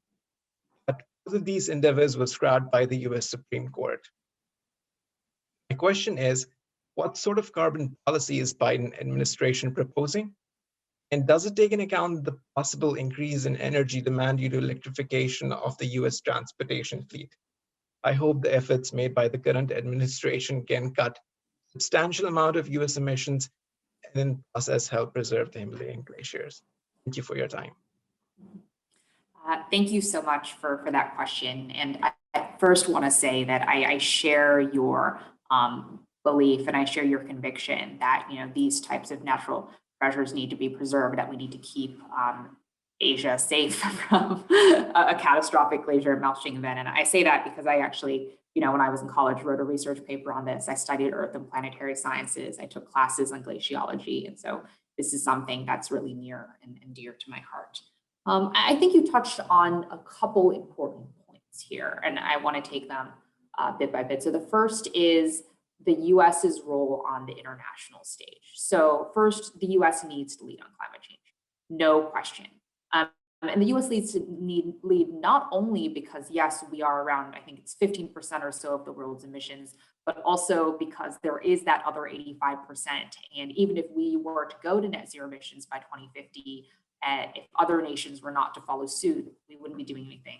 But both of these endeavors were scrapped by the US Supreme Court. My question is, what sort of carbon policy is Biden administration proposing? And does it take into account the possible increase in energy demand due to electrification of the US transportation fleet? I hope the efforts made by the current administration can cut a substantial amount of US emissions and in the process help preserve the Himalayan glaciers. Thank you for your time. Thank you so much for that question. And I first want to say that I share your belief and I share your conviction that these types of natural treasures need to be preserved, that we need to keep Asia safe from a catastrophic glacier melting event. And I say that because I actually, when I was in college, wrote a research paper on this. I studied Earth and planetary sciences. I took classes on glaciology. And so this is something that's really near and dear to my heart. I think you touched on a couple important points here, and I want to take them bit by bit. So the first is the US's role on the international stage. So first, the US needs to lead on climate change, no question. And the US needs to lead not only because, yes, we are around, I think it's 15% or so of the world's emissions, but also because there is that other 85%. And even if we were to go to net zero emissions by 2050, if other nations were not to follow suit, we wouldn't be doing anything.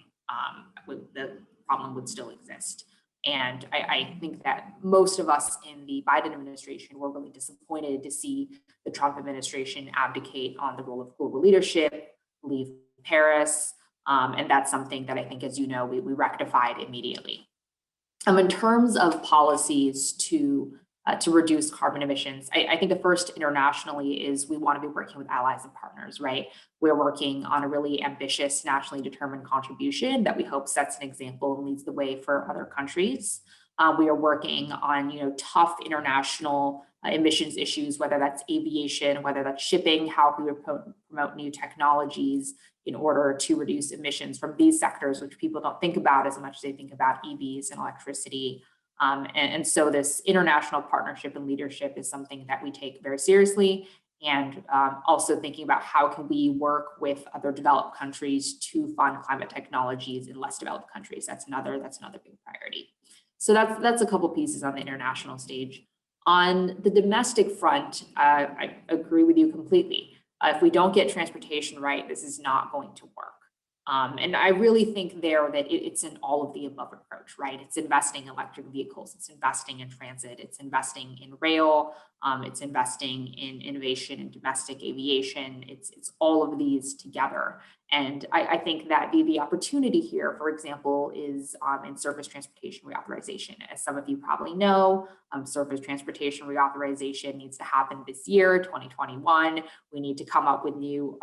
The problem would still exist. And I think that most of us in the Biden administration were really disappointed to see the Trump administration abdicate on the role of global leadership, leave Paris. And that's something that I think, as you know, we rectified immediately. In terms of policies to reduce carbon emissions, I think the first internationally is we want to be working with allies and partners, right? We're working on a really ambitious, nationally determined contribution that we hope sets an example and leads the way for other countries. We are working on, tough international emissions issues, whether that's aviation, whether that's shipping, how we promote new technologies in order to reduce emissions from these sectors, which people don't think about as much as they think about EVs and electricity. And so this international partnership and leadership is something that we take very seriously, and also thinking about how can we work with other developed countries to fund climate technologies in less developed countries. That's another big priority. So that's a couple pieces on the international stage. On the domestic front, I agree with you completely. If we don't get transportation right, this is not going to work. And I really think there that it's an all of the above approach, right? It's investing in electric vehicles, it's investing in transit, it's investing in rail, it's investing in innovation in domestic aviation. It's all of these together. And I think that the opportunity here, for example, is in surface transportation reauthorization. As some of you probably know, surface transportation reauthorization needs to happen this year, 2021. We need to come up with new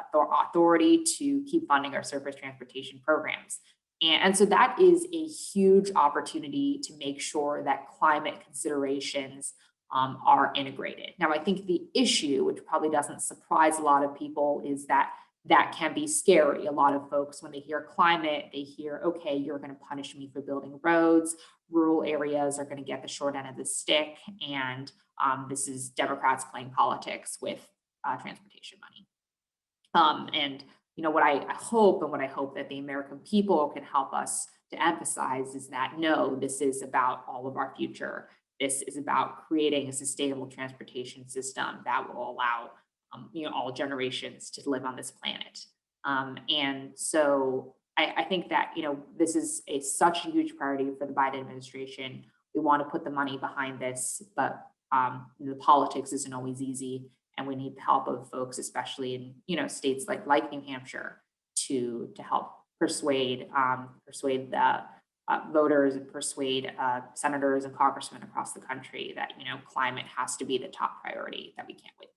authority to keep funding our surface transportation programs. And so that is a huge opportunity to make sure that climate considerations are integrated. Now, I think the issue, which probably doesn't surprise a lot of people, is that that can be scary. A lot of folks, when they hear climate, they hear, okay, you're going to punish me for building roads. Rural areas are going to get the short end of the stick. And this is Democrats playing politics with transportation money. And what I hope that the American people can help us to emphasize is that, no, this is about all of our future. This is about creating a sustainable transportation system that will allow all generations to live on this planet. And so I think that, this is such a huge priority for the Biden administration. We want to put the money behind this, but the politics isn't always easy. And we need the help of folks, especially in, states like New Hampshire, to help persuade the voters and persuade senators and congressmen across the country that, climate has to be the top priority, that we can't wait.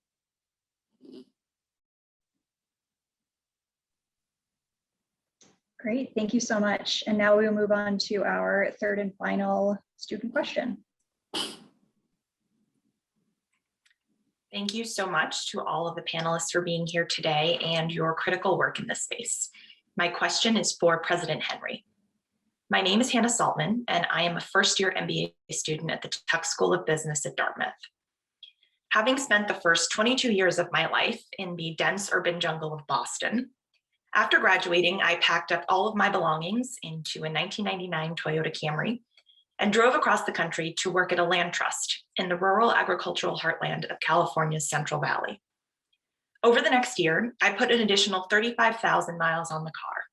Great, thank you so much. And now we will move on to our third and final student question. Thank you so much to all of the panelists for being here today and your critical work in this space. My question is for President Henry. My name is Hannah Saltman, and I am a first-year MBA student at the Tuck School of Business at Dartmouth. Having spent the first 22 years of my life in the dense urban jungle of Boston, after graduating, I packed up all of my belongings into a 1999 Toyota Camry and drove across the country to work at a land trust in the rural agricultural heartland of California's Central Valley. Over the next year, I put an additional 35,000 miles on the car,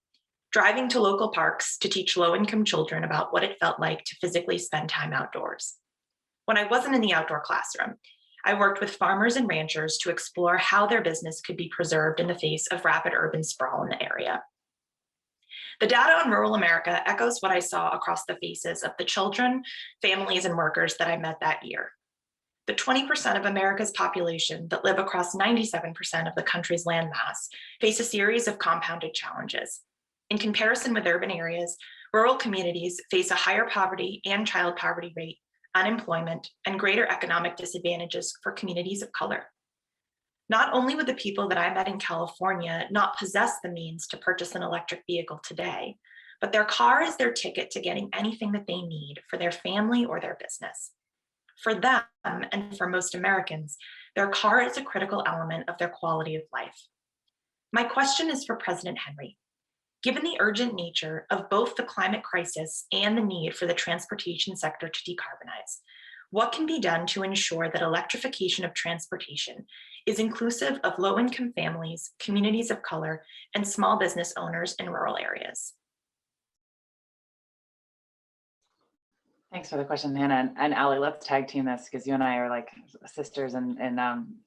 driving to local parks to teach low-income children about what it felt like to physically spend time outdoors. When I wasn't in the outdoor classroom, I worked with farmers and ranchers to explore how their business could be preserved in the face of rapid urban sprawl in the area. The data on rural America echoes what I saw across the faces of the children, families, and workers that I met that year. The 20% of America's population that live across 97% of the country's landmass face a series of compounded challenges. In comparison with urban areas, rural communities face a higher poverty and child poverty rate, unemployment, and greater economic disadvantages for communities of color. Not only would the people that I met in California not possess the means to purchase an electric vehicle today, but their car is their ticket to getting anything that they need for their family or their business. For them, and for most Americans, their car is a critical element of their quality of life. My question is for President Henry. Given the urgent nature of both the climate crisis and the need for the transportation sector to decarbonize, what can be done to ensure that electrification of transportation is inclusive of low-income families, communities of color, and small business owners in rural areas? Thanks for the question, Hannah. And Allie, let's tag team this because you and I are like sisters in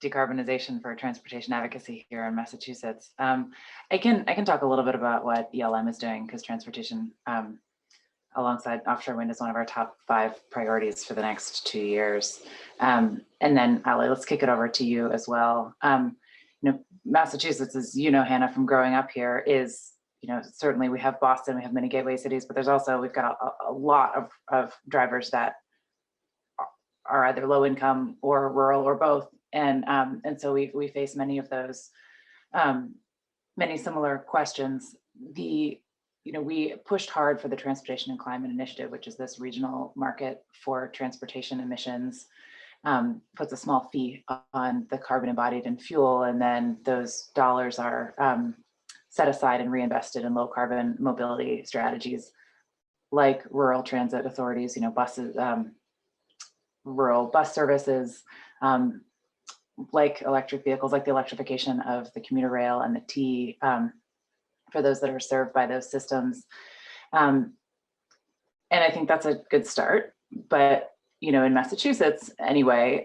decarbonization for transportation advocacy here in Massachusetts. I can talk a little bit about what ELM is doing because transportation alongside offshore wind is one of our top 5 priorities for the next 2 years. And then Allie, let's kick it over to you as well. Massachusetts, as you know, Hannah, from growing up here is, certainly we have Boston, we have many gateway cities, but we've got a lot of drivers that are either low income or rural or both. And so we face many of those, many similar questions. We pushed hard for the Transportation and Climate Initiative, which is this regional market for transportation emissions, puts a small fee on the carbon embodied in fuel, and then those dollars are set aside and reinvested in low carbon mobility strategies like rural transit authorities, buses, rural bus services, like electric vehicles, like the electrification of the commuter rail and the T for those that are served by those systems. And I think that's a good start. But, in Massachusetts anyway,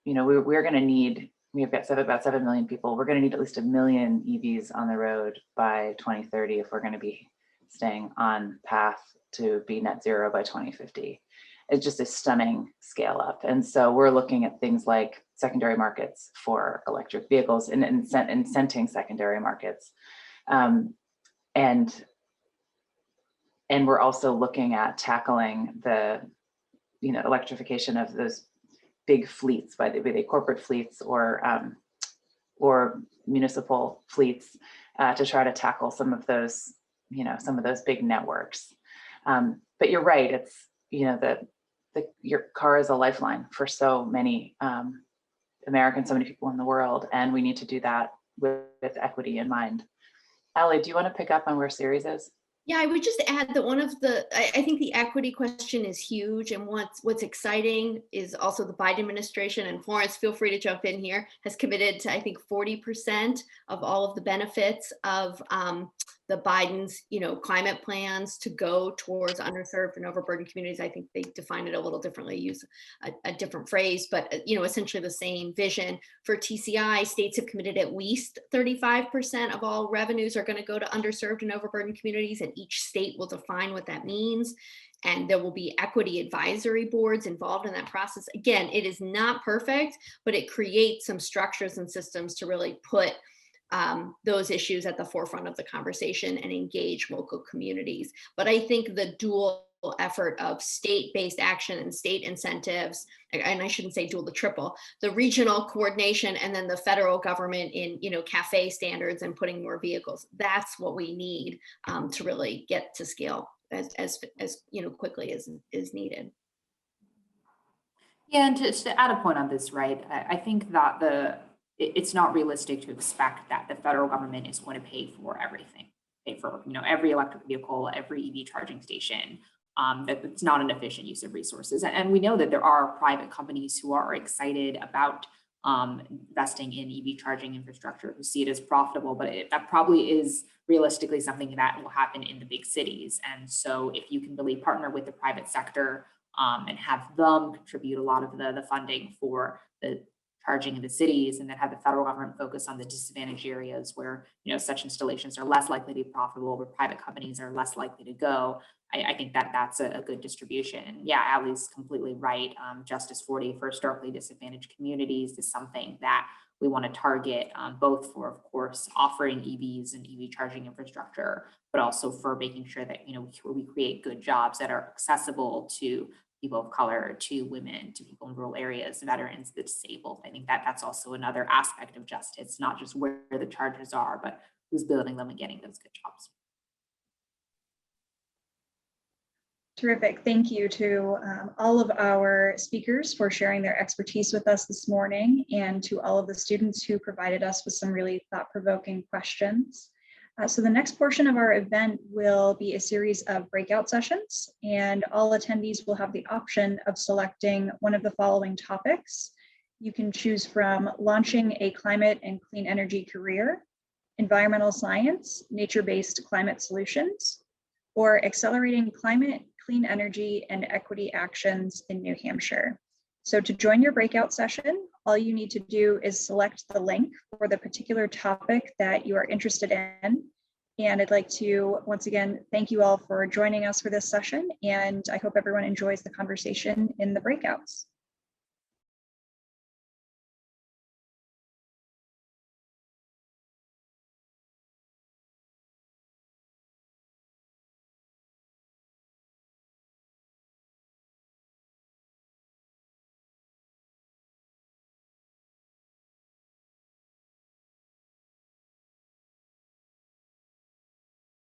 we're going to need, we've got about 7 million people. We're going to need at least 1 million EVs on the road by 2030 if we're going to be staying on path to be net zero by 2050. It's just a stunning scale up. And so we're looking at things like secondary markets for electric vehicles and incenting secondary markets. And we're also looking at tackling the, electrification of those big fleets, by the corporate fleets or or municipal fleets to try to tackle some of those, some of those big networks. But you're right, it's, your car is a lifeline for so many Americans, so many people in the world, and we need to do that with equity in mind. Allie, do you want to pick up on where Ceres is? Yeah, I would just add that one of the, I think the equity question is huge, and what's exciting is also the Biden administration, and Florence, feel free to jump in here, has committed to, I think, 40% of all of the benefits of the Biden's, climate plans to go towards underserved and overburdened communities. I think they define it a little differently, use a different phrase, but essentially the same vision. For TCI, states have committed at least 35% of all revenues are going to go to underserved and overburdened communities, and each state will define what that means. And there will be equity advisory boards involved in that process. Again, it is not perfect, but it creates some structures and systems to really put those issues at the forefront of the conversation and engage local communities. But I think the dual effort of state-based action and state incentives, and I shouldn't say dual, the triple, the regional coordination, and then the federal government in, CAFE standards and putting more vehicles, that's what we need to really get to scale as quickly as is needed. Yeah, and to add a point on this, right, I think that it's not realistic to expect that the federal government is going to pay for everything, pay for every electric vehicle, every EV charging station. That it's not an efficient use of resources, and we know that there are private companies who are excited about investing in EV charging infrastructure, who see it as profitable, but that probably is realistically something that will happen in the big cities. And so, if you can really partner with the private sector and have them contribute a lot of the funding for the charging in the cities, and then have the federal government focus on the disadvantaged areas where such installations are less likely to be profitable, where private companies are less likely to go. I think that that's a good distribution. And yeah, Allie's completely right. Justice 40 for historically disadvantaged communities is something that we want to target, both for, of course, offering EVs and EV charging infrastructure, but also for making sure that we create good jobs that are accessible to people of color, to women, to people in rural areas, veterans, the disabled. I think that that's also another aspect of justice, not just where the charges are, but who's building them and getting those good jobs. Terrific. Thank you to all of our speakers for sharing their expertise with us this morning, and to all of the students who provided us with some really thought-provoking questions. So the next portion of our event will be a series of breakout sessions, and all attendees will have the option of selecting one of the following topics. You can choose from launching a climate and clean energy career, environmental science, nature-based climate solutions, or accelerating climate, clean energy, and equity actions in New Hampshire. So to join your breakout session, all you need to do is select the link for the particular topic that you are interested in. And I'd like to, once again, thank you all for joining us for this session, and I hope everyone enjoys the conversation in the breakouts.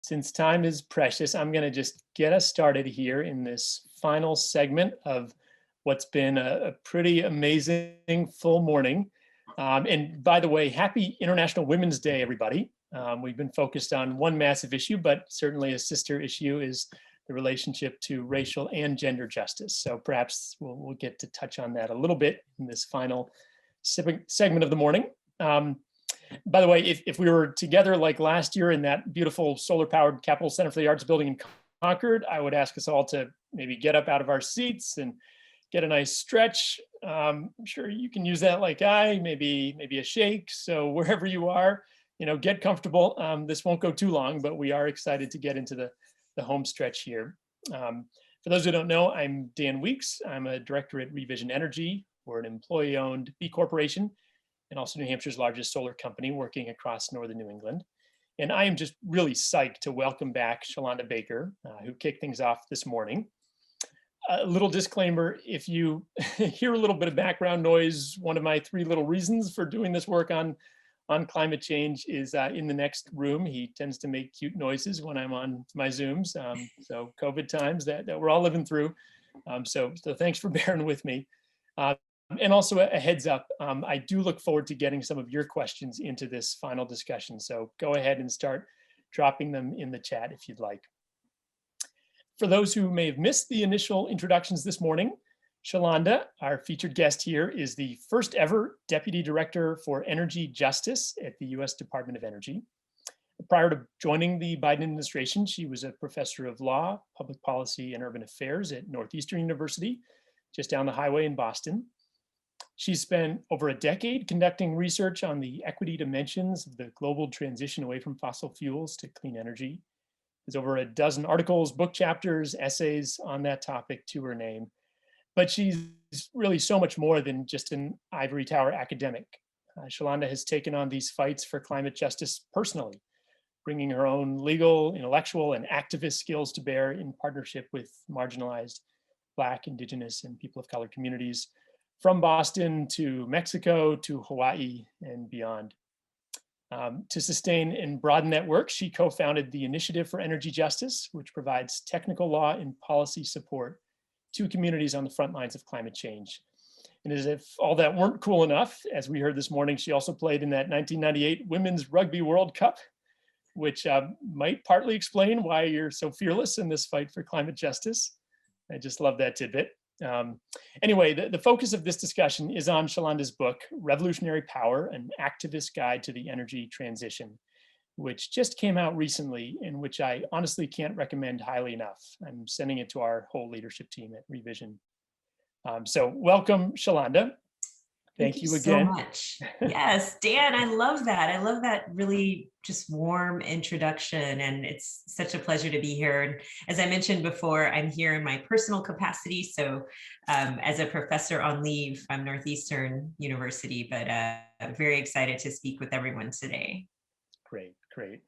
Since time is precious, I'm going to just get us started here in this final segment of what's been a pretty amazing full morning. And by the way, happy International Women's Day, everybody. We've been focused on one massive issue, but certainly a sister issue is the relationship to racial and gender justice. So perhaps we'll get to touch on that a little bit in this final segment of the morning. By the way, if we were together like last year in that beautiful solar-powered Capitol Center for the Arts building in Concord, I would ask us all to maybe get up out of our seats and get a nice stretch. I'm sure you can use that like maybe a shake. So wherever you are, get comfortable. This won't go too long, but we are excited to get into the home stretch here. For those who don't know, I'm Dan Weeks. I'm a director at Revision Energy. We're an employee-owned B Corporation, and also New Hampshire's largest solar company working across northern New England. And I am just really psyched to welcome back Shalanda Baker, who kicked things off this morning. A little disclaimer, if you hear a little bit of background noise, one of my 3 little reasons for doing this work on on climate change is in the next room. He tends to make cute noises when I'm on my Zooms. So COVID times that we're all living through. So thanks for bearing with me. And also a heads up, I do look forward to getting some of your questions into this final discussion. So go ahead and start dropping them in the chat if you'd like. For those who may have missed the initial introductions this morning, Shalanda, our featured guest here, is the first ever Deputy Director for Energy Justice at the US Department of Energy. Prior to joining the Biden administration, she was a professor of law, public policy, and urban affairs at Northeastern University, just down the highway in Boston. She's spent over a decade conducting research on the equity dimensions of the global transition away from fossil fuels to clean energy. There's over a dozen articles, book chapters, essays on that topic to her name. But she's really so much more than just an ivory tower academic. Shalanda has taken on these fights for climate justice personally, bringing her own legal, intellectual, and activist skills to bear in partnership with marginalized Black, Indigenous, and people of color communities from Boston to Mexico to Hawaii and beyond. To sustain and broaden that work, she co-founded the Initiative for Energy Justice, which provides technical law and policy support to communities on the front lines of climate change. And as if all that weren't cool enough, as we heard this morning, she also played in that 1998 Women's Rugby World Cup, which might partly explain why you're so fearless in this fight for climate justice. I just love that tidbit. Anyway, the focus of this discussion is on Shalanda's book, Revolutionary Power, An Activist Guide to the Energy Transition, which just came out recently, and which I honestly can't recommend highly enough. I'm sending it to our whole leadership team at Revision. So welcome, Shalanda. Thank you again. So much. Yes, Dan, I love that. I love that really just warm introduction, and it's such a pleasure to be here. And as I mentioned before, I'm here in my personal capacity. So as a professor on leave from Northeastern University, but I'm very excited to speak with everyone today. Great, great.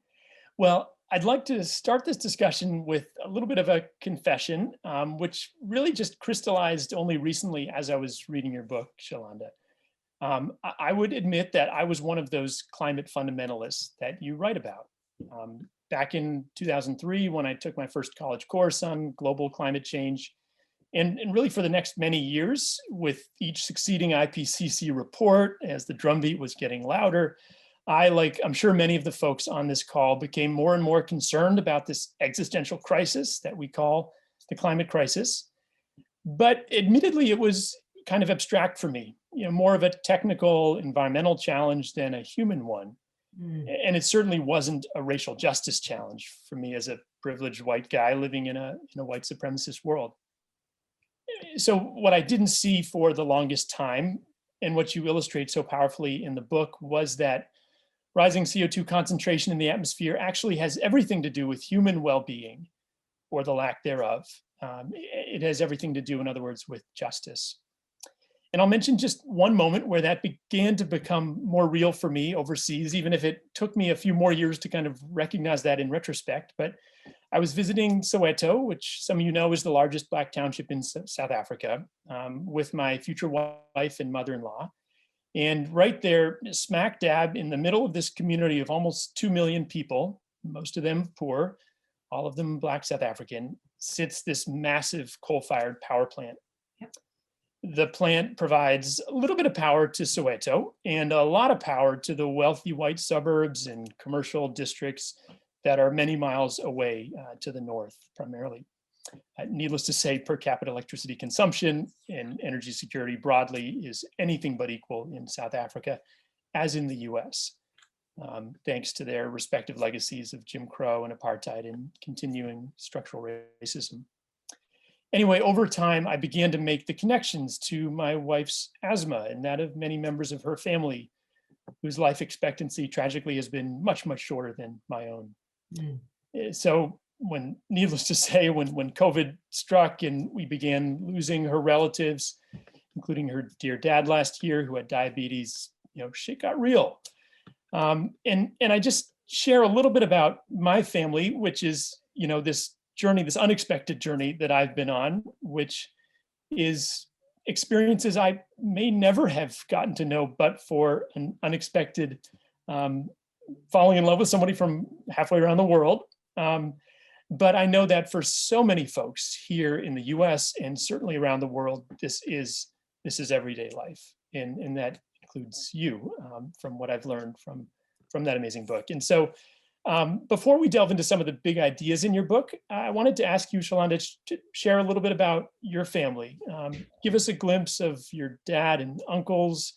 Well, I'd like to start this discussion with a little bit of a confession, which really just crystallized only recently as I was reading your book, Shalanda. I would admit that I was one of those climate fundamentalists that you write about. Back in 2003, when I took my first college course on global climate change, and really for the next many years, with each succeeding IPCC report, as the drumbeat was getting louder, I, like I'm sure many of the folks on this call, became more and more concerned about this existential crisis that we call the climate crisis. But admittedly, it was kind of abstract for me, more of a technical environmental challenge than a human one. And it certainly wasn't a racial justice challenge for me as a privileged white guy living in a white supremacist world. So what I didn't see for the longest time, and what you illustrate so powerfully in the book, was that rising CO2 concentration in the atmosphere actually has everything to do with human well-being, or the lack thereof. It has everything to do, in other words, with justice. And I'll mention just one moment where that began to become more real for me overseas, even if it took me a few more years to kind of recognize that in retrospect. But I was visiting Soweto, which some of you know is the largest Black township in South Africa, with my future wife and mother-in-law. And right there, smack dab in the middle of this community of almost 2 million people, most of them poor, all of them Black South African, sits this massive coal-fired power plant. Yep. The plant provides a little bit of power to Soweto and a lot of power to the wealthy white suburbs and commercial districts that are many miles away to the north, primarily. Needless to say, per capita electricity consumption and energy security broadly is anything but equal in South Africa, as in the US, thanks to their respective legacies of Jim Crow and apartheid and continuing structural racism. Anyway, over time, I began to make the connections to my wife's asthma and that of many members of her family, whose life expectancy tragically has been much, much shorter than my own. So needless to say, when COVID struck and we began losing her relatives, including her dear dad last year who had diabetes, shit got real. And I just share a little bit about my family, which is, this journey, this unexpected journey that I've been on, which is experiences I may never have gotten to know, but for an unexpected falling in love with somebody from halfway around the world. But I know that for so many folks here in the US and certainly around the world, this is everyday life. And that includes you, from what I've learned from that amazing book. And so before we delve into some of the big ideas in your book, I wanted to ask you, Shalanda, to share a little bit about your family. Give us a glimpse of your dad and uncles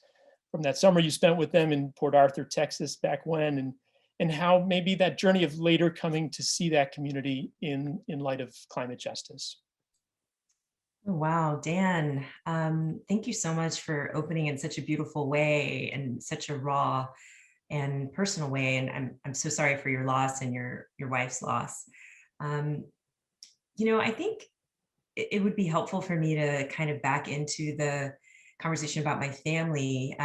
from that summer you spent with them in Port Arthur, Texas back when, and how maybe that journey of later coming to see that community in light of climate justice. Wow, Dan, thank you so much for opening in such a beautiful way and such a raw and personal way. And I'm so sorry for your loss and your wife's loss. I think it would be helpful for me to kind of back into the conversation about my family,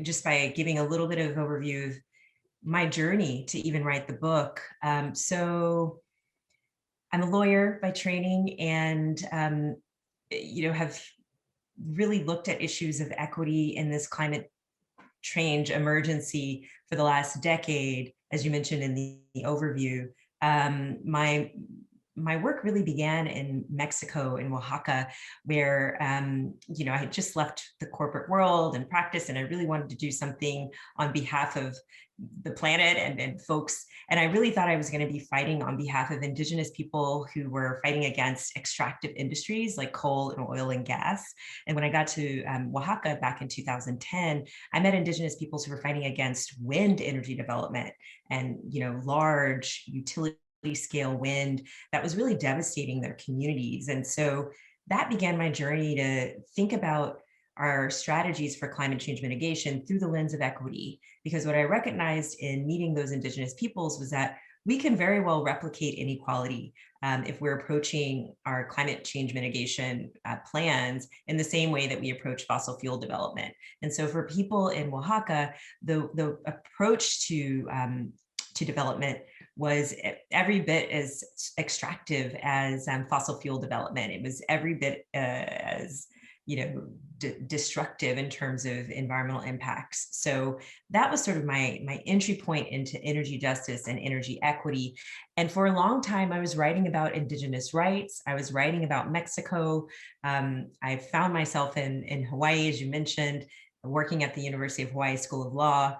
just by giving a little bit of overview of my journey to even write the book. So I'm a lawyer by training, and have really looked at issues of equity in this climate change emergency for the last decade, as you mentioned in the overview. My work really began in Mexico, in Oaxaca, where I had just left the corporate world and practice, and I really wanted to do something on behalf of the planet and folks. And I really thought I was going to be fighting on behalf of Indigenous people who were fighting against extractive industries like coal and oil and gas. And when I got to Oaxaca back in 2010, I met Indigenous peoples who were fighting against wind energy development and large utility scale wind that was really devastating their communities. And so that began my journey to think about our strategies for climate change mitigation through the lens of equity. Because what I recognized in meeting those Indigenous peoples was that we can very well replicate inequality if we're approaching our climate change mitigation plans in the same way that we approach fossil fuel development. And so for people in Oaxaca, the approach to development was every bit as extractive as fossil fuel development. It was every bit as destructive in terms of environmental impacts. So that was sort of my entry point into energy justice and energy equity. And for a long time, I was writing about Indigenous rights. I was writing about Mexico. I found myself in Hawaii, as you mentioned, working at the University of Hawaii School of Law,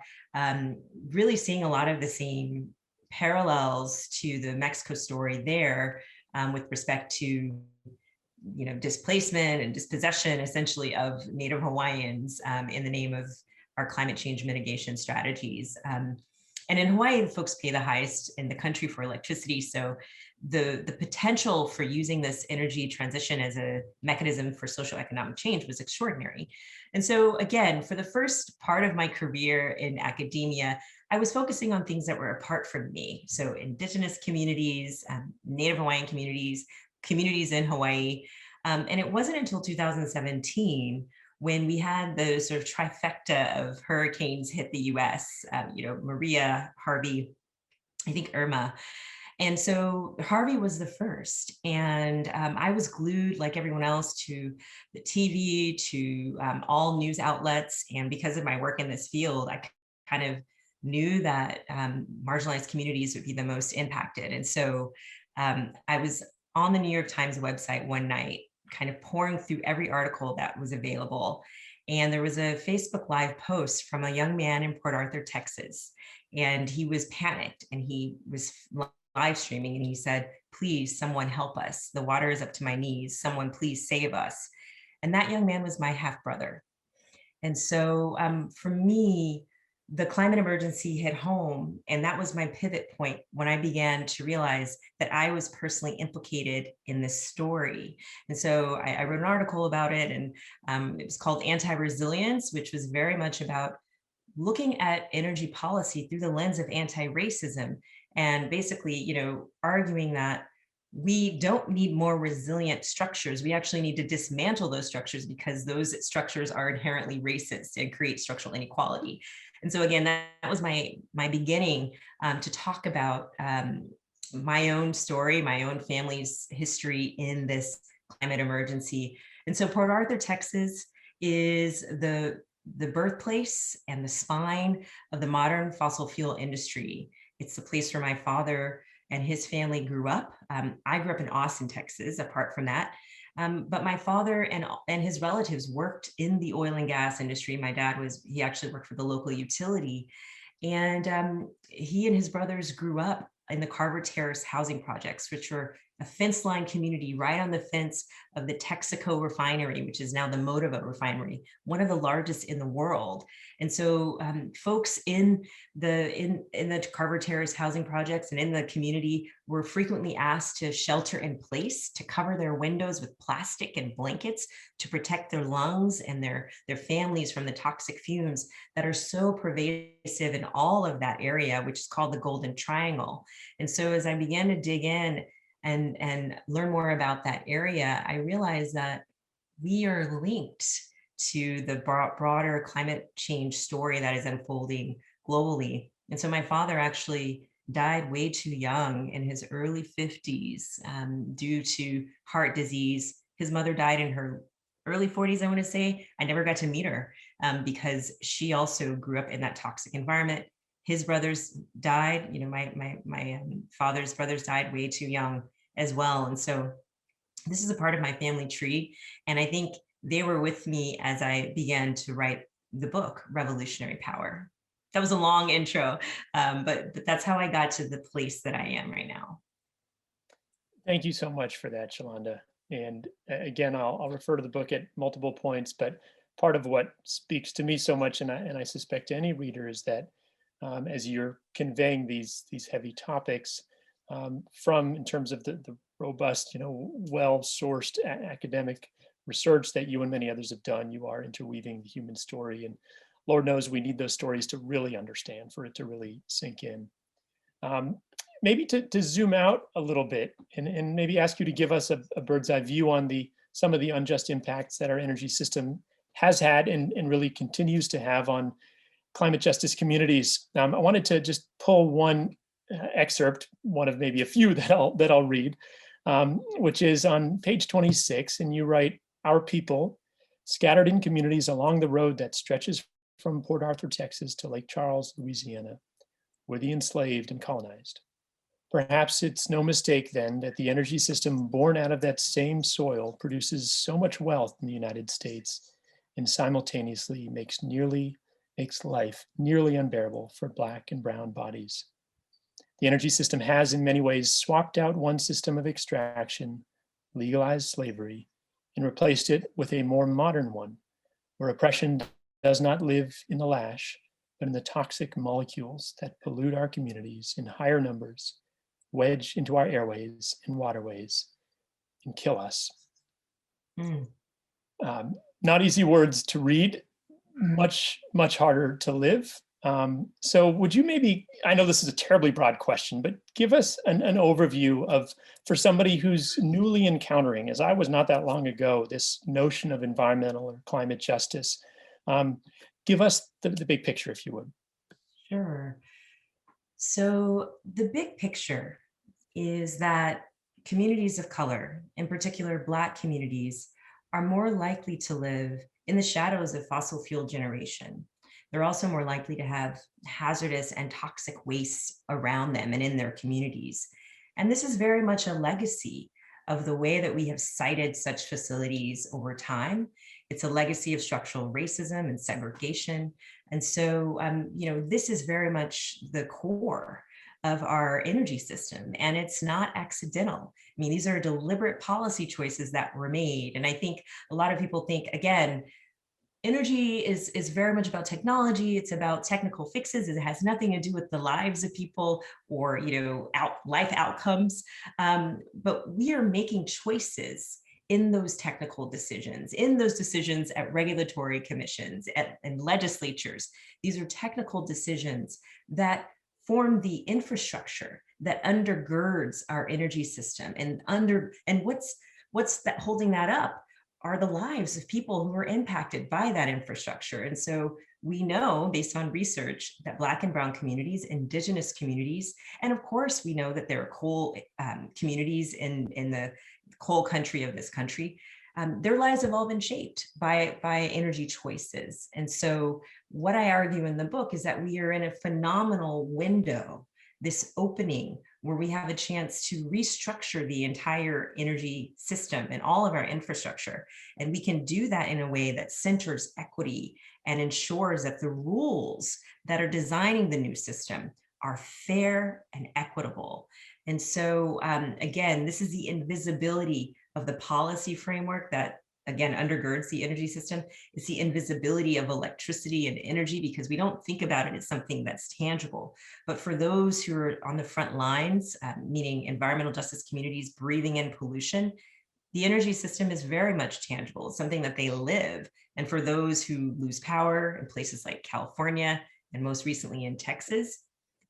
really seeing a lot of the same parallels to the Mexico story there with respect to displacement and dispossession essentially of Native Hawaiians in the name of our climate change mitigation strategies. And in Hawaii, folks pay the highest in the country for electricity. So the potential for using this energy transition as a mechanism for social economic change was extraordinary. And so again, for the first part of my career in academia, I was focusing on things that were apart from me. So Indigenous communities, Native Hawaiian communities, communities in Hawaii. And it wasn't until 2017 when we had the sort of trifecta of hurricanes hit the US, Maria, Harvey, I think Irma. And so Harvey was the first. And I was glued like everyone else to the TV, to all news outlets. And because of my work in this field, I kind of knew that marginalized communities would be the most impacted. And so I was on the New York Times website one night, kind of pouring through every article that was available. And there was a Facebook Live post from a young man in Port Arthur, Texas. And he was panicked and he was live streaming and he said, "Please, someone help us. The water is up to my knees. Someone please save us." And that young man was my half brother. And so for me, the climate emergency hit home, and that was my pivot point when I began to realize that I was personally implicated in this story. And so I wrote an article about it, and it was called Anti-Resilience, which was very much about looking at energy policy through the lens of anti-racism, and basically, arguing that we don't need more resilient structures. We actually need to dismantle those structures because those structures are inherently racist and create structural inequality. And so again, that was my beginning to talk about my own story, my own family's history in this climate emergency. And so Port Arthur, Texas is the the birthplace and the spine of the modern fossil fuel industry. It's the place where my father and his family grew up. I grew up in Austin, Texas, apart from that. But my father and his relatives worked in the oil and gas industry. My dad he actually worked for the local utility. And he and his brothers grew up in the Carver Terrace housing projects, which were a fence-lined community right on the fence of the Texaco refinery, which is now the Motiva refinery, one of the largest in the world. And so folks in the Carver Terrace housing projects and in the community were frequently asked to shelter in place, to cover their windows with plastic and blankets to protect their lungs and their families from the toxic fumes that are so pervasive in all of that area, which is called the Golden Triangle. And so as I began to dig in and learn more about that area, I realized that we are linked to the broader climate change story that is unfolding globally. And so my father actually died way too young in his early 50s due to heart disease. His mother died in her early 40s, I want to say. I never got to meet her because she also grew up in that toxic environment. His brothers died, my father's brothers died way too young as well. And so this is a part of my family tree. And I think they were with me as I began to write the book, Revolutionary Power. That was a long intro, but that's how I got to the place that I am right now. Thank you so much for that, Shalanda. And again, I'll refer to the book at multiple points, but part of what speaks to me so much, and I suspect to any reader, is that as you're conveying these heavy topics from, in terms of the robust, well-sourced academic research that you and many others have done, you are interweaving the human story. And Lord knows we need those stories to really understand, for it to really sink in. Maybe to zoom out a little bit and maybe ask you to give us a bird's eye view on some of the unjust impacts that our energy system has had and really continues to have on climate justice communities. I wanted to just pull one excerpt, one of maybe a few that I'll read, which is on page 26, and you write, "Our people, scattered in communities along the road that stretches from Port Arthur, Texas to Lake Charles, Louisiana, were the enslaved and colonized. Perhaps it's no mistake then that the energy system born out of that same soil produces so much wealth in the United States and simultaneously makes life nearly unbearable for Black and brown bodies. The energy system has in many ways swapped out one system of extraction, legalized slavery, and replaced it with a more modern one, where oppression does not live in the lash, but in the toxic molecules that pollute our communities in higher numbers, wedge into our airways and waterways, and kill us." Not easy words to read, much harder to live. So would you maybe, I know this is a terribly broad question, but give us an overview of, for somebody who's newly encountering, as I was not that long ago, this notion of environmental or climate justice. Give us the big picture, if you would. Sure. So the big picture is that communities of color, in particular Black communities, are more likely to live in the shadows of fossil fuel generation. They're also more likely to have hazardous and toxic waste around them and in their communities. And this is very much a legacy of the way that we have cited such facilities over time. It's a legacy of structural racism and segregation. And so, this is very much the core of our energy system, and it's not accidental. I mean, these are deliberate policy choices that were made. And I think a lot of people think, again, energy is very much about technology. It's about technical fixes. It has nothing to do with the lives of people or, life outcomes. But we are making choices in those technical decisions, in those decisions at regulatory commissions and legislatures. These are technical decisions that form the infrastructure that undergirds our energy system, and what's that holding that up are the lives of people who are impacted by that infrastructure. And so we know, based on research, that Black and brown communities, Indigenous communities, and of course we know that there are coal communities in the coal country of this country, their lives have all been shaped by energy choices. And so what I argue in the book is that we are in a phenomenal window, this opening where we have a chance to restructure the entire energy system and all of our infrastructure. And we can do that in a way that centers equity and ensures that the rules that are designing the new system are fair and equitable. And so again, this is the invisibility of the policy framework that again undergirds the energy system. It's the invisibility of electricity and energy, because we don't think about it as something that's tangible. But for those who are on the front lines, meaning environmental justice communities breathing in pollution, the energy system is very much tangible. It's something that they live. And for those who lose power in places like California and most recently in Texas,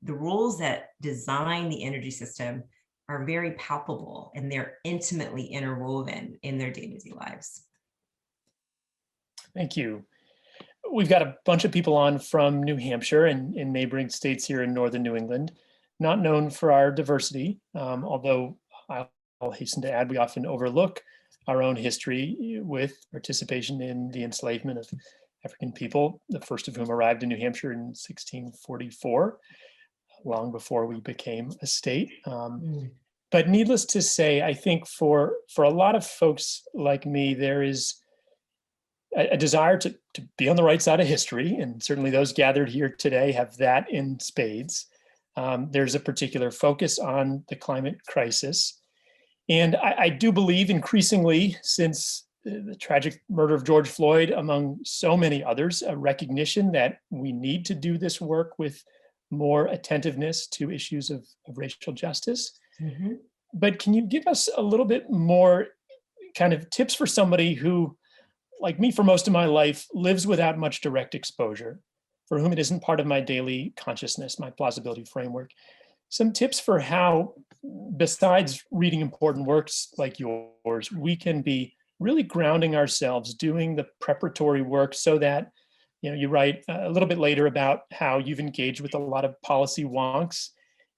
the rules that design the energy system are very palpable and they're intimately interwoven in their day-to-day lives. Thank you. We've got a bunch of people on from New Hampshire and in neighboring states here in northern New England, not known for our diversity, although I'll hasten to add we often overlook our own history with participation in the enslavement of African people, the first of whom arrived in New Hampshire in 1644. Long before we became a state. But needless to say, I think for a lot of folks like me, there is a desire to be on the right side of history. And certainly those gathered here today have that in spades. There's a particular focus on the climate crisis. And I do believe increasingly, since the tragic murder of George Floyd, among so many others, a recognition that we need to do this work with more attentiveness to issues of racial justice. But can you give us a little bit more kind of tips for somebody who, like me for most of my life, lives without much direct exposure, for whom it isn't part of my daily consciousness, my plausibility framework? Some tips for how, besides reading important works like yours, we can be really grounding ourselves, doing the preparatory work so that, you know, you write a little bit later about how you've engaged with a lot of policy wonks,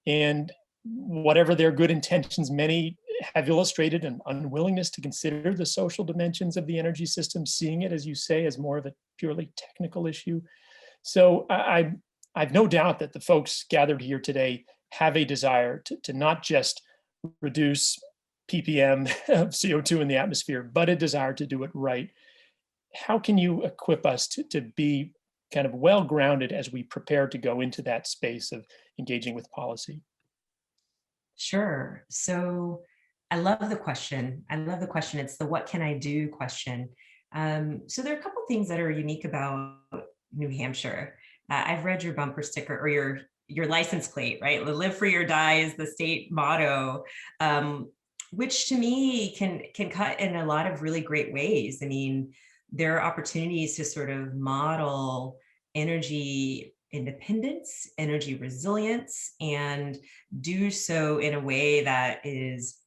and whatever their good intentions, many have illustrated an unwillingness to consider the social dimensions of the energy system, seeing it, as you say, as more of a purely technical issue. So I've no doubt that the folks gathered here today have a desire to not just reduce ppm of CO2 in the atmosphere, but a desire to do it right. How can you equip us to be kind of well-grounded as we prepare to go into that space of engaging with policy? Sure. So I love the question. It's the what can I do question. So there are a couple things that are unique about New Hampshire. I've read your bumper sticker or your license plate, right? Live free or die is the state motto, which to me can cut in a lot of really great ways. I mean, there are opportunities to sort of model energy independence, energy resilience, and do so in a way that is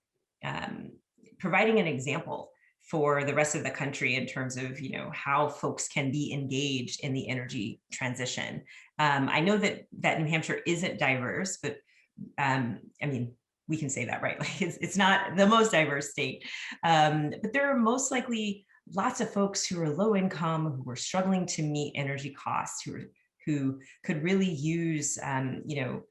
providing an example for the rest of the country in terms of, you know, how folks can be engaged in the energy transition. I know that New Hampshire isn't diverse, but I mean, we can say that, right? Like it's not the most diverse state, but there are most likely lots of folks who are low income, who are struggling to meet energy costs, who could really use, you know,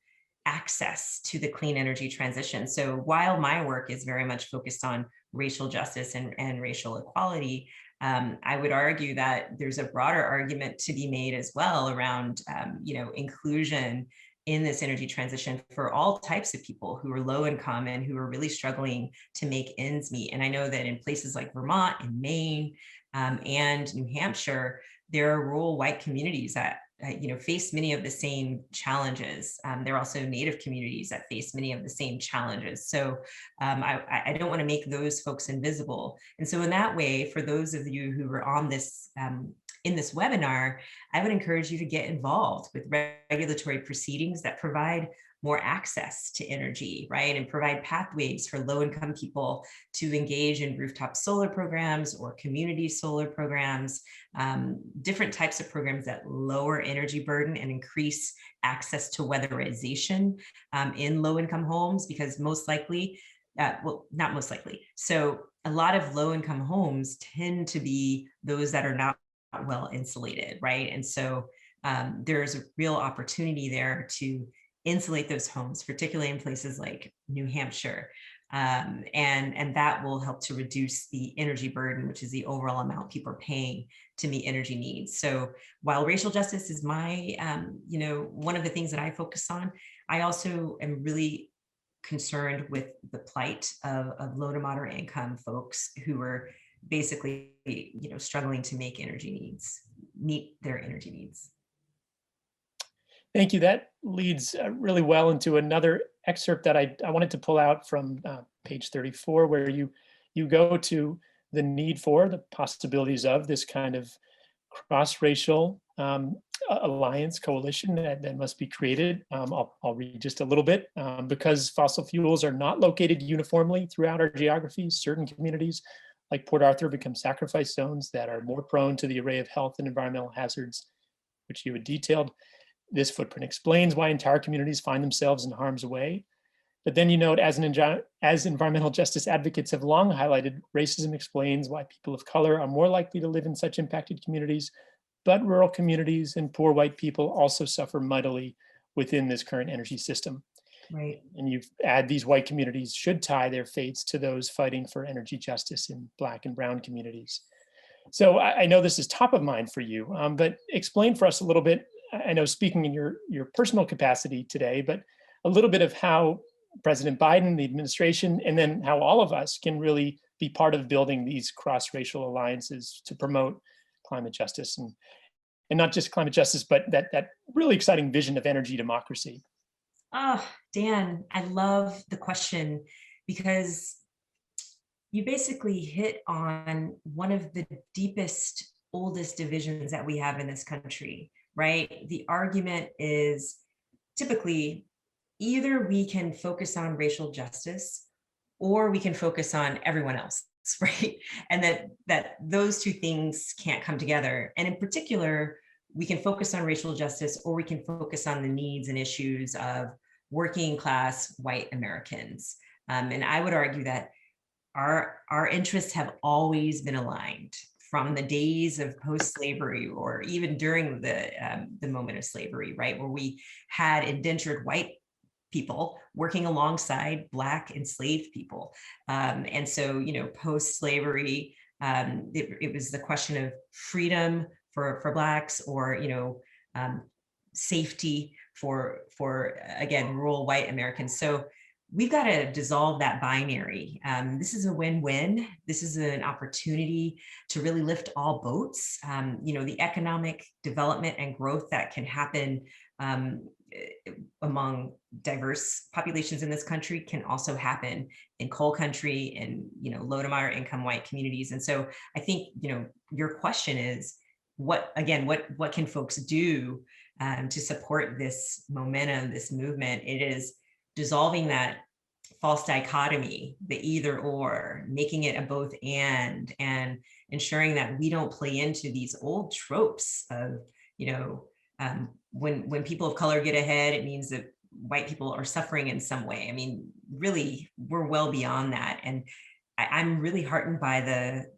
access to the clean energy transition. So while my work is very much focused on racial justice and racial equality, I would argue that there's a broader argument to be made as well around, you know, inclusion in this energy transition for all types of people who are low income and who are really struggling to make ends meet. And I know that in places like Vermont and Maine and New Hampshire, there are rural white communities that you know, face many of the same challenges. There are also Native communities that face many of the same challenges. So I don't want to make those folks invisible. And so in that way, for those of you who are on this in this webinar, I would encourage you to get involved with regulatory proceedings that provide more access to energy, right? And provide pathways for low-income people to engage in rooftop solar programs or community solar programs, different types of programs that lower energy burden and increase access to weatherization in low-income homes, because most likely well, not most likely. So a lot of low-income homes tend to be those that are not well insulated, right? And so there's a real opportunity there to insulate those homes, particularly in places like New Hampshire. And that will help to reduce the energy burden, which is the overall amount people are paying to meet energy needs. So while racial justice is my, one of the things that I focus on, I also am really concerned with the plight of low to moderate income folks who are basically, struggling to meet their energy needs. Thank you. That leads really well into another excerpt that I wanted to pull out from page 34, where you go to the need for, the possibilities of this kind of cross-racial alliance, coalition that must be created. I'll read just a little bit. Because fossil fuels are not located uniformly throughout our geographies, certain communities like Port Arthur become sacrifice zones that are more prone to the array of health and environmental hazards, which you had detailed. This footprint explains why entire communities find themselves in harm's way. But then you note, as environmental justice advocates have long highlighted, racism explains why people of color are more likely to live in such impacted communities, but rural communities and poor white people also suffer mightily within this current energy system. Right. And you add these white communities should tie their fates to those fighting for energy justice in Black and Brown communities. So I know this is top of mind for you, but explain for us a little bit. I know speaking in your personal capacity today, but a little bit of how President Biden, the administration, and then how all of us can really be part of building these cross-racial alliances to promote climate justice and not just climate justice, but that really exciting vision of energy democracy. Oh, Dan, I love the question because you basically hit on one of the deepest, oldest divisions that we have in this country, right? The argument is typically either we can focus on racial justice or we can focus on everyone else, right? And that those two things can't come together. And in particular, we can focus on racial justice or we can focus on the needs and issues of working class white Americans. And I would argue that our interests have always been aligned from the days of post-slavery or even during the moment of slavery, right? Where we had indentured white people working alongside Black enslaved people. And so, post-slavery, it was the question of freedom for Blacks or, safety for again, rural white Americans. So we've got to dissolve that binary. This is a win-win. This is an opportunity to really lift all boats. The economic development and growth that can happen among diverse populations in this country can also happen in coal country and low to moderate income white communities. And so I think your question is what can folks do to support this momentum, this movement? It is dissolving that false dichotomy, the either or, making it a both and ensuring that we don't play into these old tropes of, when people of color get ahead, it means that white people are suffering in some way. I mean, really, we're well beyond that. And I'm really heartened by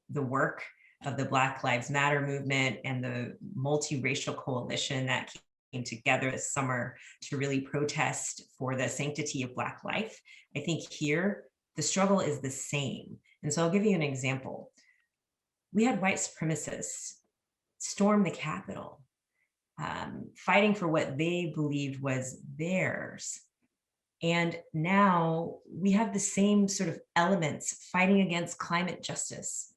the work of the Black Lives Matter movement and the multiracial coalition that came together this summer to really protest for the sanctity of Black life. I think here, the struggle is the same. And so I'll give you an example. We had white supremacists storm the Capitol, fighting for what they believed was theirs. And now we have the same sort of elements fighting against climate justice.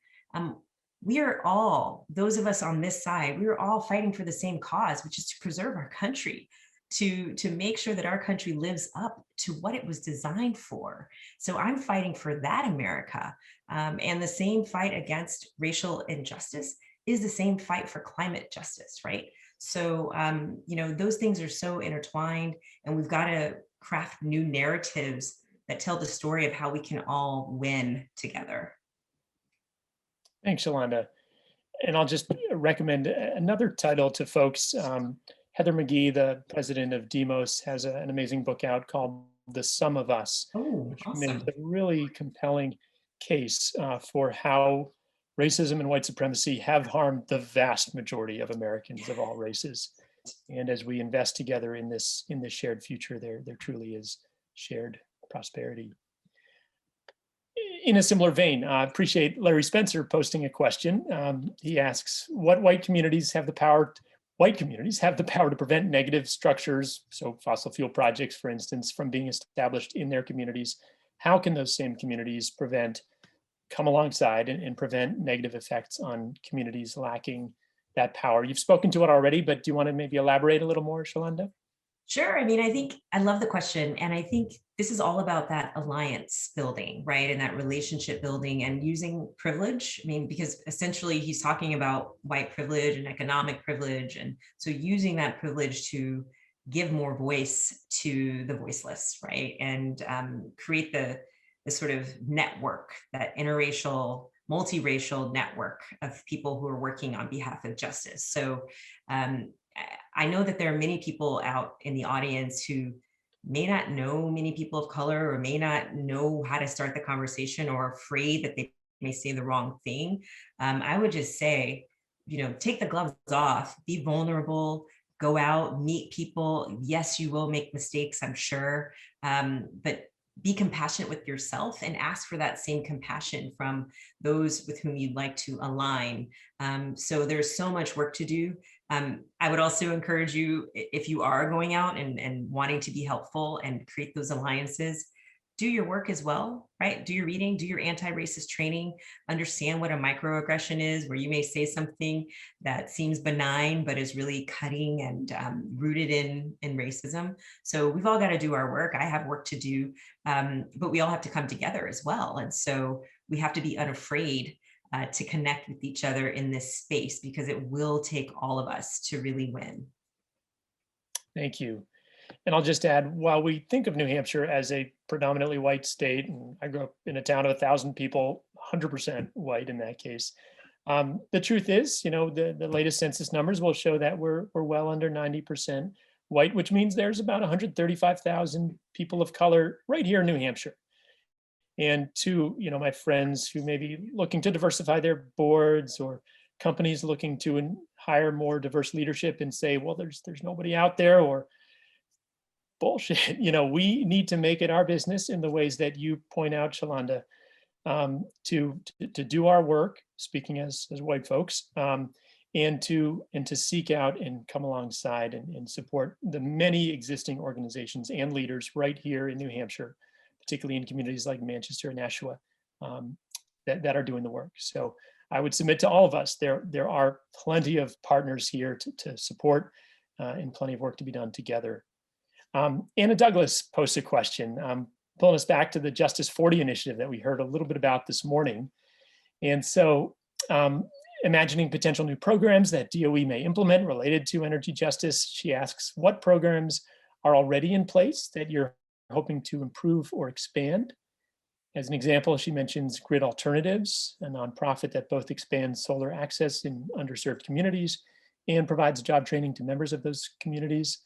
We are all, those of us on this side, we are all fighting for the same cause, which is to preserve our country, to make sure that our country lives up to what it was designed for. So I'm fighting for that America. And the same fight against racial injustice is the same fight for climate justice, right? So, those things are so intertwined, and we've got to craft new narratives that tell the story of how we can all win together. Thanks, Shalanda. And I'll just recommend another title to folks. Heather McGee, the president of Demos, has an amazing book out called The Sum of Us, which made awesome. a really compelling case for how racism and white supremacy have harmed the vast majority of Americans of all races. And as we invest together in this shared future, there truly is shared prosperity. In a similar vein, I appreciate Larry Spencer posting a question. He asks, what white communities have the power to prevent negative structures, so fossil fuel projects, for instance, from being established in their communities? How can those same communities come alongside and prevent negative effects on communities lacking that power? You've spoken to it already, but do you want to maybe elaborate a little more, Shalanda? Sure. I mean, I think I love the question. And I think this is all about that alliance building, right? And that relationship building and using privilege. I mean, because essentially he's talking about white privilege and economic privilege. And so using that privilege to give more voice to the voiceless, right? And create the sort of network, that interracial, multiracial network of people who are working on behalf of justice. So I know that there are many people out in the audience who may not know many people of color or may not know how to start the conversation or are afraid that they may say the wrong thing. I would just say, take the gloves off, be vulnerable, go out, meet people. Yes, you will make mistakes, I'm sure, but be compassionate with yourself and ask for that same compassion from those with whom you'd like to align. So there's so much work to do. I would also encourage you, if you are going out and wanting to be helpful and create those alliances, do your work as well, right? Do your reading, do your anti-racist training, understand what a microaggression is, where you may say something that seems benign, but is really cutting and rooted in racism. So we've all got to do our work. I have work to do, but we all have to come together as well. And so we have to be unafraid to connect with each other in this space, because it will take all of us to really win. Thank you. And I'll just add, while we think of New Hampshire as a predominantly white state, and I grew up in a town of 1,000 people, 100% white in that case, the truth is, the latest census numbers will show that we're well under 90% white, which means there's about 135,000 people of color right here in New Hampshire. And to my friends who may be looking to diversify their boards, or companies looking to hire more diverse leadership and say, well, there's nobody out there, or bullshit. We need to make it our business in the ways that you point out, Shalanda, to do our work, speaking as white folks, and to seek out and come alongside and support the many existing organizations and leaders right here in New Hampshire, particularly in communities like Manchester and Nashua, that are doing the work. So I would submit to all of us, there are plenty of partners here to support and plenty of work to be done together. Anna Douglas posts a question, pulling us back to the Justice 40 initiative that we heard a little bit about this morning. And so imagining potential new programs that DOE may implement related to energy justice, she asks, what programs are already in place that you're hoping to improve or expand? As an example, she mentions Grid Alternatives, a nonprofit that both expands solar access in underserved communities and provides job training to members of those communities.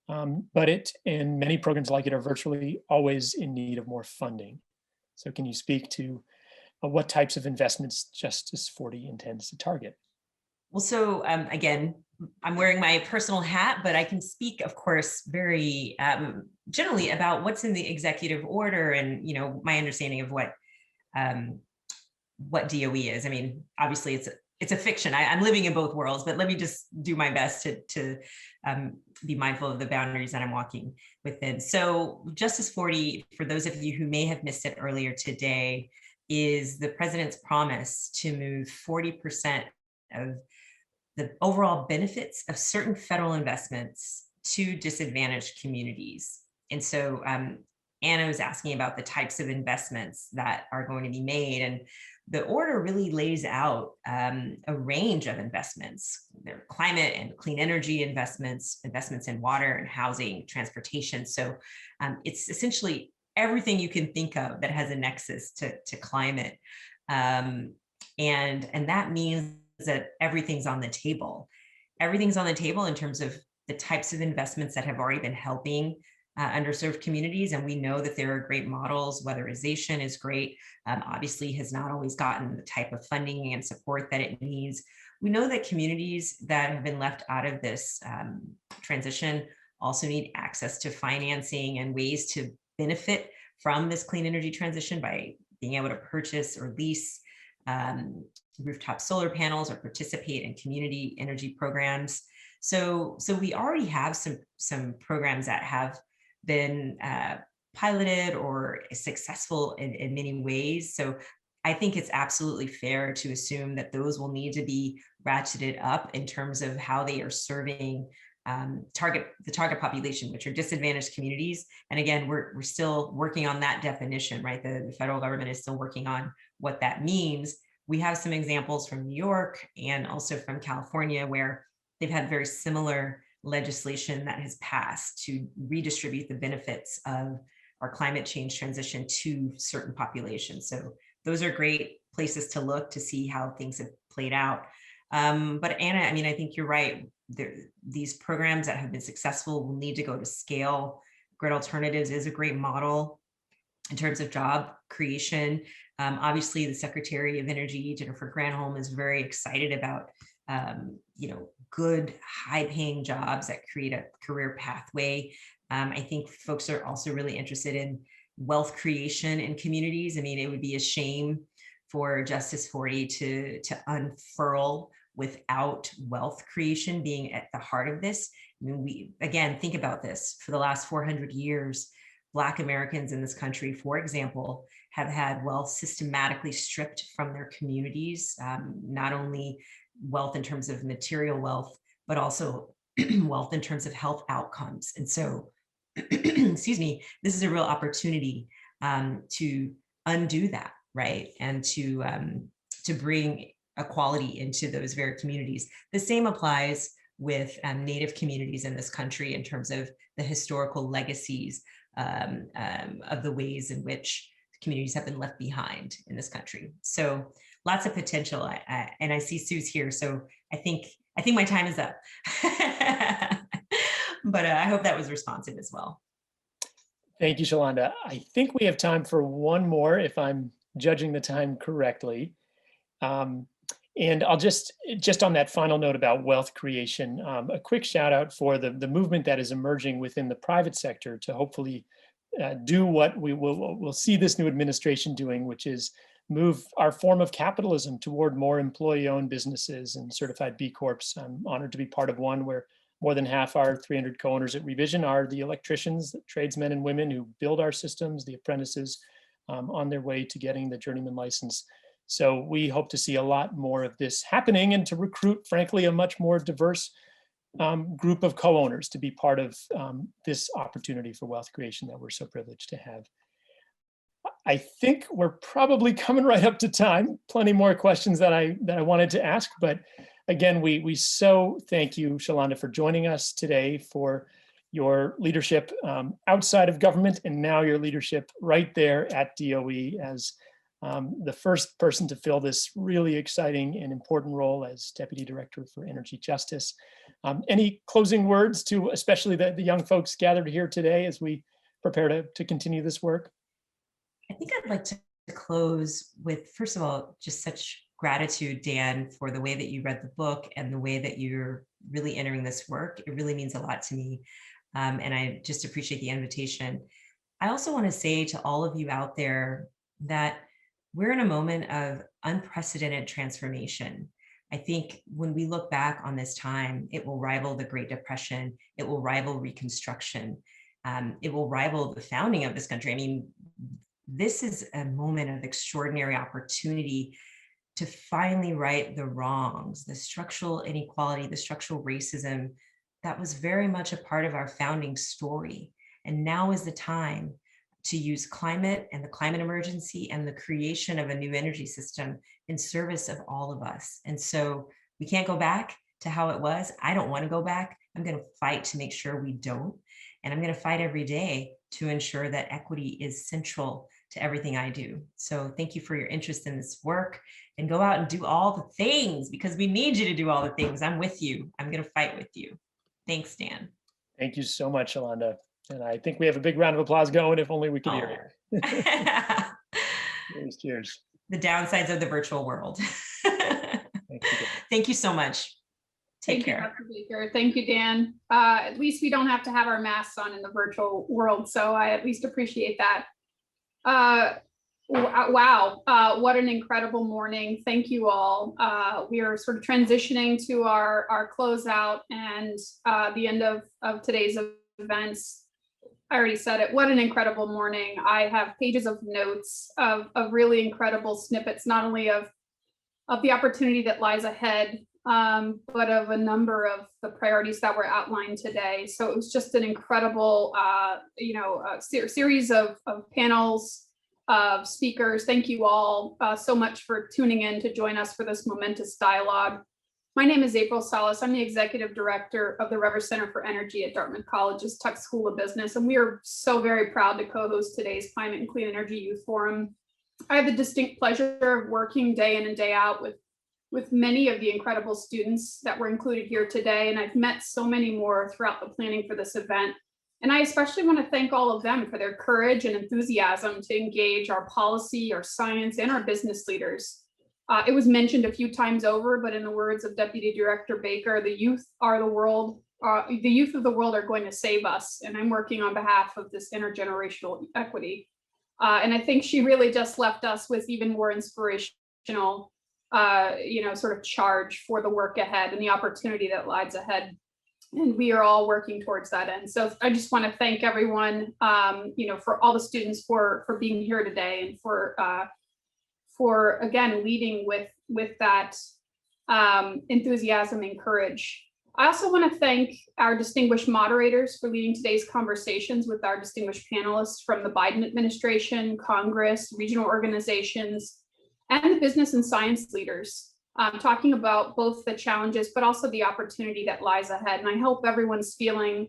But it and many programs like it are virtually always in need of more funding. So can you speak to what types of investments Justice 40 intends to target? Well, so again, I'm wearing my personal hat, but I can speak, of course, very generally about what's in the executive order and my understanding of what DOE is. I mean, obviously, it's a fiction. I'm living in both worlds, but let me just do my best to be mindful of the boundaries that I'm walking within. So Justice 40, for those of you who may have missed it earlier today, is the president's promise to move 40% of the overall benefits of certain federal investments to disadvantaged communities. And so Anna was asking about the types of investments that are going to be made. And the order really lays out a range of investments. There are climate and clean energy investments, investments in water and housing, transportation. So it's essentially everything you can think of that has a nexus to climate. And that means that everything's on the table. Everything's on the table in terms of the types of investments that have already been helping underserved communities. And we know that there are great models. Weatherization is great, obviously has not always gotten the type of funding and support that it needs. We know that communities that have been left out of this transition also need access to financing and ways to benefit from this clean energy transition by being able to purchase or lease rooftop solar panels or participate in community energy programs. So we already have some programs that have been piloted or successful in many ways. So I think it's absolutely fair to assume that those will need to be ratcheted up in terms of how they are serving the target population, which are disadvantaged communities. And again, we're still working on that definition, right? The federal government is still working on what that means. We have some examples from New York and also from California where they've had very similar legislation that has passed to redistribute the benefits of our climate change transition to certain populations. So those are great places to look to see how things have played out. But Anna, I mean, I think you're right. These programs that have been successful will need to go to scale. Grid Alternatives is a great model in terms of job creation. Obviously, the Secretary of Energy, Jennifer Granholm, is very excited about good, high-paying jobs that create a career pathway. I think folks are also really interested in wealth creation in communities. I mean, it would be a shame for Justice 40 to unfurl without wealth creation being at the heart of this. I mean, again, think about this. For the last 400 years, Black Americans in this country, for example, have had wealth systematically stripped from their communities, not only wealth in terms of material wealth, but also wealth in terms of health outcomes. And so, excuse me, this is a real opportunity to undo that, right? And to bring equality into those very communities. The same applies with Native communities in this country in terms of the historical legacies of the ways in which communities have been left behind in this country. So lots of potential, and I see Sue's here, so I think my time is up. But I hope that was responsive as well. Thank you, Shalanda. I think we have time for one more, if I'm judging the time correctly. And I'll just on that final note about wealth creation, a quick shout out for the movement that is emerging within the private sector to hopefully do what we'll see this new administration doing, which is move our form of capitalism toward more employee-owned businesses and certified B Corps. I'm honored to be part of one where more than half our 300 co-owners at Revision are the electricians, the tradesmen and women who build our systems, the apprentices on their way to getting the journeyman license. So we hope to see a lot more of this happening and to recruit, frankly, a much more diverse group of co-owners to be part of this opportunity for wealth creation that we're so privileged to have. I think we're probably coming right up to time. Plenty more questions that I wanted to ask, but again, we so thank you, Shalanda, for joining us today, for your leadership outside of government, and now your leadership right there at DOE as the first person to fill this really exciting and important role as Deputy Director for Energy Justice. Any closing words to especially the young folks gathered here today as we prepare to continue this work? I think I'd like to close with, first of all, just such gratitude, Dan, for the way that you read the book and the way that you're really entering this work. It really means a lot to me. And I just appreciate the invitation. I also want to say to all of you out there that we're in a moment of unprecedented transformation. I think when we look back on this time, it will rival the Great Depression. It will rival Reconstruction. It will rival the founding of this country. I mean, this is a moment of extraordinary opportunity to finally right the wrongs, the structural inequality, the structural racism that was very much a part of our founding story. And now is the time to use climate and the climate emergency and the creation of a new energy system in service of all of us. And so we can't go back to how it was. I don't want to go back. I'm going to fight to make sure we don't. And I'm going to fight every day to ensure that equity is central to everything I do. So thank you for your interest in this work, and go out and do all the things, because we need you to do all the things. I'm with you. I'm going to fight with you. Thanks, Dan. Thank you so much, Shalanda. And I think we have a big round of applause going, if only we could hear it. Cheers. The downsides of the virtual world. Thank you so much. Take care. Thank you, Dr. Baker. Thank you, Dan. At least we don't have to have our masks on in the virtual world, so I at least appreciate that. Wow, what an incredible morning. Thank you all. We are sort of transitioning to our closeout and the end of today's events. I already said it. What an incredible morning. I have pages of notes of really incredible snippets, not only of the opportunity that lies ahead, but of a number of the priorities that were outlined today. So it was just an incredible, series of panels, of speakers. Thank you all so much for tuning in to join us for this momentous dialogue. My name is April Salas. I'm the Executive Director of the Rever Center for Energy at Dartmouth College's Tuck School of Business, and we are so very proud to co-host today's Climate and Clean Energy Youth Forum. I have the distinct pleasure of working day in and day out with many of the incredible students that were included here today, and I've met so many more throughout the planning for this event. And I especially want to thank all of them for their courage and enthusiasm to engage our policy, our science, and our business leaders. It was mentioned a few times over, but in the words of Deputy Director Baker, the youth are the world. The youth of the world are going to save us, and I'm working on behalf of this intergenerational equity. And I think she really just left us with even more inspirational, sort of charge for the work ahead and the opportunity that lies ahead. And we are all working towards that end. So I just want to thank everyone, for all the students for being here today and for again leading with that enthusiasm and courage. I also want to thank our distinguished moderators for leading today's conversations with our distinguished panelists from the Biden administration, Congress, regional organizations, and the business and science leaders, talking about both the challenges, but also the opportunity that lies ahead. And I hope everyone's feeling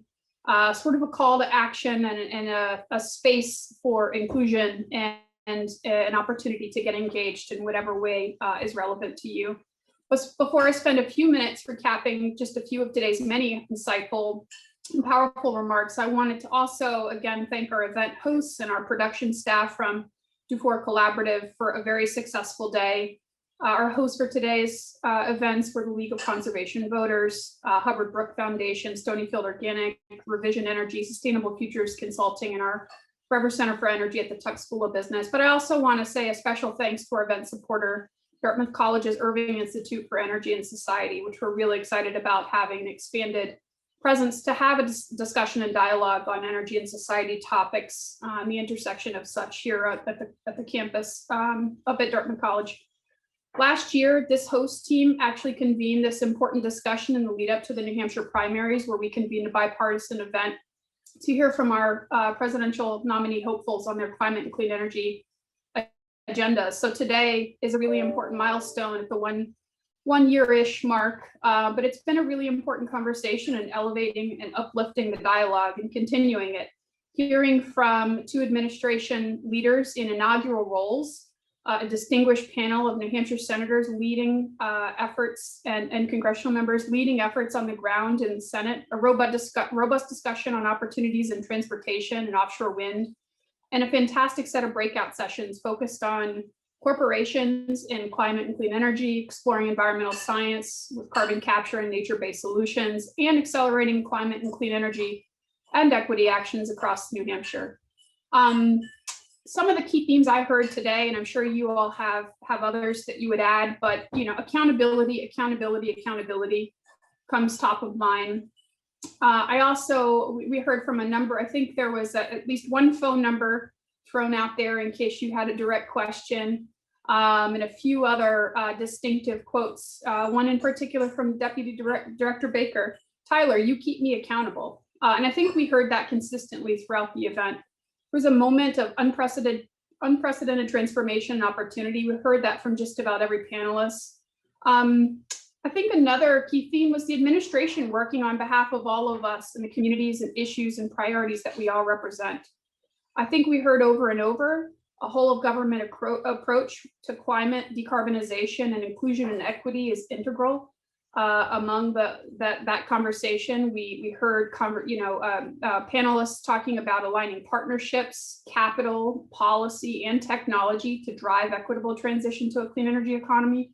sort of a call to action and a space for inclusion and an opportunity to get engaged in whatever way is relevant to you. But before I spend a few minutes recapping just a few of today's many insightful and powerful remarks, I wanted to also again thank our event hosts and our production staff from Dufour Collaborative for a very successful day. Our hosts for today's events were the League of Conservation Voters, Hubbard Brook Foundation, Stonyfield Organic, Revision Energy, Sustainable Futures Consulting, and our Rever Center for Energy at the Tuck School of Business. But I also want to say a special thanks to our event supporter, Dartmouth College's Irving Institute for Energy and Society, which we're really excited about having an expanded presence to have a discussion and dialogue on energy and society topics, the intersection of such here at the campus up at Dartmouth College. Last year, this host team actually convened this important discussion in the lead up to the New Hampshire primaries, where we convened a bipartisan event to hear from our presidential nominee hopefuls on their climate and clean energy agenda. So today is a really important milestone at the one year-ish mark, but it's been a really important conversation and elevating and uplifting the dialogue and continuing it. Hearing from two administration leaders in inaugural roles, a distinguished panel of New Hampshire senators leading efforts and congressional members leading efforts on the ground in the Senate, a robust discussion on opportunities in transportation and offshore wind, and a fantastic set of breakout sessions focused on corporations in climate and clean energy, exploring environmental science with carbon capture and nature-based solutions, and accelerating climate and clean energy and equity actions across New Hampshire. Some of the key themes I heard today, and I'm sure you all have others that you would add, but accountability comes top of mind. We heard from a number, I think there was at least one phone number thrown out there in case you had a direct question, and a few other distinctive quotes, one in particular from Deputy Director Baker, "Tyler, you keep me accountable." And I think we heard that consistently throughout the event. It was a moment of unprecedented transformation and opportunity. We heard that from just about every panelist. I think another key theme was the administration working on behalf of all of us and the communities and issues and priorities that we all represent. I think we heard over and over a whole of government approach to climate decarbonization and inclusion and equity is integral. Among that conversation, we heard panelists talking about aligning partnerships, capital, policy, and technology to drive equitable transition to a clean energy economy.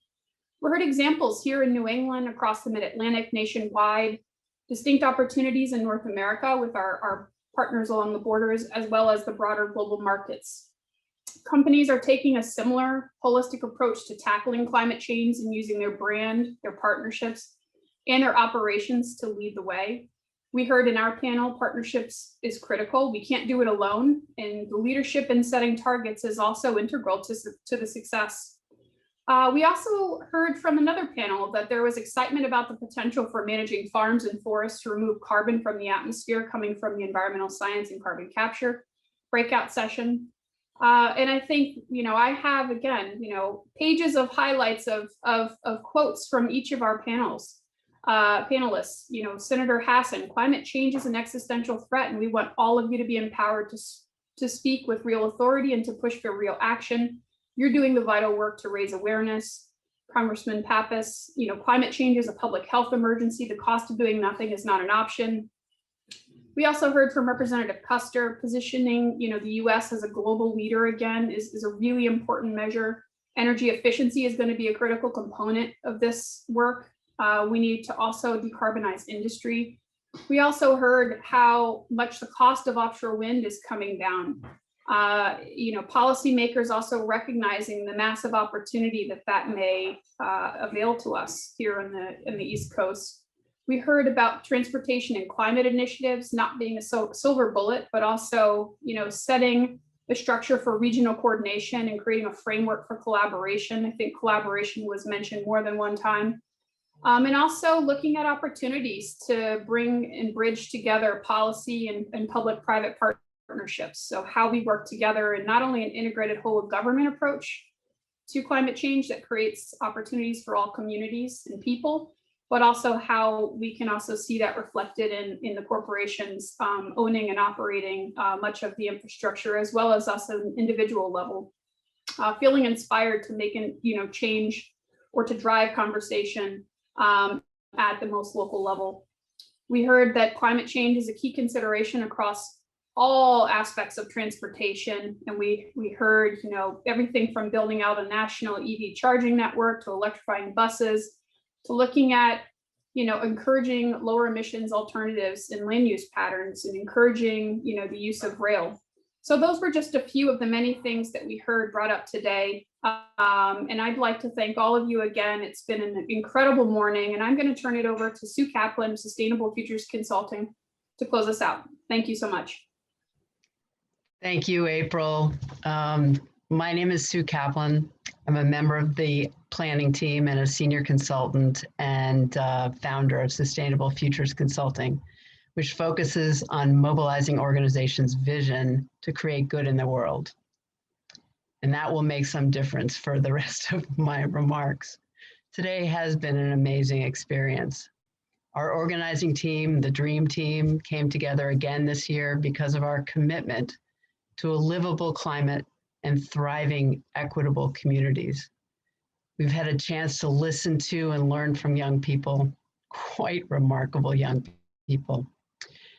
We heard examples here in New England, across the Mid-Atlantic, nationwide, distinct opportunities in North America with our partners along the borders, as well as the broader global markets. Companies are taking a similar holistic approach to tackling climate change and using their brand, their partnerships, and their operations to lead the way. We heard in our panel, partnerships is critical. We can't do it alone, and the leadership in setting targets is also integral to the success. We also heard from another panel that there was excitement about the potential for managing farms and forests to remove carbon from the atmosphere coming from the environmental science and carbon capture breakout session. And I think, I have, again, pages of highlights of quotes from each of our panelists. Senator Hassan, climate change is an existential threat, and we want all of you to be empowered to speak with real authority and to push for real action. You're doing the vital work to raise awareness. Congressman Pappas, climate change is a public health emergency. The cost of doing nothing is not an option. We also heard from Representative Custer, positioning the US as a global leader again is a really important measure. Energy efficiency is going to be a critical component of this work. We need to also decarbonize industry. We also heard how much the cost of offshore wind is coming down. Policymakers also recognizing the massive opportunity that may avail to us here in the East Coast. We heard about transportation and climate initiatives not being a silver bullet, but also, setting the structure for regional coordination and creating a framework for collaboration. I think collaboration was mentioned more than one time. And also looking at opportunities to bring and bridge together policy and public-private partnerships. So how we work together in not only an integrated whole of government approach to climate change that creates opportunities for all communities and people, but also how we can also see that reflected in the corporations owning and operating much of the infrastructure, as well as us at an individual level. Feeling inspired to make change or to drive conversation at the most local level. We heard that climate change is a key consideration across all aspects of transportation. And we heard, everything from building out a national EV charging network to electrifying buses, to looking at, encouraging lower emissions alternatives in land use patterns and encouraging, the use of rail. So those were just a few of the many things that we heard brought up today. And I'd like to thank all of you again. It's been an incredible morning, and I'm going to turn it over to Sue Kaplan, Sustainable Futures Consulting, to close us out. Thank you so much. Thank you, April. My name is Sue Kaplan. I'm a member of the planning team and a senior consultant and founder of Sustainable Futures Consulting, which focuses on mobilizing organizations' vision to create good in the world. And that will make some difference for the rest of my remarks. Today has been an amazing experience. Our organizing team, the Dream Team, came together again this year because of our commitment to a livable climate and thriving, equitable communities. We've had a chance to listen to and learn from young people, quite remarkable young people.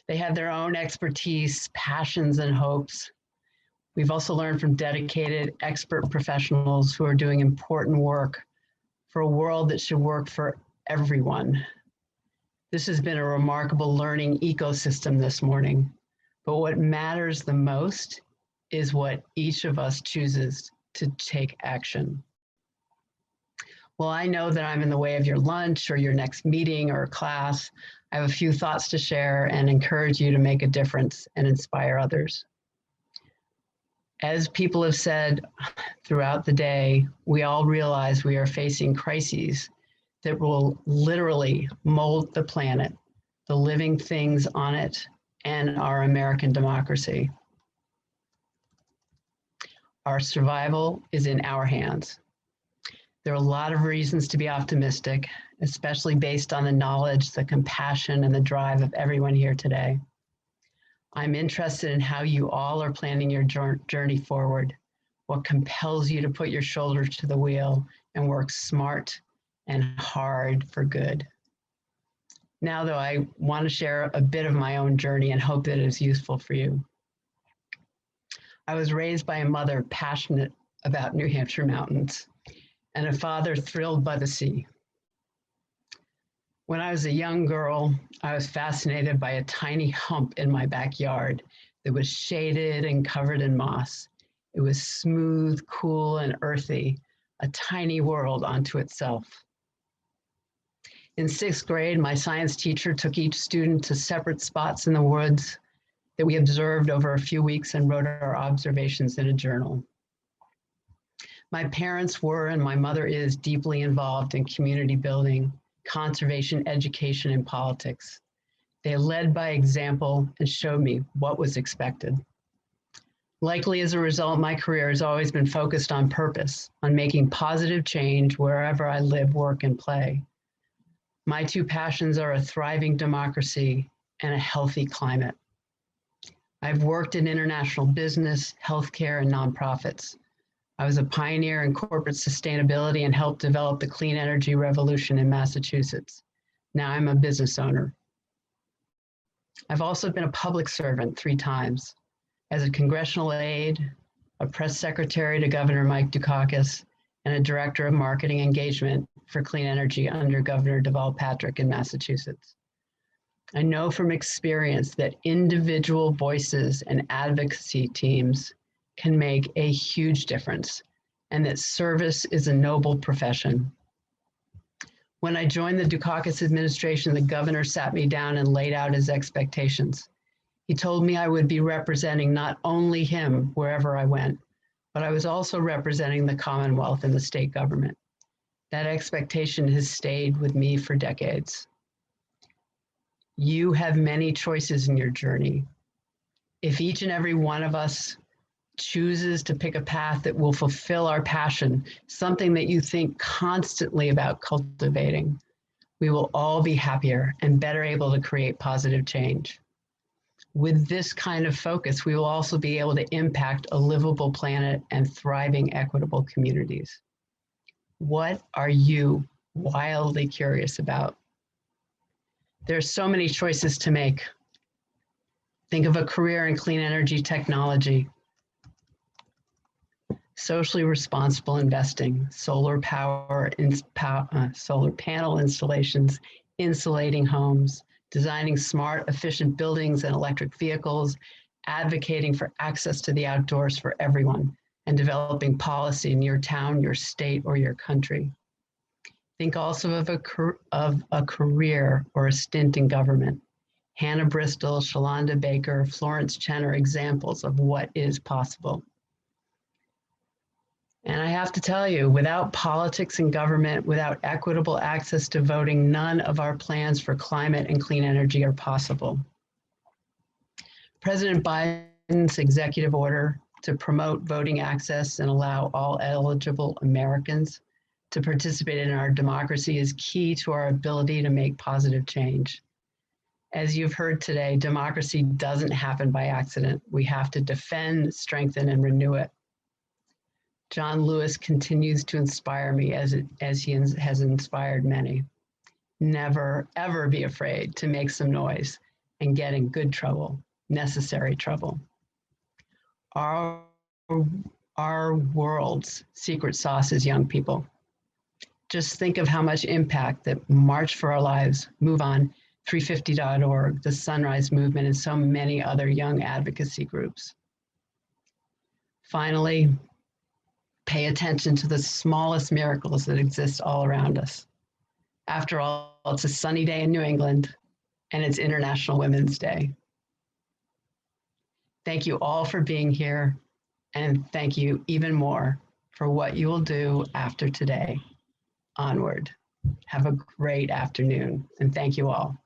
They have their own expertise, passions, and hopes. We've also learned from dedicated expert professionals who are doing important work for a world that should work for everyone. This has been a remarkable learning ecosystem this morning, but what matters the most is what each of us chooses to take action. Well, I know that I'm in the way of your lunch or your next meeting or class. I have a few thoughts to share and encourage you to make a difference and inspire others. As people have said throughout the day, we all realize we are facing crises that will literally mold the planet, the living things on it, and our American democracy. Our survival is in our hands. There are a lot of reasons to be optimistic, especially based on the knowledge, the compassion, and the drive of everyone here today. I'm interested in how you all are planning your journey forward, what compels you to put your shoulder to the wheel and work smart and hard for good. Now, though, I want to share a bit of my own journey and hope that it is useful for you. I was raised by a mother passionate about New Hampshire mountains and a father thrilled by the sea. When I was a young girl, I was fascinated by a tiny hump in my backyard that was shaded and covered in moss. It was smooth, cool, and earthy, a tiny world unto itself. In 6th grade, my science teacher took each student to separate spots in the woods that we observed over a few weeks and wrote our observations in a journal. My parents were, and my mother is, deeply involved in community building, conservation, education, and politics. They led by example and showed me what was expected. Likely as a result, my career has always been focused on purpose, on making positive change wherever I live, work, and play. My two passions are a thriving democracy and a healthy climate. I've worked in international business, healthcare, and nonprofits. I was a pioneer in corporate sustainability and helped develop the clean energy revolution in Massachusetts. Now I'm a business owner. I've also been a public servant 3 times, as a congressional aide, a press secretary to Governor Mike Dukakis, and a director of marketing engagement for clean energy under Governor Deval Patrick in Massachusetts. I know from experience that individual voices and advocacy teams can make a huge difference, and that service is a noble profession. When I joined the Dukakis administration, the governor sat me down and laid out his expectations. He told me I would be representing not only him wherever I went, but I was also representing the Commonwealth and the state government. That expectation has stayed with me for decades. You have many choices in your journey. If each and every one of us chooses to pick a path that will fulfill our passion, something that you think constantly about cultivating, we will all be happier and better able to create positive change. With this kind of focus, we will also be able to impact a livable planet and thriving, equitable communities. What are you wildly curious about? There's so many choices to make. Think of a career in clean energy technology, socially responsible investing, solar power, solar panel installations, insulating homes, designing smart, efficient buildings and electric vehicles, advocating for access to the outdoors for everyone, and developing policy in your town, your state, or your country. Think also of a career or a stint in government. Hannah Bristol, Shalanda Baker, Florence Chen are examples of what is possible. And I have to tell you, without politics and government, without equitable access to voting, none of our plans for climate and clean energy are possible. President Biden's executive order to promote voting access and allow all eligible Americans to participate in our democracy is key to our ability to make positive change. As you've heard today, democracy doesn't happen by accident. We have to defend, strengthen, and renew it. John Lewis continues to inspire me as he has inspired many. Never, ever be afraid to make some noise and get in good trouble, necessary trouble. Our world's secret sauce is young people. Just think of how much impact that March for Our Lives, Move On, 350.org, the Sunrise Movement, and so many other young advocacy groups. Finally, pay attention to the smallest miracles that exist all around us. After all, it's a sunny day in New England, and it's International Women's Day. Thank you all for being here, and thank you even more for what you will do after today. Onward. Have a great afternoon, and thank you all.